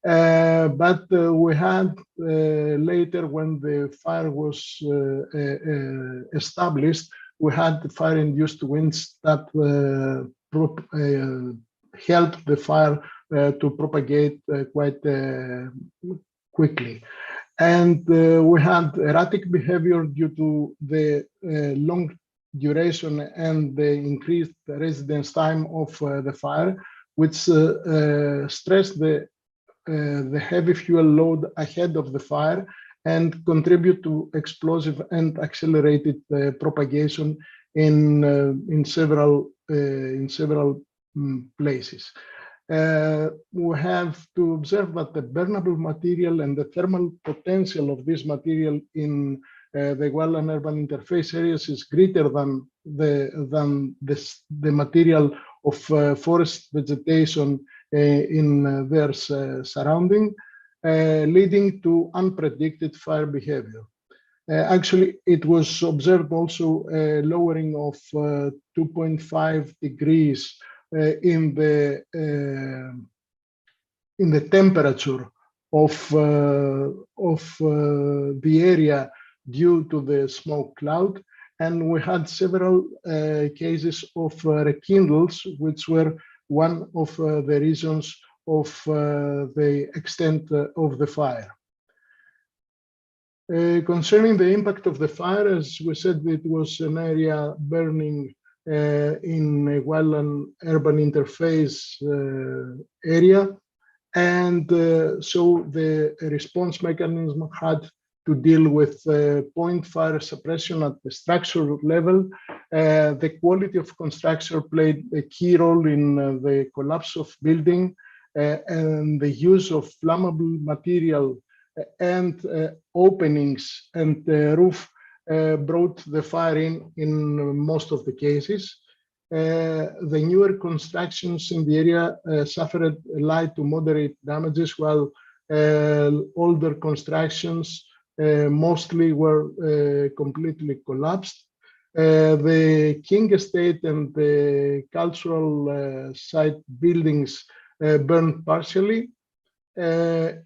But we had later, when the fire was established, we had fire-induced winds that helped the fire to propagate quite quickly. And we had erratic behavior due to the long duration and the increased residence time of the fire, which stressed the heavy fuel load ahead of the fire and contribute to explosive and accelerated propagation in several places. We have to observe that the burnable material and the thermal potential of this material in the wildland urban interface areas is greater than the material of forest vegetation in their surrounding, leading to unpredicted fire behavior. Actually, it was observed also a lowering of 2.5 degrees in the temperature of the area due to the smoke cloud, and we had several cases of rekindles, which were one of the reasons of the extent of the fire. Concerning the impact of the fire, as we said, it was an area burning in a wildland urban interface area, and so the response mechanism had to deal with point fire suppression at the structure level. The quality of construction played a key role in the collapse of building, and the use of flammable material and openings and roof brought the fire in most of the cases. The newer constructions in the area suffered light to moderate damages, while older constructions mostly were completely collapsed. The King Estate and the cultural site buildings burned partially. There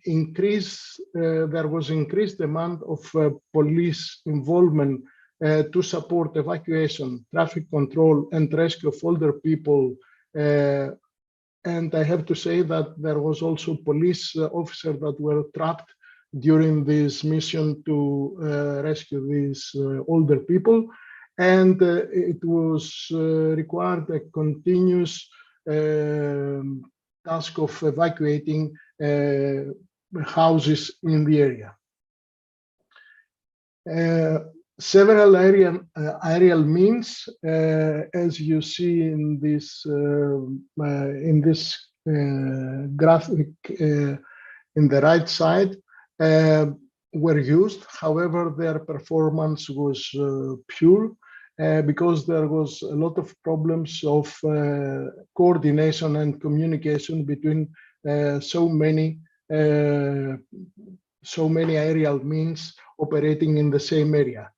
was increased demand of police involvement to support evacuation, traffic control, and rescue of older people. And I have to say that there was also police officers that were trapped during this mission to rescue these older people. And it was required a continuous task of evacuating houses in the area. Several aerial means, as you see in this graphic in the right side, were used. However, their performance was poor because there was a lot of problems of coordination and communication between so many aerial means operating in the same area.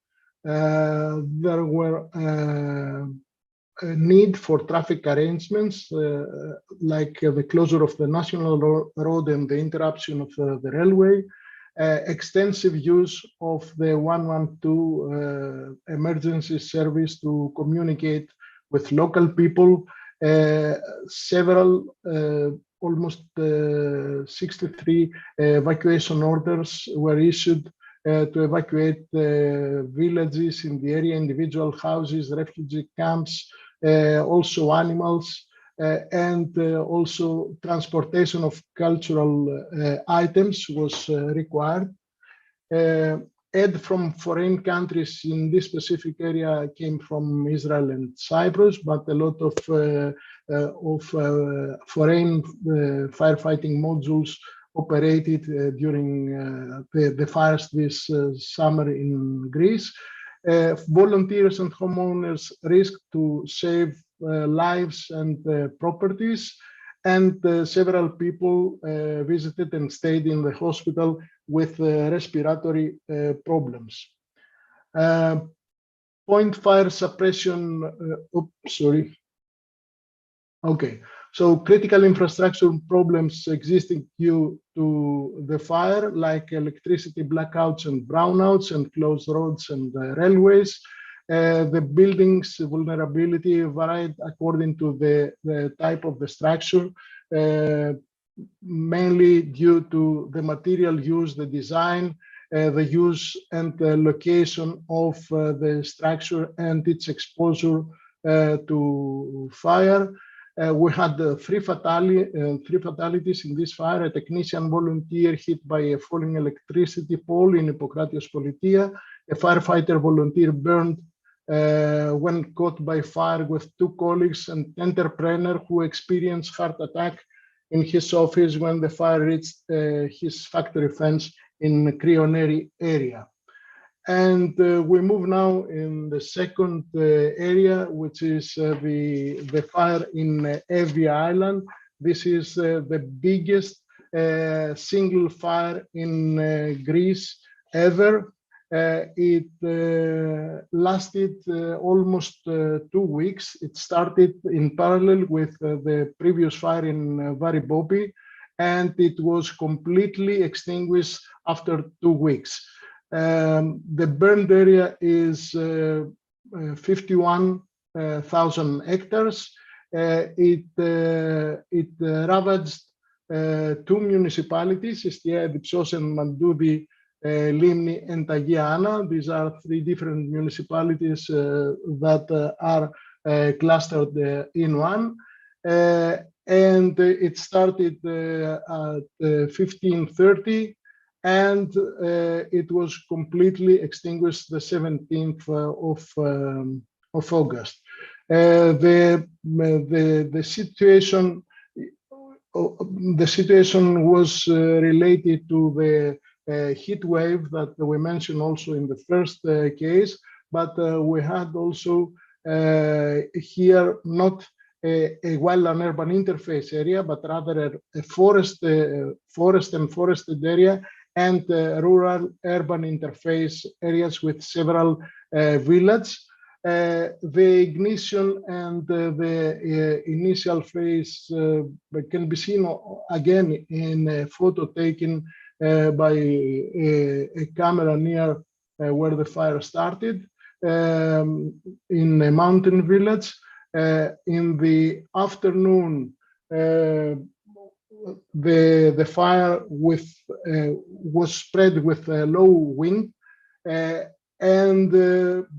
There were a need for traffic arrangements, like the closure of the national road and the interruption of the railway, extensive use of the 112 emergency service to communicate with local people. Several, almost 63 evacuation orders were issued to evacuate villages in the area, individual houses, refugee camps, also animals, and also transportation of cultural items was required. Aid from foreign countries in this specific area came from Israel and Cyprus, but a lot of foreign firefighting modules operated during the fires this summer in Greece. Volunteers and homeowners risked to save lives and properties, and several people visited and stayed in the hospital with respiratory problems. Point fire suppression, Okay, so critical infrastructure problems existing due to the fire, like electricity blackouts and brownouts and closed roads and railways. The building's vulnerability varied according to the type of the structure, mainly due to the material used, the design, the use and the location of the structure and its exposure to fire. We had three fatalities in this fire: a technician volunteer hit by a falling electricity pole in Hippokratios Politia, a firefighter volunteer burned when caught by fire with 2 colleagues and entrepreneur who experienced heart attack in his office when the fire reached his factory fence in Crioneri area. And we move now in the second area, which is the fire in Evia Island. This is the biggest single fire in Greece ever. It lasted almost 2 weeks. It started in parallel with the previous fire in Varibopi, and it was completely extinguished after 2 weeks. The burned area is 51,000 hectares. It ravaged 2 municipalities, Istia, Dipsos, and Mandoudi, Limni, and Agiana. These are 3 different municipalities that are clustered in one. And it started at 1530, and it was completely extinguished the 17th of August. The situation was related to the heat wave that we mentioned also in the first case, but we had also here not a wildland urban interface area, but rather a forest and forested area, and rural urban interface areas with several villages. The ignition and the initial phase can be seen again in a photo taken by a camera near where the fire started in a mountain village. In the afternoon, the fire was spread with a low wind,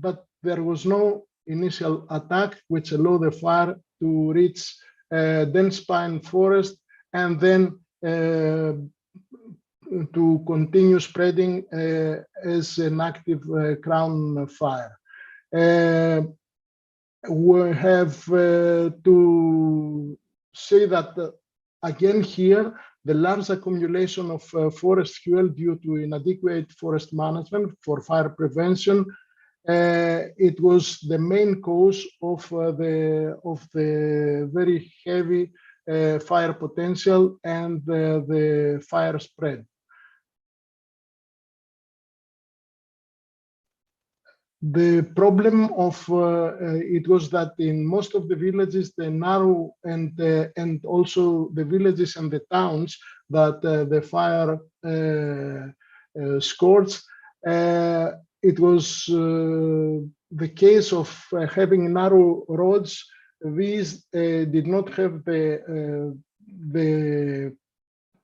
but there was no initial attack, which allowed the fire to reach dense pine forest and then to continue spreading as an active crown fire. We have to say that again here, the large accumulation of forest fuel due to inadequate forest management for fire prevention, it was the main cause of the very heavy fire potential and the fire spread. The problem of it was that in most of the villages, the narrow and also the villages and the towns that the fire scorched, it was the case of having narrow roads. These did not have the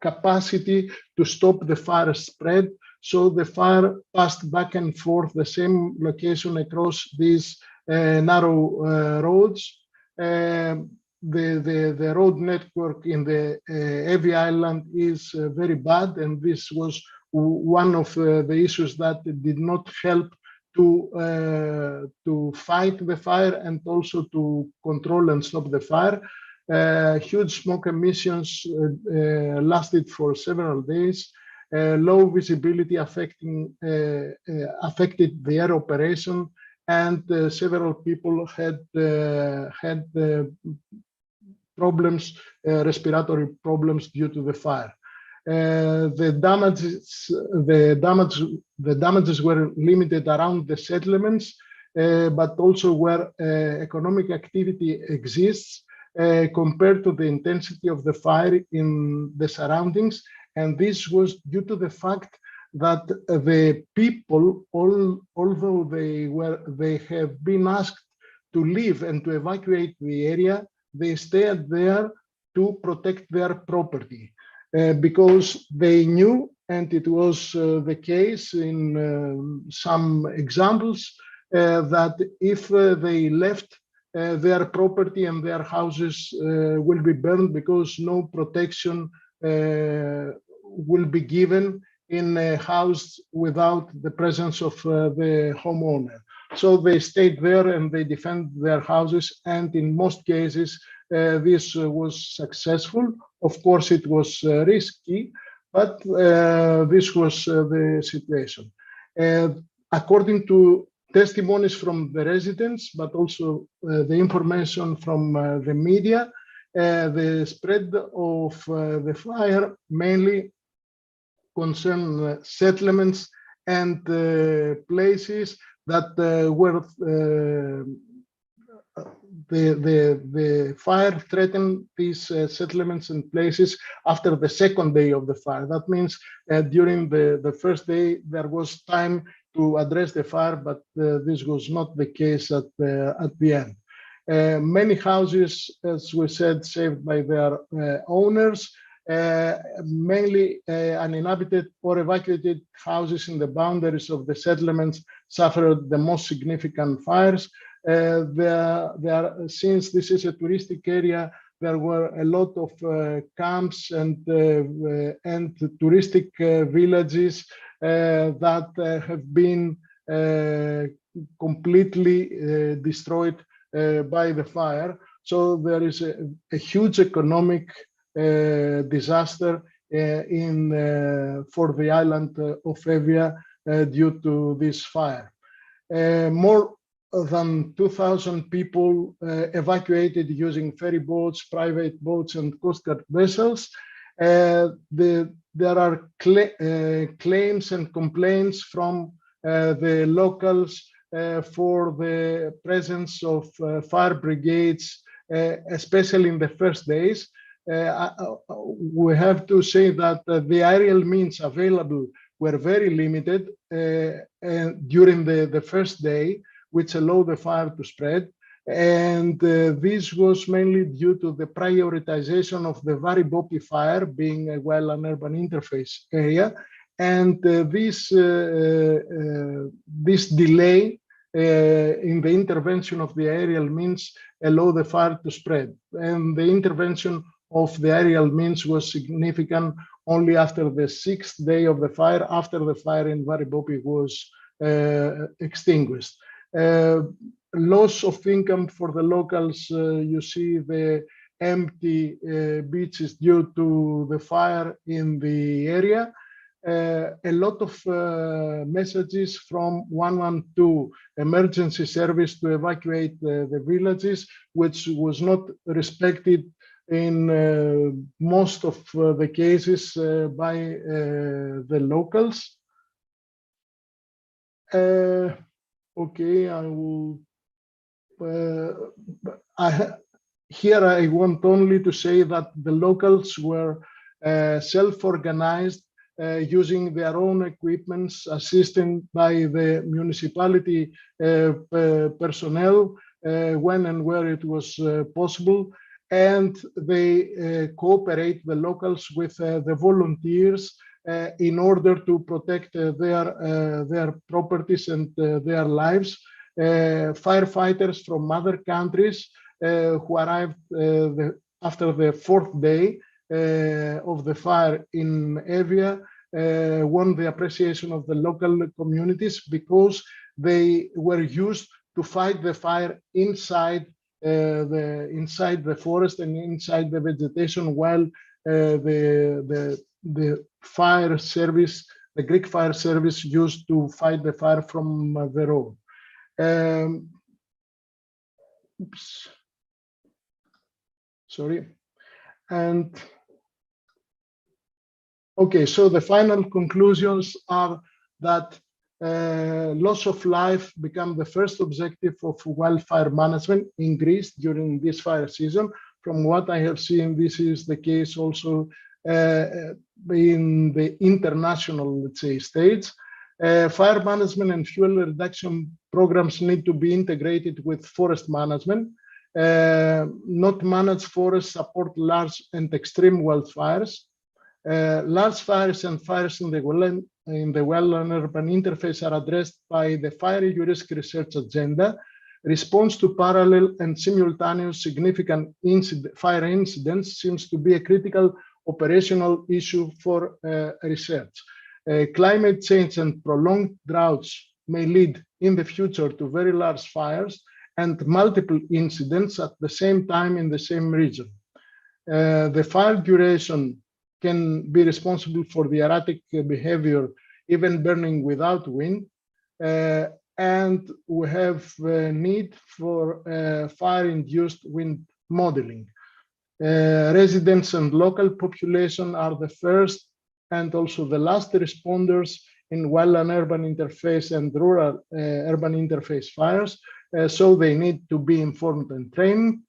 capacity to stop the fire spread. So the fire passed back and forth the same location across these narrow roads. The road network in the Evia Island is very bad, and this was one of the issues that did not help to fight the fire and also to control and stop the fire. Huge smoke emissions lasted for several days. Low visibility affected the air operation, and several people had problems, respiratory problems due to the fire. The damages were limited around the settlements, but also where economic activity exists compared to the intensity of the fire in the surroundings. And this was due to the fact that the people, although they have been asked to leave and to evacuate the area, they stayed there to protect their property because they knew, and it was the case in some examples, that if they left, their property and their houses will be burned because no protection will be given in a house without the presence of the homeowner. So they stayed there and they defend their houses, and in most cases this was successful. Of course, it was risky, but this was the situation. According to testimonies from the residents, but also the information from the media, the spread of the fire mainly concerned settlements and places that were the fire threatened these settlements and places after the second day of the fire. That means during the first day there was time to address the fire, but this was not the case at the end. Many houses, as we said, saved by their owners. Mainly uninhabited or evacuated houses in the boundaries of the settlements suffered the most significant fires. Since this is a touristic area, there were a lot of camps and touristic villages that have been completely destroyed by the fire. So there is a huge economic disaster for the island of Evia due to this fire. More than 2,000 people evacuated using ferry boats, private boats, and Coast Guard vessels. There are claims and complaints from the locals for the presence of fire brigades, especially in the first days. We have to say that the aerial means available were very limited during the first day, which allowed the fire to spread. And this was mainly due to the prioritization of the Varibopi fire being a well-known urban interface area. And this delay in the intervention of the aerial means allowed the fire to spread. And the intervention of the aerial means was significant only after the 6th day of the fire, after the fire in Varibopi was extinguished. Loss of income for the locals, you see the empty beaches due to the fire in the area. A lot of messages from 112 emergency service to evacuate the villages, which was not respected in most of the cases by the locals. Okay, I will. Here I want only to say that the locals were self-organized, using their own equipments, assisted by the municipality personnel when and where it was possible. And they cooperate, the locals, with the volunteers in order to protect their properties and their lives. Firefighters from other countries who arrived after the 4th day of the fire in Evia won the appreciation of the local communities because they were used to fight the fire inside the forest and inside the vegetation, while the fire service, the Greek fire service, used to fight the fire from the road. Oops. Sorry. And okay, so the final conclusions are that loss of life became the first objective of wildfire management in Greece during this fire season. From what I have seen, this is the case also in the international, let's say, stage. Fire management and fuel reduction programs need to be integrated with forest management. Not managed forests support large and extreme wildfires. Large fires and fires in the well-known urban interface are addressed by the Fire Risk Research Agenda. Response to parallel and simultaneous significant fire incidents seems to be a critical operational issue for research. Climate change and prolonged droughts may lead in the future to very large fires and multiple incidents at the same time in the same region. The fire duration can be responsible for the erratic behavior, even burning without wind. And we have a need for fire-induced wind modeling. Residents and local population are the first and also the last responders in wildland-urban interface and rural urban interface fires, so they need to be informed and trained.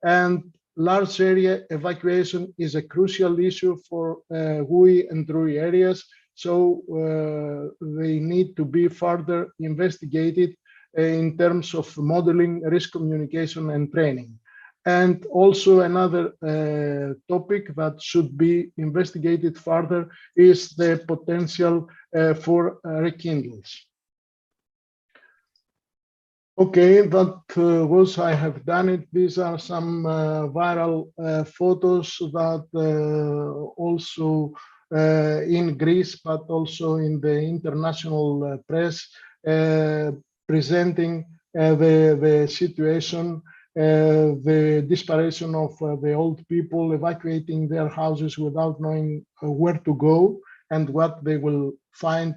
And large area evacuation is a crucial issue for WUI and RUI areas, so they need to be further investigated in terms of modeling, risk communication, and training. And also another topic that should be investigated further is the potential for rekindles. Okay, that was, I have done it. These are some viral photos that also in Greece, but also in the international press, presenting the situation, the desperation of the old people evacuating their houses without knowing where to go and what they will find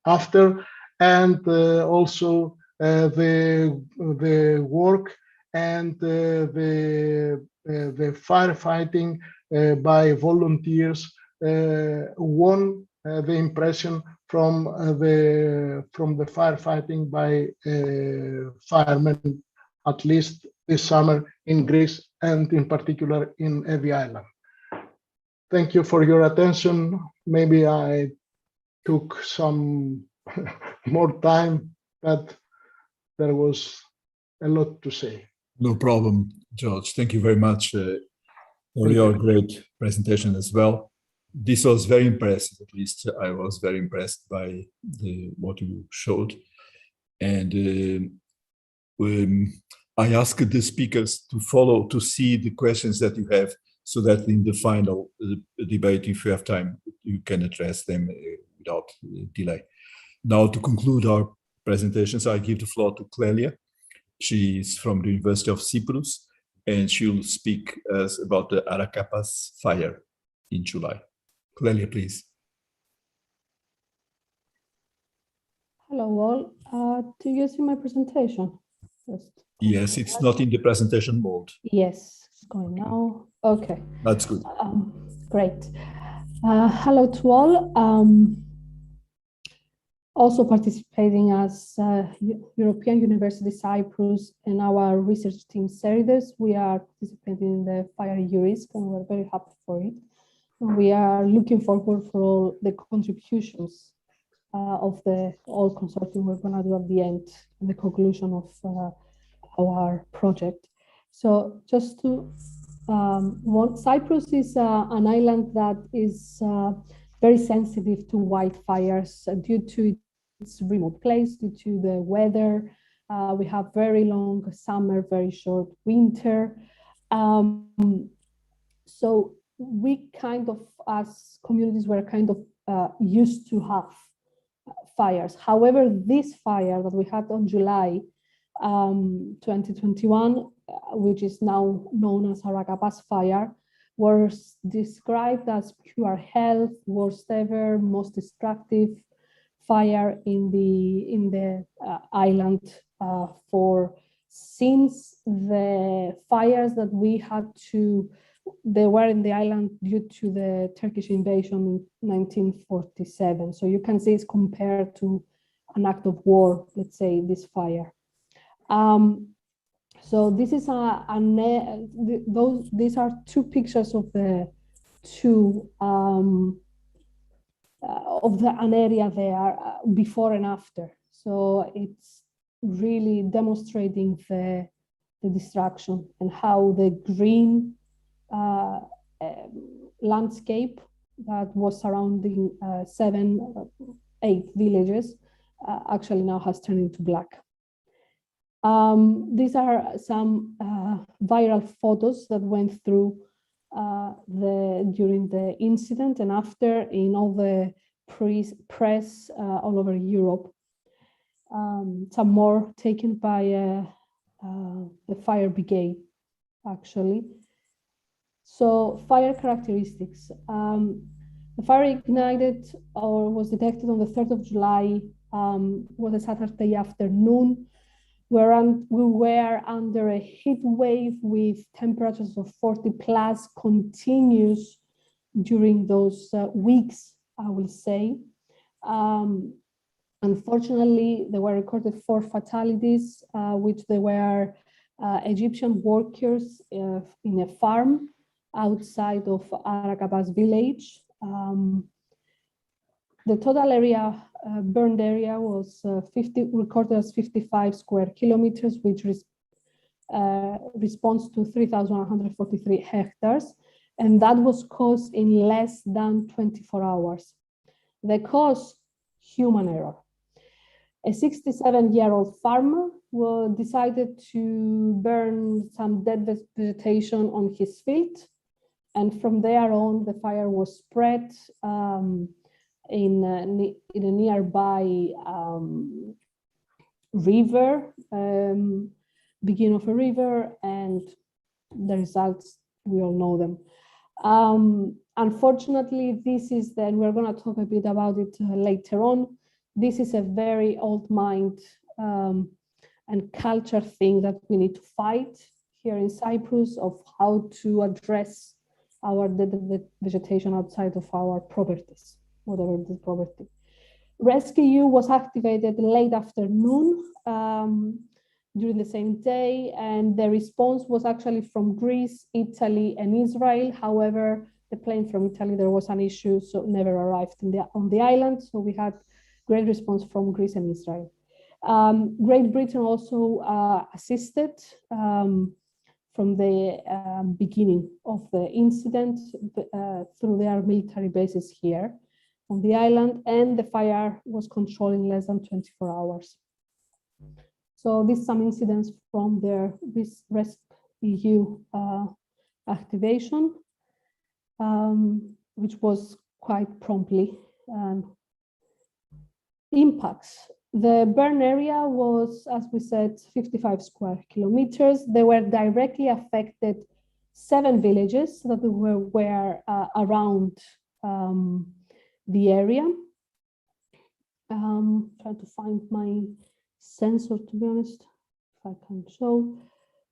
after, and also the work and the firefighting by volunteers won the impression from the firefighting by firemen, at least this summer in Greece and in particular in Evi Island. Thank you for your attention. Maybe I took some more time, but there was a lot to say. No problem, George. Thank you very much for your great presentation as well. This was very impressive. At least I was very impressed by what you showed. And I asked the speakers to follow, to see the questions that you have, so that in the final debate, if you have time, you can address them without delay. Now, to conclude our presentations, I give the floor to Clelia. She is from the University of Cyprus, and she will speak us about the Arakapas fire in July. Clelia, please. Hello all. Do you see my presentation? Yes, it's not in the presentation mode. Yes, it's going now. Okay. That's good. Great. Hello to all. Also participating as European University Cyprus and our research team Serides, we are participating in the Fire URISC, and we're very happy for it. And we are looking forward for all the contributions of the all consortium we're going to do at the end, the conclusion of our project. So just to, Cyprus is an island that is very sensitive to wildfires due to its remote place, due to the weather. We have very long summer, very short winter. So we kind of, as communities, were kind of used to have fires. However, this fire that we had on July 2021, which is now known as Arakapas fire, was described as pure hell, worst ever, most destructive fire in the island since the fires that we had they were in the island due to the Turkish invasion in 1947. So you can see it's compared to an act of war, let's say, this fire. So this is these are two pictures of the two an area there before and after. So it's really demonstrating the destruction and how the green landscape that was surrounding 7-8 villages actually now has turned into black. These are some viral photos that went through during the incident and after in all the press all over Europe. some more taken by the fire brigade, actually. So fire characteristics. The fire ignited or was detected on the 3rd of July, was a Saturday afternoon. We were under a heat wave with temperatures of 40 plus continuous during those weeks, I will say. Unfortunately, there were recorded 4 fatalities, which they were Egyptian workers in a farm outside of Araqabas village. The total area, burned area, was recorded as 55 square kilometers, which responds to 3,143 hectares, and that was caused in less than 24 hours. The cause, human error. A 67-year-old farmer decided to burn some dead vegetation on his field, and from there on, the fire was spread in a nearby river, beginning of a river, and the results, we all know them. Unfortunately, this is then, we're going to talk a bit about it later on. This is a very old mind and culture thing that we need to fight here in Cyprus, of how to address our dead vegetation outside of our properties, whatever the property. Rescue was activated late afternoon during the same day, and the response was actually from Greece, Italy, and Israel. However, the plane from Italy, there was an issue, so never arrived on the island. So we had great response from Greece and Israel. Great Britain also assisted from the beginning of the incident through their military bases here on the island, and the fire was controlled in less than 24 hours. So these some incidents from their RESC-EU activation, which was quite promptly. Impacts. The burn area was, as we said, 55 square kilometers. They were directly affected 7 villages that were around the area. Trying to find my sensor, to be honest, if I can show.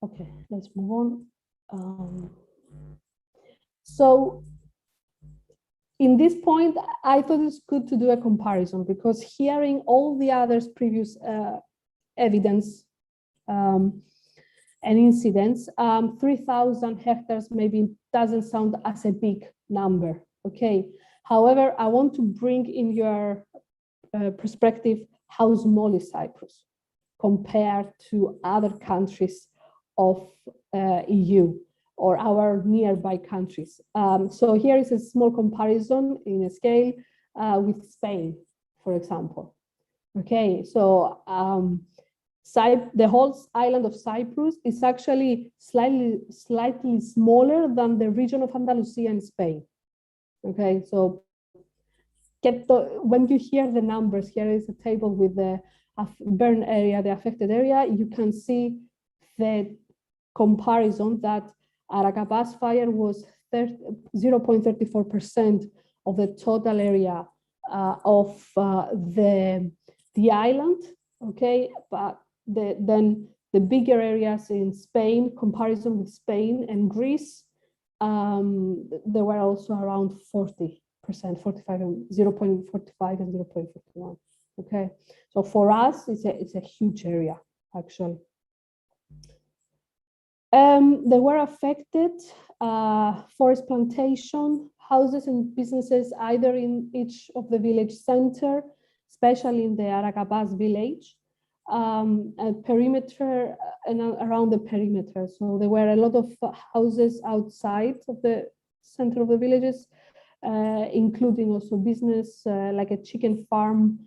Okay, let's move on. So in this point, I thought it's good to do a comparison, because hearing all the others previous evidence and incidents, 3,000 hectares maybe doesn't sound as a big number, okay? However, I want to bring in your perspective how small is Cyprus compared to other countries of EU or our nearby countries. So here is a small comparison in a scale with Spain, for example. Okay, so the whole island of Cyprus is actually slightly smaller than the region of Andalusia in Spain. Okay, so when you hear the numbers, here is a table with the burn area, the affected area, you can see the comparison that Araqabas fire was 0.34% of the total area of the island, okay? But then the bigger areas in Spain, comparison with Spain and Greece, there were also around 40%, 45 and 0.45 and 0.51. Okay, so for us, it's a huge area actually. They were affected forest plantation, houses and businesses either in each of the village center, especially in the Araqabas village, perimeter and around the perimeter. So there were a lot of houses outside of the center of the villages, including also business like a chicken farm.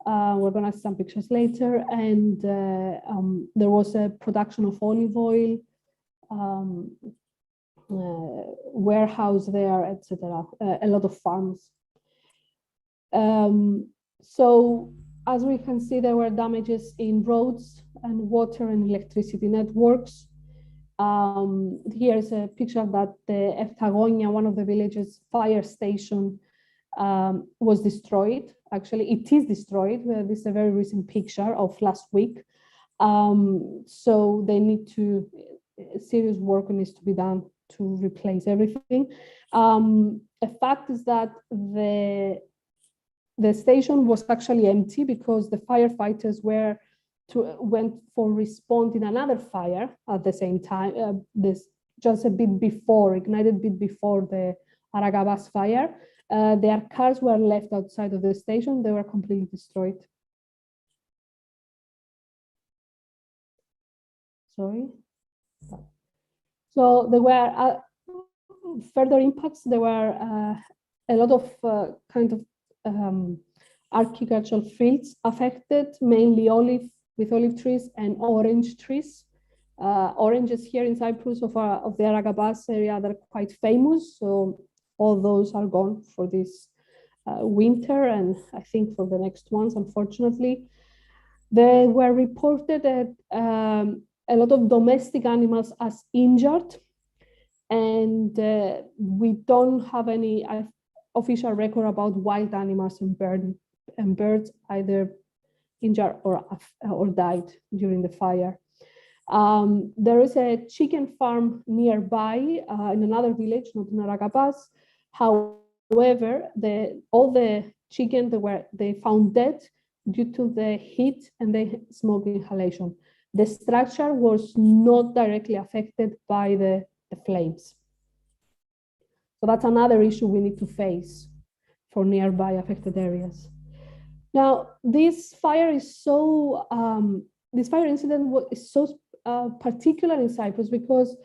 We're going to see some pictures later. And there was a production of olive oil, warehouse there, etc. A lot of farms. So as we can see, there were damages in roads and water and electricity networks. Here's a picture that the Eftagonia, one of the villages' fire station, was destroyed. Actually, it is destroyed. This is a very recent picture of last week. So they need to, serious work needs to be done to replace everything. A fact is that the station was actually empty because the firefighters went for responding another fire at the same time. This just a bit before, ignited a bit before the Aragabas fire. Their cars were left outside of the station. They were completely destroyed. Sorry. So there were further impacts. There were a lot of kind of agricultural fields affected, mainly with olive trees and orange trees. Oranges here in Cyprus of the Aragabas area, they're quite famous. So all those are gone for this winter, and I think for the next ones, unfortunately. They were reported that a lot of domestic animals as injured, and we don't have any official record about wild animals and birds either injured or died during the fire. There is a chicken farm nearby in another village, not in Aragabas. However, all the chicken they found dead due to the heat and the smoke inhalation. The structure was not directly affected by the flames. So that's another issue we need to face for nearby affected areas. Now, this fire is so, this fire incident is so particular in Cyprus because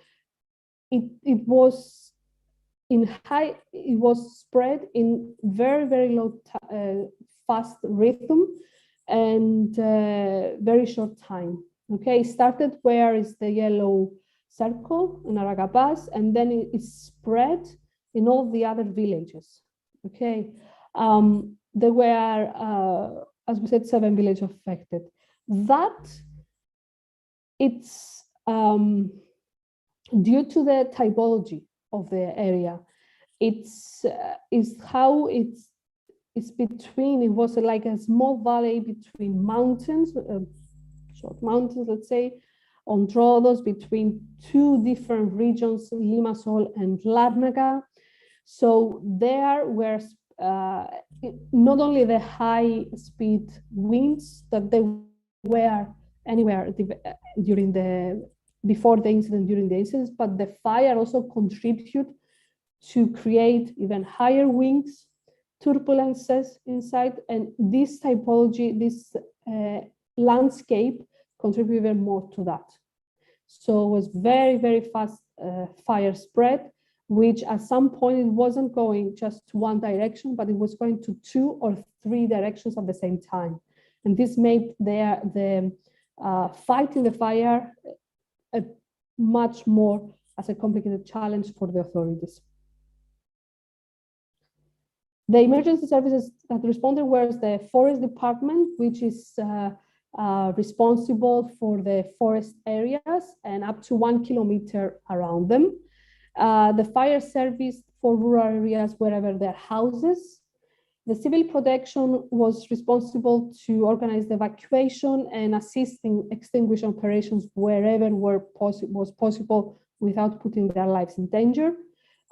it was spread in very, very low, fast rhythm and very short time. Okay, it started where is the yellow circle in Aragabas, and then it spread in all the other villages. Okay, there were, as we said, 7 villages affected. That it's due to the typology of the area. It's how it's between. It was like a small valley between mountains, short mountains, let's say, on Rhodos, between 2 different regions, Limassol and Larnaca. So there were not only the high speed winds that they were anywhere before the incident, during the incident, but the fire also contributed to create even higher winds, turbulences inside, and this typology, this landscape contributed even more to that. So it was very, very fast fire spread, which at some point it wasn't going just one direction, but it was going to 2 or 3 directions at the same time. And this made the fighting the fire much more as a complicated challenge for the authorities. The emergency services that responded was the forest department, which is responsible for the forest areas and up to 1 kilometer around them. The fire service for rural areas wherever there are houses. The civil protection was responsible to organize the evacuation and assisting extinguishing operations wherever was possible without putting their lives in danger.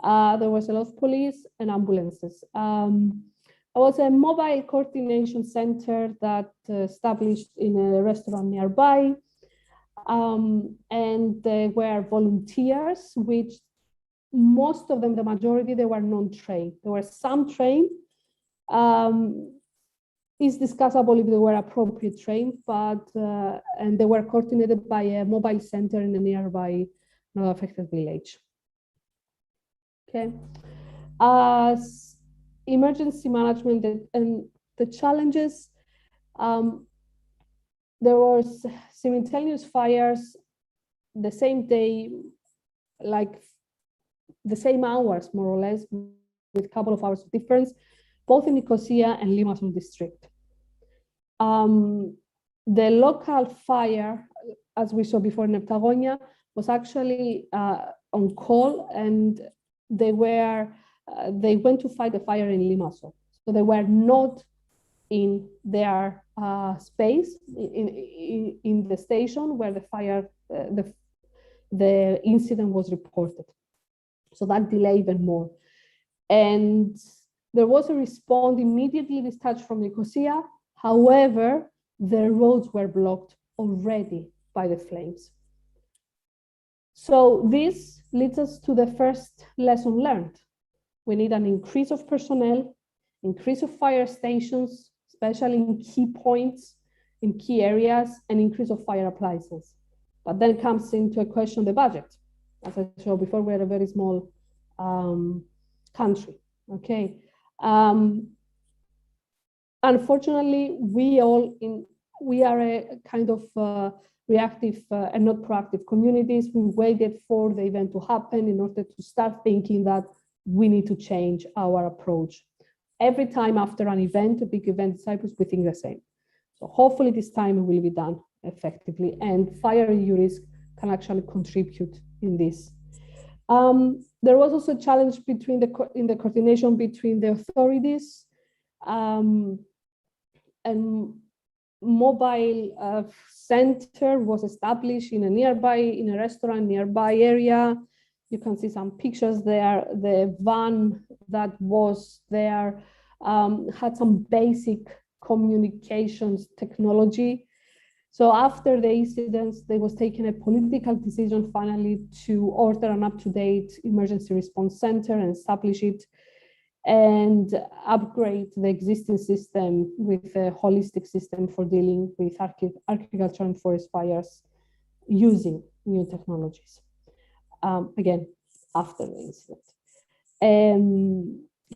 There was a lot of police and ambulances. There was a mobile coordination center that established in a restaurant nearby. And there were volunteers, which most of them, the majority, they were non-trained. There were some trained. It's discussable if they were appropriate trained, but and they were coordinated by a mobile center in a nearby affected village. Okay, as emergency management and the challenges, there was simultaneous fires the same day, like the same hours, more or less, with a couple of hours of difference, both in Nicosia and Limassol district. The local fire, as we saw before in Patagonia, was actually on call, and they went to fight the fire in Limassol. So they were not in their space in the station where the fire, the incident was reported. So that delayed even more. And there was a response immediately dispatched from Nicosia. However, the roads were blocked already by the flames. So this leads us to the first lesson learned. We need an increase of personnel, increase of fire stations, especially in key points, in key areas, and increase of fire appliances. But then comes into a question the budget. As I showed before, we're a very small country, okay? Unfortunately, we are a kind of reactive and not proactive communities. We waited for the event to happen in order to start thinking that we need to change our approach. Every time after an event, a big event in Cyprus, we think the same. So hopefully this time it will be done effectively, and fire URISC can actually contribute in this. There was also a challenge between in the coordination between the authorities, and mobile center was established in a restaurant nearby area. You can see some pictures there. The van that was there had some basic communications technology. So after the incidents, there was taken a political decision finally to order an up-to-date emergency response center and establish it and upgrade the existing system with a holistic system for dealing with agriculture and forest fires using new technologies. Again, after the incident.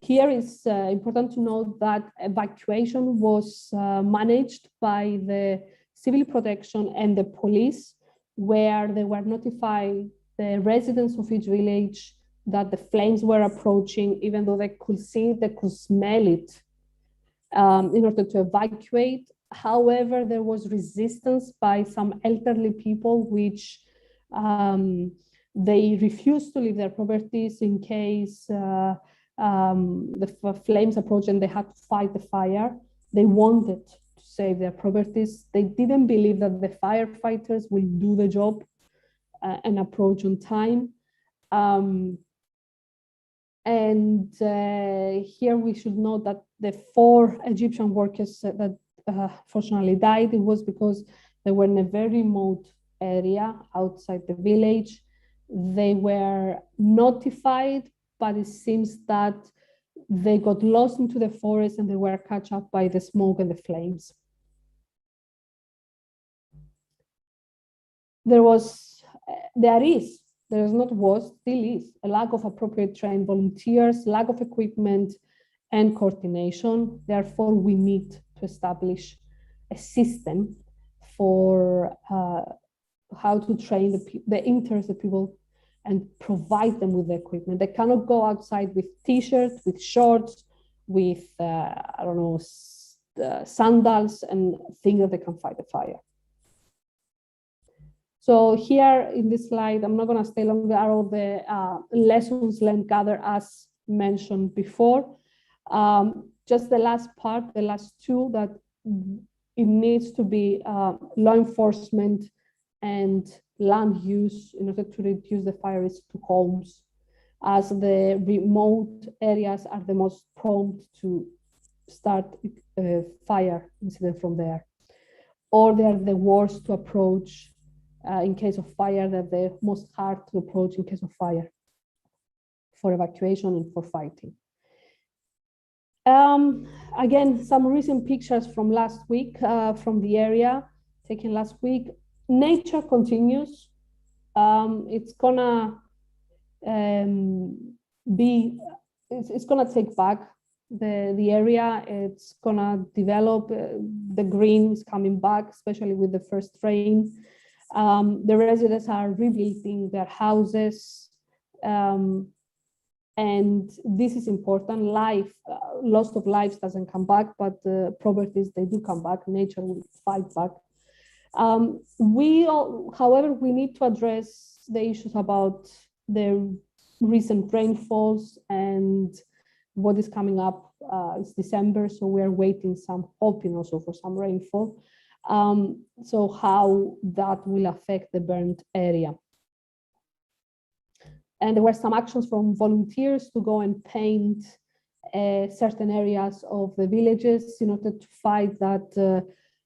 Here it's important to note that evacuation was managed by the civil protection and the police, where they were notifying the residents of each village that the flames were approaching, even though they could see it, they could smell it, in order to evacuate. However, there was resistance by some elderly people, which they refused to leave their properties in case the flames approached and they had to fight the fire. They wanted to save their properties. They didn't believe that the firefighters will do the job and approach on time. Here we should note that the 4 Egyptian workers that fortunately died, it was because they were in a very remote area outside the village. They were notified, but it seems that they got lost into the forest and they were caught up by the smoke and the flames. There still is a lack of appropriate trained volunteers, lack of equipment and coordination. Therefore, we need to establish a system for how to train the interested people and provide them with the equipment. They cannot go outside with t-shirts, with shorts, with, sandals and think that they can fight the fire. So here in this slide, I'm not going to stay long, there are all the lessons learned gathered as mentioned before. Just the last part, the last 2, that it needs to be law enforcement and land use in order to reduce the fire risk to homes, as the remote areas are the most prone to start fire incident from there, or they are the worst to approach in case of fire, that they're most hard to approach in case of fire for evacuation and for fighting. Again, some recent pictures from last week from the area taken last week. Nature continues. It's gonna it's gonna take back the area. It's gonna develop. The green is coming back, especially with the first rain. The residents are rebuilding their houses, and this is important. loss of lives doesn't come back, but the properties, they do come back. Nature will fight back. However, we need to address the issues about the recent rainfalls, and what is coming up is December, so we are waiting, hoping also for some rainfall. So how that will affect the burned area. And there were some actions from volunteers to go and paint certain areas of the villages in order to fight that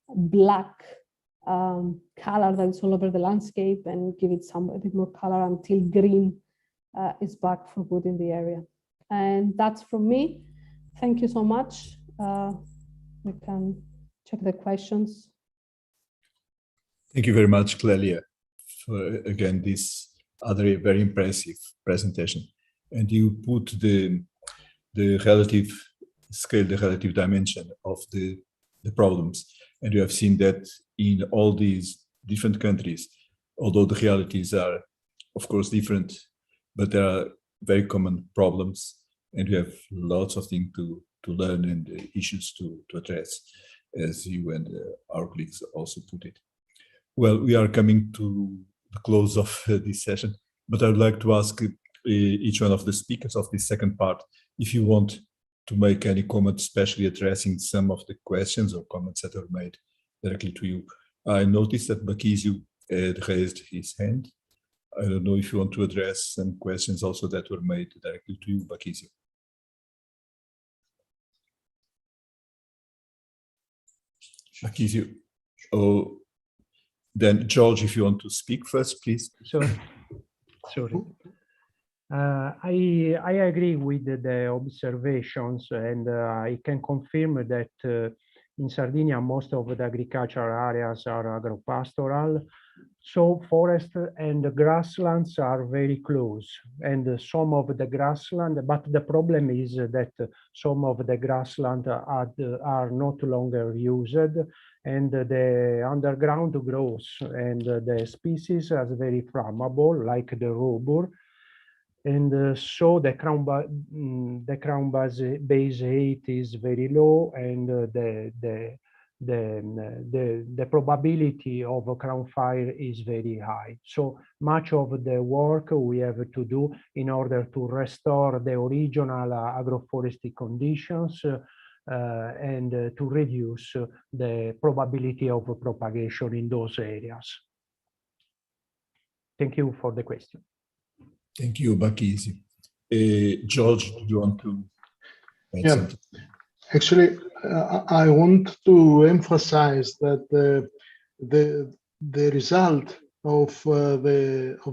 black color that is all over the landscape, and give it a bit more color until green is back for good in the area. And that's from me. Thank you so much. We can check the questions. Thank you very much, Clelia, for again this other very impressive presentation. And you put the relative scale, the relative dimension of the problems. And you have seen that in all these different countries, although the realities are, of course, different, but there are very common problems, and we have lots of things to learn and issues to address, as you and our colleagues also put it. Well, we are coming to the close of this session, but I would like to ask each one of the speakers of this second part if you want to make any comment, especially addressing some of the questions or comments that were made directly to you. I noticed that Bakizio had raised his hand. I don't know if you want to address some questions also that were made directly to you, Bakizio. Bakizio. Oh, then George, if you want to speak first, please. Sorry. I agree with the observations, and I can confirm that in Sardinia, most of the agricultural areas are agropastoral. So forest and grasslands are very close, and some of the grassland, but the problem is that some of the grassland are not longer used, and the underground grows, and the species are very flammable, like the robur. And so the crown base height is very low, and the probability of a crown fire is very high. So much of the work we have to do in order to restore the original agroforestry conditions and to reduce the probability of propagation in those areas. Thank you for the question. Thank you, Bakizio. George, do you want to add something? Actually, I want to emphasize that the result of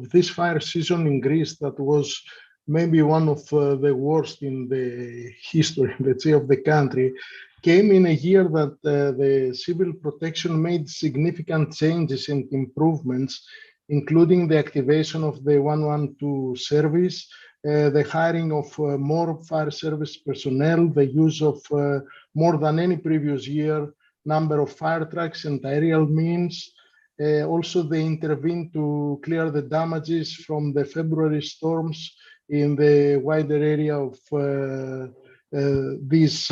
this fire season in Greece, that was maybe one of the worst in the history, let's say, of the country, came in a year that the civil protection made significant changes and improvements, including the activation of the 112 service, the hiring of more fire service personnel, the use of more than any previous year number of fire trucks and aerial means. Also, they intervened to clear the damages from the February storms in the wider area of these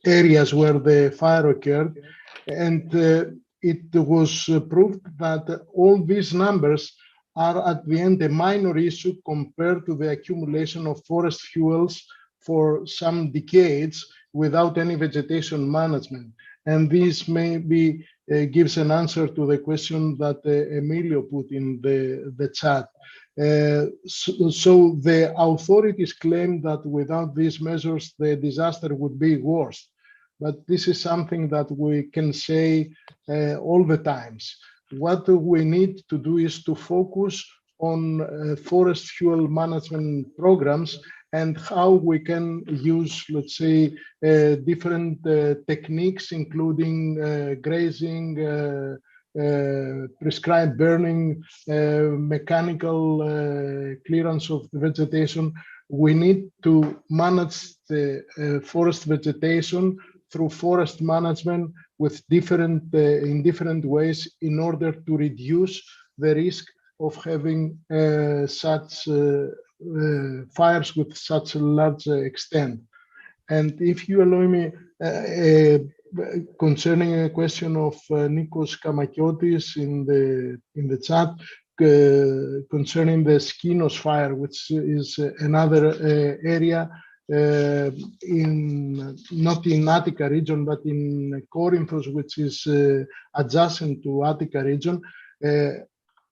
areas where the fire occurred. And it was proved that all these numbers are at the end a minor issue compared to the accumulation of forest fuels for some decades without any vegetation management. And this maybe gives an answer to the question that Emilio put in the chat. So the authorities claim that without these measures, the disaster would be worse. But this is something that we can say all the times. What we need to do is to focus on forest fuel management programs and how we can use, let's say, different techniques, including grazing, prescribed burning, mechanical clearance of the vegetation. We need to manage the forest vegetation through forest management with in different ways in order to reduce the risk of having such fires with such a large extent. And if you allow me, concerning a question of Nikos Kamakiotis in the chat, concerning the Skinos fire, which is another area not in Attica region, but in Corinthos, which is adjacent to Attica region,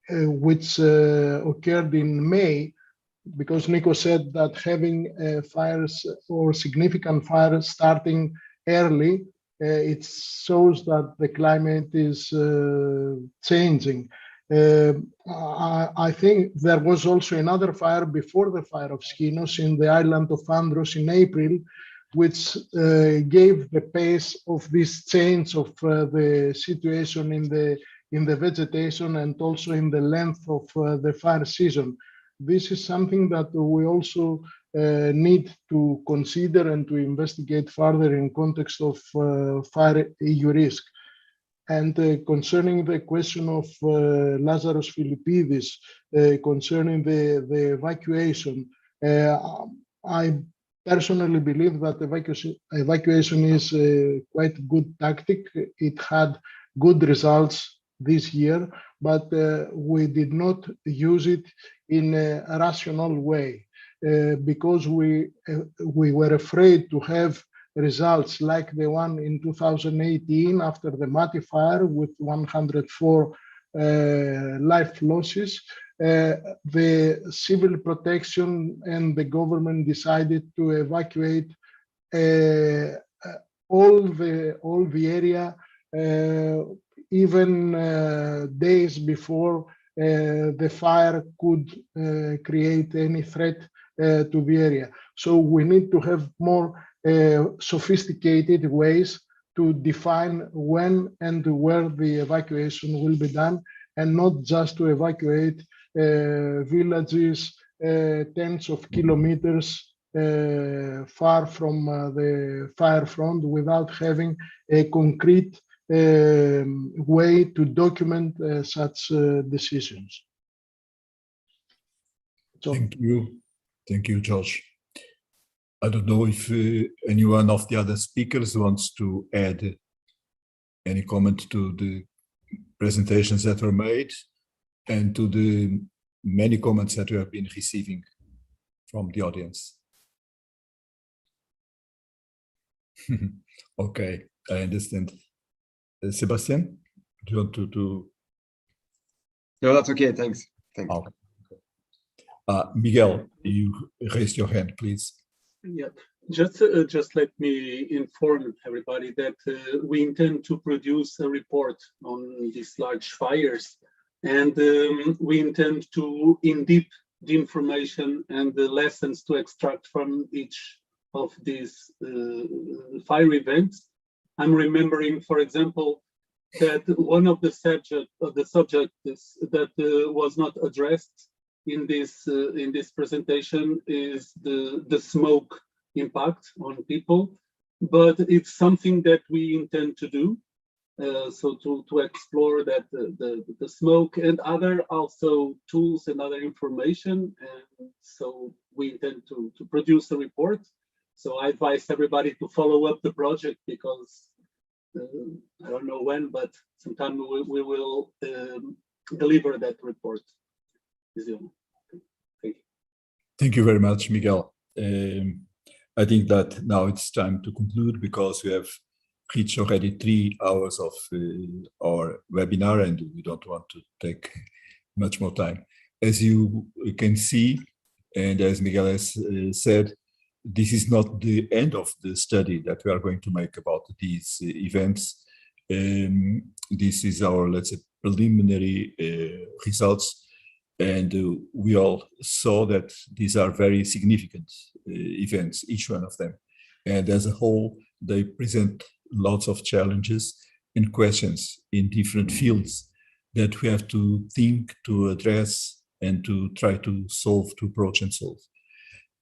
which occurred in May, because Nico said that having fires or significant fires starting early, it shows that the climate is changing. I think there was also another fire before the fire of Skinos in the island of Andros in April, which gave the pace of this change of the situation in the vegetation and also in the length of the fire season. This is something that we also need to consider and to investigate further in context of fire EU risk. And concerning the question of Lazaros Philippidis, concerning the evacuation, I personally believe that evacuation is a quite good tactic. It had good results this year, but we did not use it in a rational way because we were afraid to have results like the one in 2018 after the Mati fire with 104 life losses. The civil protection and the government decided to evacuate all the area even days before the fire could create any threat to the area. So we need to have more sophisticated ways to define when and where the evacuation will be done, and not just to evacuate villages tens of kilometers far from the fire front without having a concrete way to document such decisions. So, thank you, George. I don't know if any one of the other speakers wants to add any comment to the presentations that were made and to the many comments that we have been receiving from the audience. Okay, I understand. Sebastian, do you want to? No, that's okay. Thanks. Thanks. Okay. Miguel, you raised your hand, please. Yeah, just let me inform everybody that we intend to produce a report on these large fires, and we intend to in-depth the information and the lessons to extract from each of these fire events. I'm remembering, for example, that one of the subjects that was not addressed in this presentation is the smoke impact on people, but it's something that we intend to do. So to explore that the smoke and other also tools and other information, and so we intend to produce a report. So I advise everybody to follow up the project, because I don't know when, but sometime we will deliver that report. Thank you. Thank you very much, Miguel. I think that now it's time to conclude, because we have reached already 3 hours of our webinar, and we don't want to take much more time. As you can see, and as Miguel has said, this is not the end of the study that we are going to make about these events. This is our, let's say, preliminary results, and we all saw that these are very significant events, each one of them. And as a whole, they present lots of challenges and questions in different fields that we have to think, to address, and to try to solve, to approach and solve.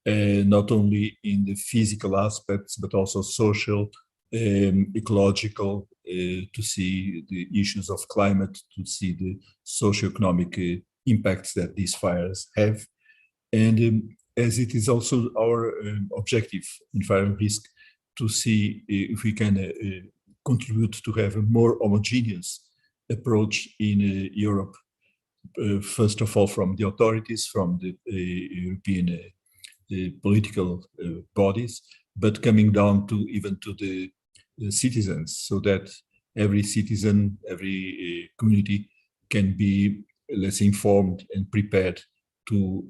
Not only in the physical aspects, but also social, ecological, to see the issues of climate, to see the socioeconomic impacts that these fires have. And as it is also our objective in fire risk to see if we can contribute to have a more homogeneous approach in Europe, first of all from the authorities, from the European political bodies, but coming down to even to the citizens, so that every citizen, every community can be less informed and prepared to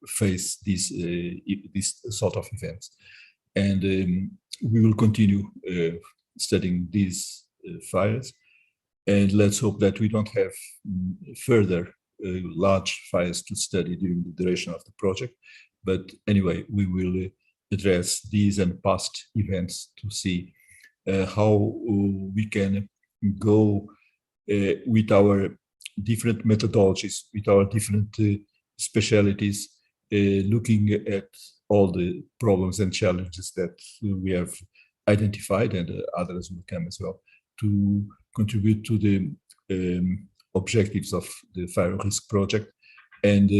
face this sort of events. And we will continue studying these fires, and let's hope that we don't have further large fires to study during the duration of the project. But anyway, we will address these and past events to see how we can go with our different methodologies, with our different specialities, looking at all the problems and challenges that we have identified, and others will come as well, to contribute to the objectives of the Fire Risk Project, and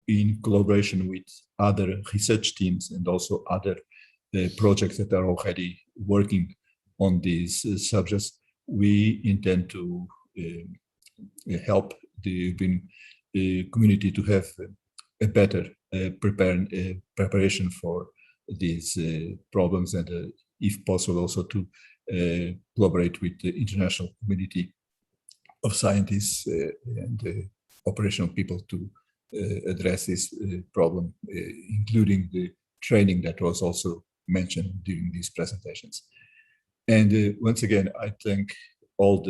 in collaboration with other research teams and also other projects that are already working on these subjects, we intend to help the European community to have a better preparation for these problems, and if possible also to collaborate with the international community of scientists and operational people to address this problem, including the training that was also mentioned during these presentations. And once again, I thank all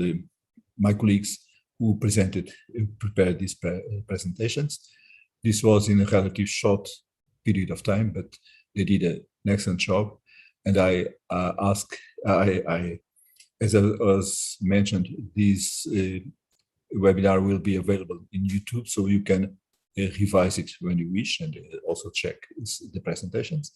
my colleagues who prepared these presentations. This was in a relatively short period of time, but they did an excellent job. And I as was mentioned, this webinar will be available in YouTube, so you can revise it when you wish, and also check the presentations.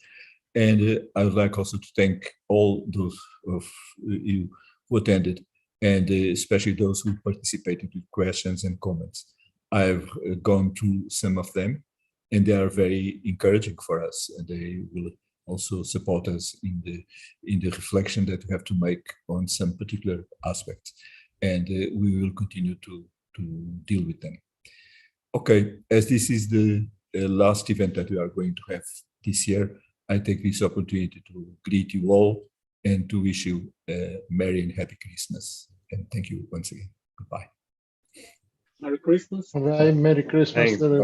And I would like also to thank all those of you who attended, and especially those who participated with questions and comments. I've gone through some of them, and they are very encouraging for us, and they will also support us in the reflection that we have to make on some particular aspects, and we will continue to deal with them. Okay, as this is the last event that we are going to have this year, I take this opportunity to greet you all and to wish you a Merry and Happy Christmas. And thank you once again. Goodbye. Merry Christmas. All right, Merry Christmas. Thanks.